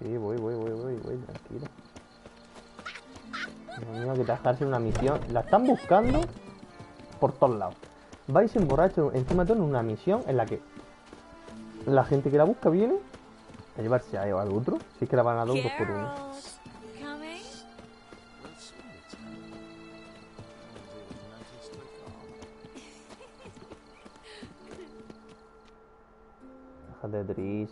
Sí, voy, tranquilo. Tengo que dejarse una misión. La están buscando por todos lados. Vais en borracho encima de todo en una misión en la que la gente que la busca viene a llevarse a al otro. Si es que la van a dar un 2 por 1. Déjate de Triss.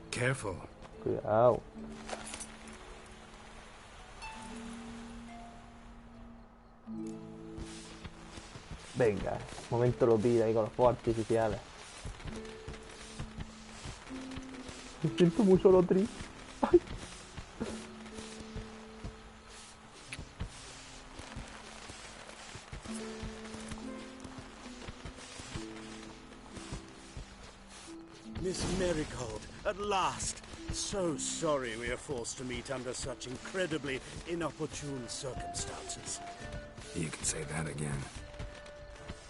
Careful. Cuidado. Venga, momento lo pide ahí con los fuegos artificiales. Me siento muy solo, Triss. Ay. Miss Marigold, at last! So sorry we are forced to meet under such incredibly inopportune circumstances. You can say that again.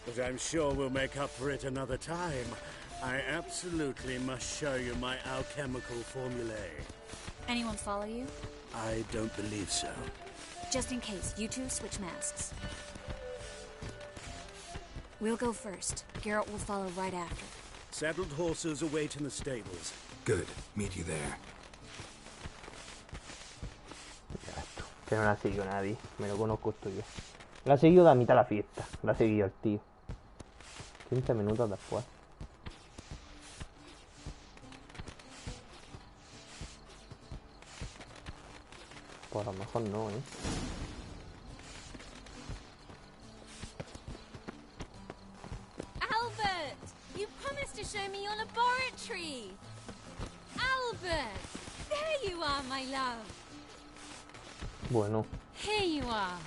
But I'm sure we'll make up for it another time. I absolutely must show you my alchemical formulae. Anyone follow you? I don't believe so. Just in case, you two switch masks. We'll go first. Geralt will follow right after. Saddled horses await in the stables. Good. Meet you there. Que no la ha seguido nadie. Me lo conozco esto yo. La ha seguido de a mitad la fiesta. La ha seguido el tío. 15 minutos después. Pues a lo mejor no, Albert! You promised to show me your laboratory! Albert! There you are, my love! Bueno. Here you are.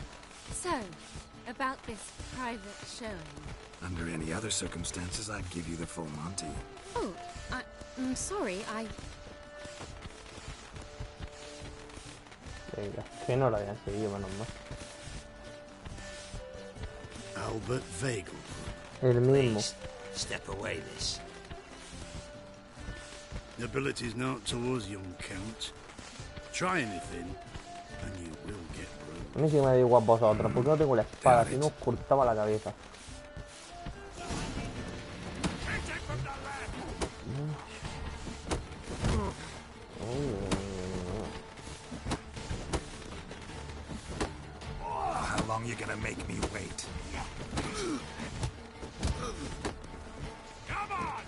So, about this private showing. Under any other circumstances, I'd give you the full Monty. Oh, I'm sorry, Venga, que no la habían seguido, menos mal. Albert Vagel. El mismo. Step away, this. Nobility's not towards young Count. Try anything, and you will get broke. A mí sí me da igual vosotros, porque no tengo la espada, si no os cortaba la cabeza. How long you gonna make me wait? Come on!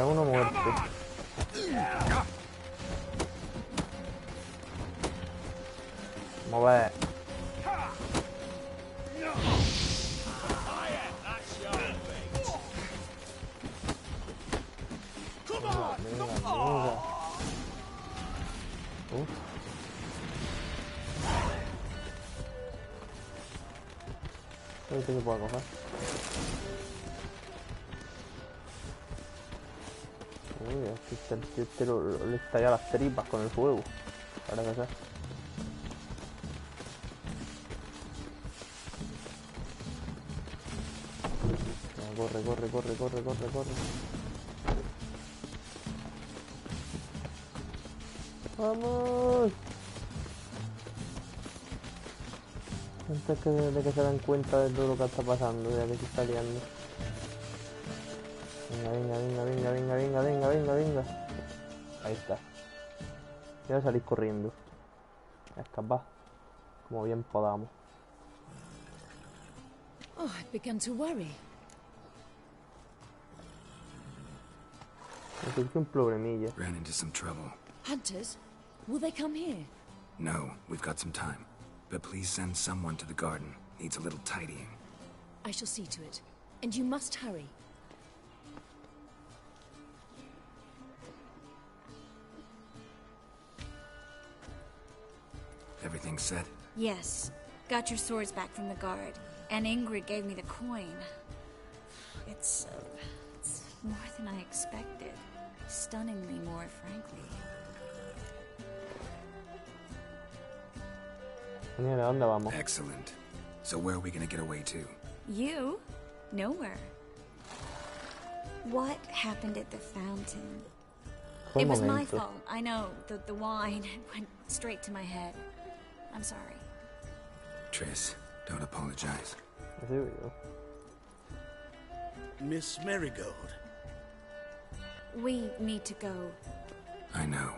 Uno muerto. Vamos a ver. ¿Qué puedo coger? Uy, este le estalla las tripas con el fuego. Parece ser. Corre, corre, corre, corre, corre, corre. ¡Vamos! Antes de que se den cuenta de todo lo que está pasando, ya que se está liando. Venga, venga, venga, venga, venga, venga, venga, venga, venga. Ahí está. Y ahora salís corriendo. A escapar. Como bien podamos. Oh, I've begun to worry. Me surgió un problemilla. Ran into some trouble. Hunters? Will they come here? No, we've got some time. But please send someone to the garden. Needs a little tidying. I shall see to it. And you must hurry. Everything set? Yes. Got your swords back from the guard. And Ingrid gave me the coin. It's more than I expected. Stunningly more, frankly. Mira, ¿dónde vamos? Excellent. So where are we gonna get away to? You? Nowhere. What happened at the fountain? It was my fault. I know. The wine went straight to my head. I'm sorry. Triss, don't apologize. There we go. Miss Marigold. We need to go. I know.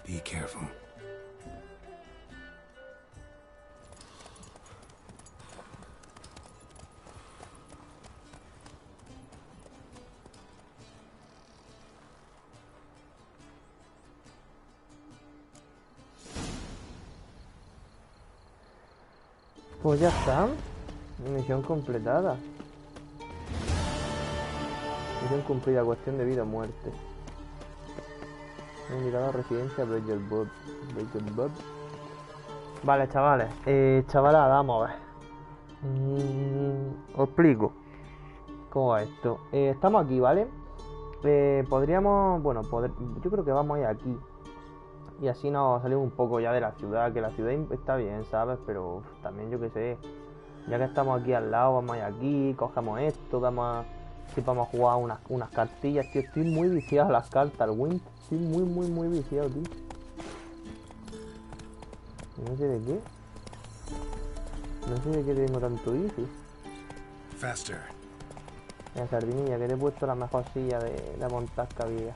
Be careful. Pues ya está. Misión completada. Misión cumplida, cuestión de vida o muerte. He indicado residencia Breaker Bob. Vale, chavales. Chavalada, vamos a ver. Os explico cómo va esto. Estamos aquí, ¿vale? Podríamos... Bueno, yo creo que vamos a ir aquí. Y así nos salimos un poco ya de la ciudad. Que la ciudad está bien, ¿sabes? Pero también yo qué sé. Ya que estamos aquí al lado, vamos a ir aquí. Cogemos esto, vamos a jugar unas cartillas, tío. Estoy muy viciado a las cartas, al Wind. Estoy muy viciado, tío. No sé de qué. No sé de qué tengo tanto vicio. Faster. La sardinilla, que te he puesto la mejor silla de montar que había.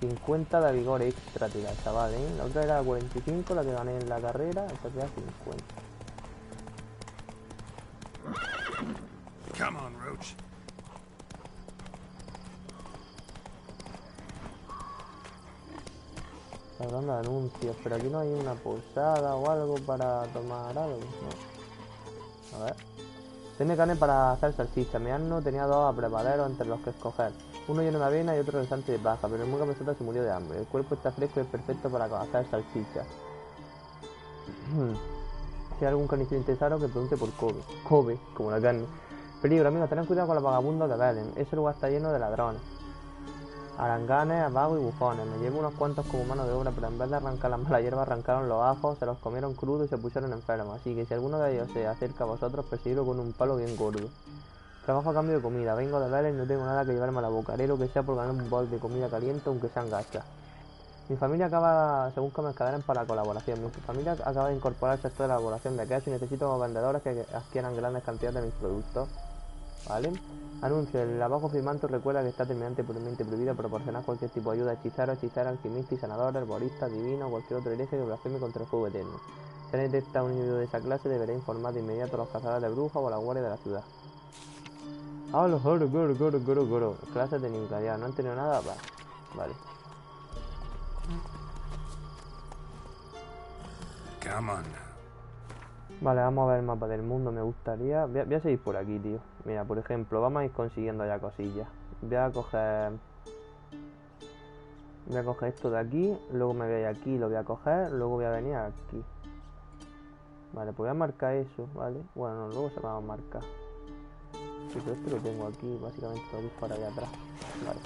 50 de vigor extra, tira, chaval, ¿eh? La otra era 45, la que gané en la carrera. Esta queda 50. Come on, Roach. Hablando de anuncios, pero aquí no hay una posada o algo para tomar algo, ¿no? A ver. Tiene carne para hacer salchicha. Mi asno tenía 2 abrevaderos entre los que escoger. Uno lleno de avena y otro restante de paja, pero el muy cabezota se murió de hambre. El cuerpo está fresco y es perfecto para hacer salchicha. Si hay algún carnicero interesado, que pregunte por Kobe. Kobe, como la carne. Peligro, amigos, tened cuidado con los vagabundos de Belén. Ese lugar está lleno de ladrones, aranganes, vagos y bufones. Me llevo unos cuantos como mano de obra, pero en vez de arrancar las malas hierbas, arrancaron los ajos, se los comieron crudos y se pusieron enfermos. Así que si alguno de ellos se acerca a vosotros, perseguidlo con un palo bien gordo. Trabajo a cambio de comida. Vengo de Belén y no tengo nada que llevarme a la boca. Haré lo que sea por ganar un bol de comida caliente, aunque sean gachas. Mi familia se busca mercaderes para la colaboración. Mi familia acaba de incorporarse a toda la elaboración de queso y necesito vendedores que adquieran grandes cantidades de mis productos. ¿Vale? Anuncio. El abajo firmante recuerda que está terminantemente prohibido proporcionar cualquier tipo de ayuda a hechiceros, alquimistas, sanadores, herboristas, divinos o cualquier otro hereje que blasfeme contra el fuego eterno. Si alguien detecta un individuo de esa clase, deberá informar de inmediato a los cazadores de brujas o a la guardia de la ciudad. Ah, los goro. Clases de ninja, ya no han tenido nada. Vale. Come on. Vale, vamos a ver el mapa del mundo, me gustaría... Voy a seguir por aquí, tío. Mira, por ejemplo, vamos a ir consiguiendo ya cosillas. Voy a coger esto de aquí, luego me voy a ir aquí, lo voy a coger, luego voy a venir aquí. Vale, pues voy a marcar eso, ¿vale? Bueno, no, luego se me va a marcar. Sí, pero esto lo tengo aquí, básicamente lo disparo allá atrás. Vale.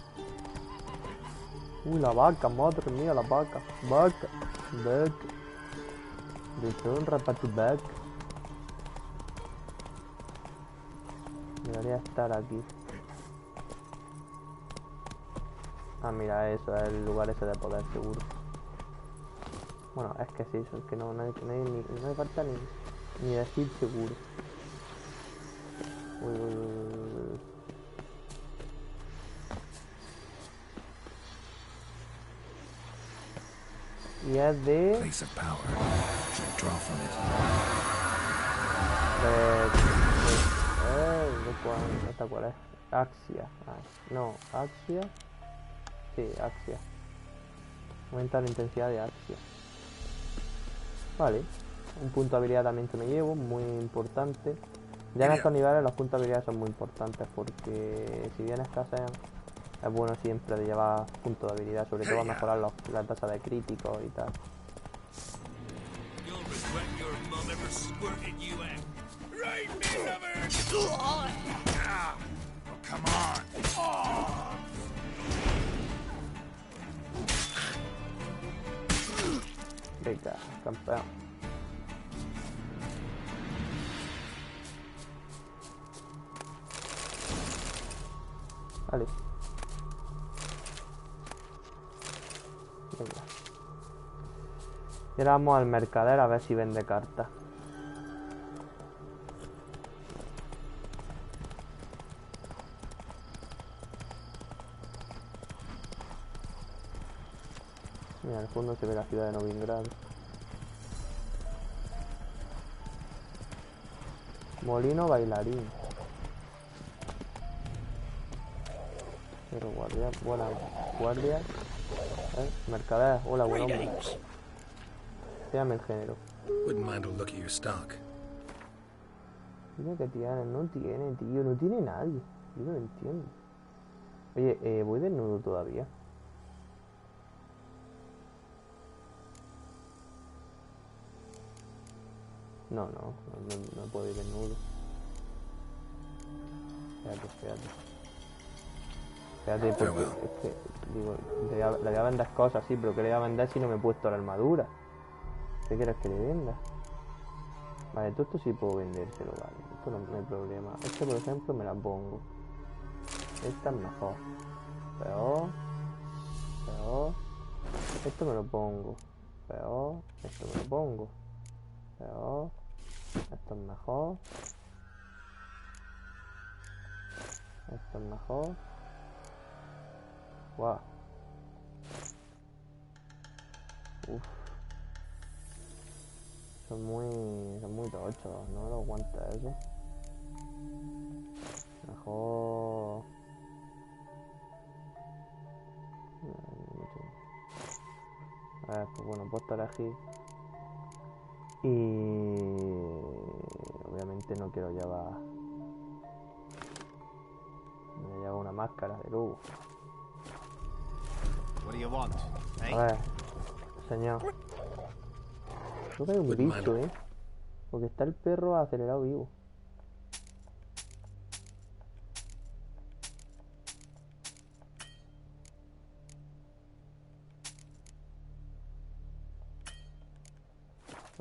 Uy, la vaca, madre mía, la vaca. Vaca. Return rapatu back. Debería estar aquí. Ah, mira, eso es el lugar ese de poder, seguro. Bueno, es que sí, eso es que no hay falta ni decir seguro. Uy. Y es de... Place of power. Should draw from it. ¿Esta cuál es? Axia. No, Axia. Sí, Axia. Aumenta la intensidad de Axia. Vale. Un punto de habilidad también que me llevo, muy importante. Ya en estos niveles los puntos de habilidad son muy importantes porque si bien escasean, es bueno siempre de llevar puntos de habilidad, sobre todo a mejorar la tasa de críticos y tal. Venga, campeón. Vale. Venga. Y ahora vamos al mercader a ver si vende cartas. Mira, al fondo se ve la ciudad de Novigrad. Molino bailarín. Pero guardia, buena guardia. Mercader, hola, buen hombre. Dígame el género. Wouldn't mind a look at your stock. Mira que tiene, no tiene, tío, no tiene nadie. Yo no entiendo. Oye, voy desnudo todavía. No puedo ir desnudo. Espérate, porque es que, digo, le voy a vender cosas, sí, pero ¿qué le voy a vender si no me he puesto la armadura? ¿Qué quieres que le venda? Vale, todo esto sí puedo vendérselo, vale. Esto no hay problema. Este, por ejemplo, me la pongo. Esta es mejor. Peor. Esto me lo pongo. Peor. Esto me lo pongo. Peor. Esto es mejor. Esto es mejor. Wow. Uf. Son muy tochos, no lo aguanta eso. Mejor. A ver, pues bueno, puedo elegir. Y obviamente no quiero llevar. Me llevo una máscara de luz. A ver, señor. Creo que hay un bicho, porque está el perro acelerado vivo.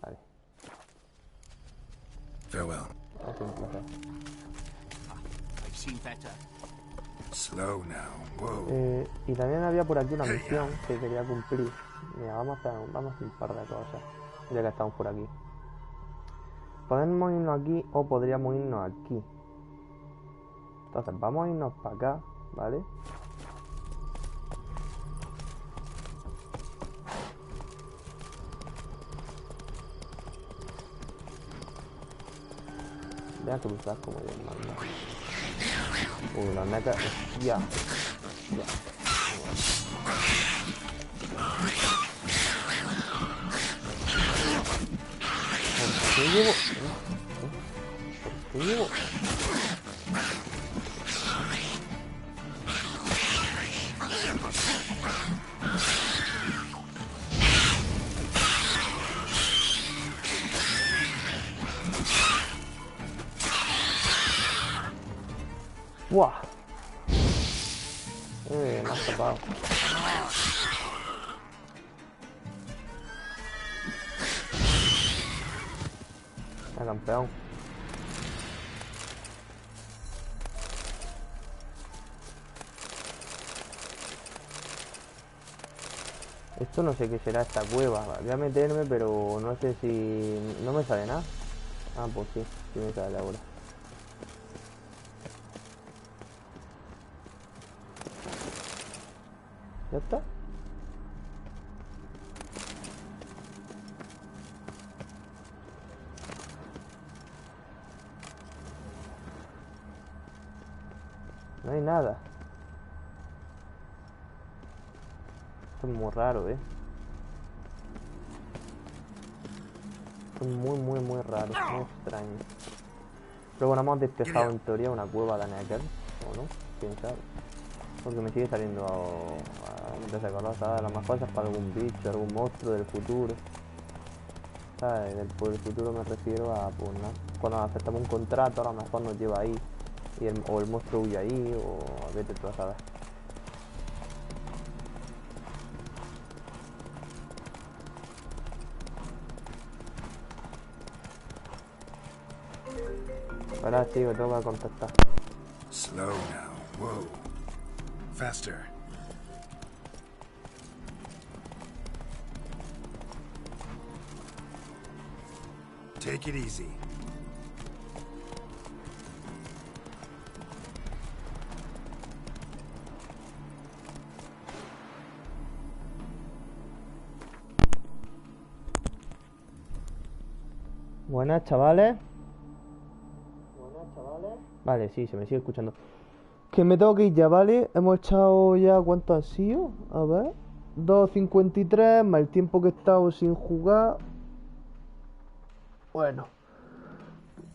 Vale. Farewell. Slow now. Whoa. Y también había por aquí una misión que quería cumplir. Mira, vamos a hacer un par de cosas. Ya que estamos por aquí. Podemos irnos aquí o podríamos irnos aquí. Entonces vamos a irnos para acá, ¿vale? Voy a cruzar como Dios manda. La neta. Ya. ¿Por qué llevo? ¡Buah! Me has tapado. Campeón. Esto no sé qué será esta cueva. Voy a meterme, pero no sé si... No me sale nada. Ah, pues sí, sí me sale ahora. ¿Ya está? No hay nada. Esto es muy raro, Esto es muy raro, muy extraño. Pero bueno, hemos despejado en teoría una cueva de Necker, ¿o no? ¿Quién sabe? Porque me sigue saliendo de ese color, ¿sabes? A lo mejor es para algún bicho, algún monstruo del futuro. ¿Sabes? Por el futuro me refiero a, pues nada, cuando aceptamos un contrato, a lo mejor nos lleva ahí. O el monstruo huye ahí, o vete tú a saber. Ahora sí, me tengo que contactar. Slow now. Whoa. Faster. Take it easy. Buenas, chavales. Vale, sí, se me sigue escuchando. Que me tengo que ir ya, ¿vale? Hemos echado ya... ¿Cuánto ha sido? A ver... 2:53 más el tiempo que he estado sin jugar. Bueno,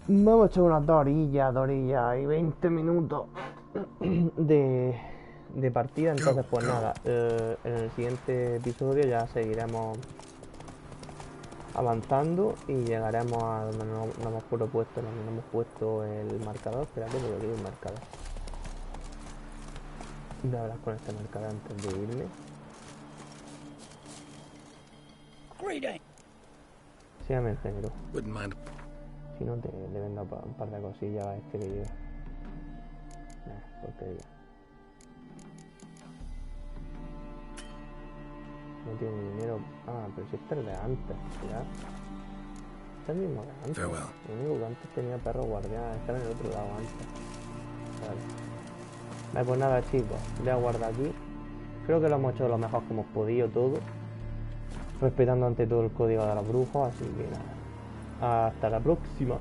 vamos a echar unas 2 orillas y 20 minutos de partida. Entonces pues nada, en el siguiente episodio ya seguiremos avanzando y llegaremos a donde nos hemos propuesto, donde nos hemos puesto el marcador. Espérate, porque aquí hay un marcador. Voy a hablar con este marcador antes de irme. Sígame el género. Si no, le vendo un par de cosillas a este que lleva. Porquería. No tiene dinero. Ah, pero si este es de antes, ¿ya? Este es el mismo de antes. Lo único que antes tenía perro guardián, estaba en el otro lado antes. Vale, pues nada, chicos, voy a guardar aquí. Creo que lo hemos hecho lo mejor que hemos podido todo, respetando ante todo el código de los brujos, así que nada. Hasta la próxima.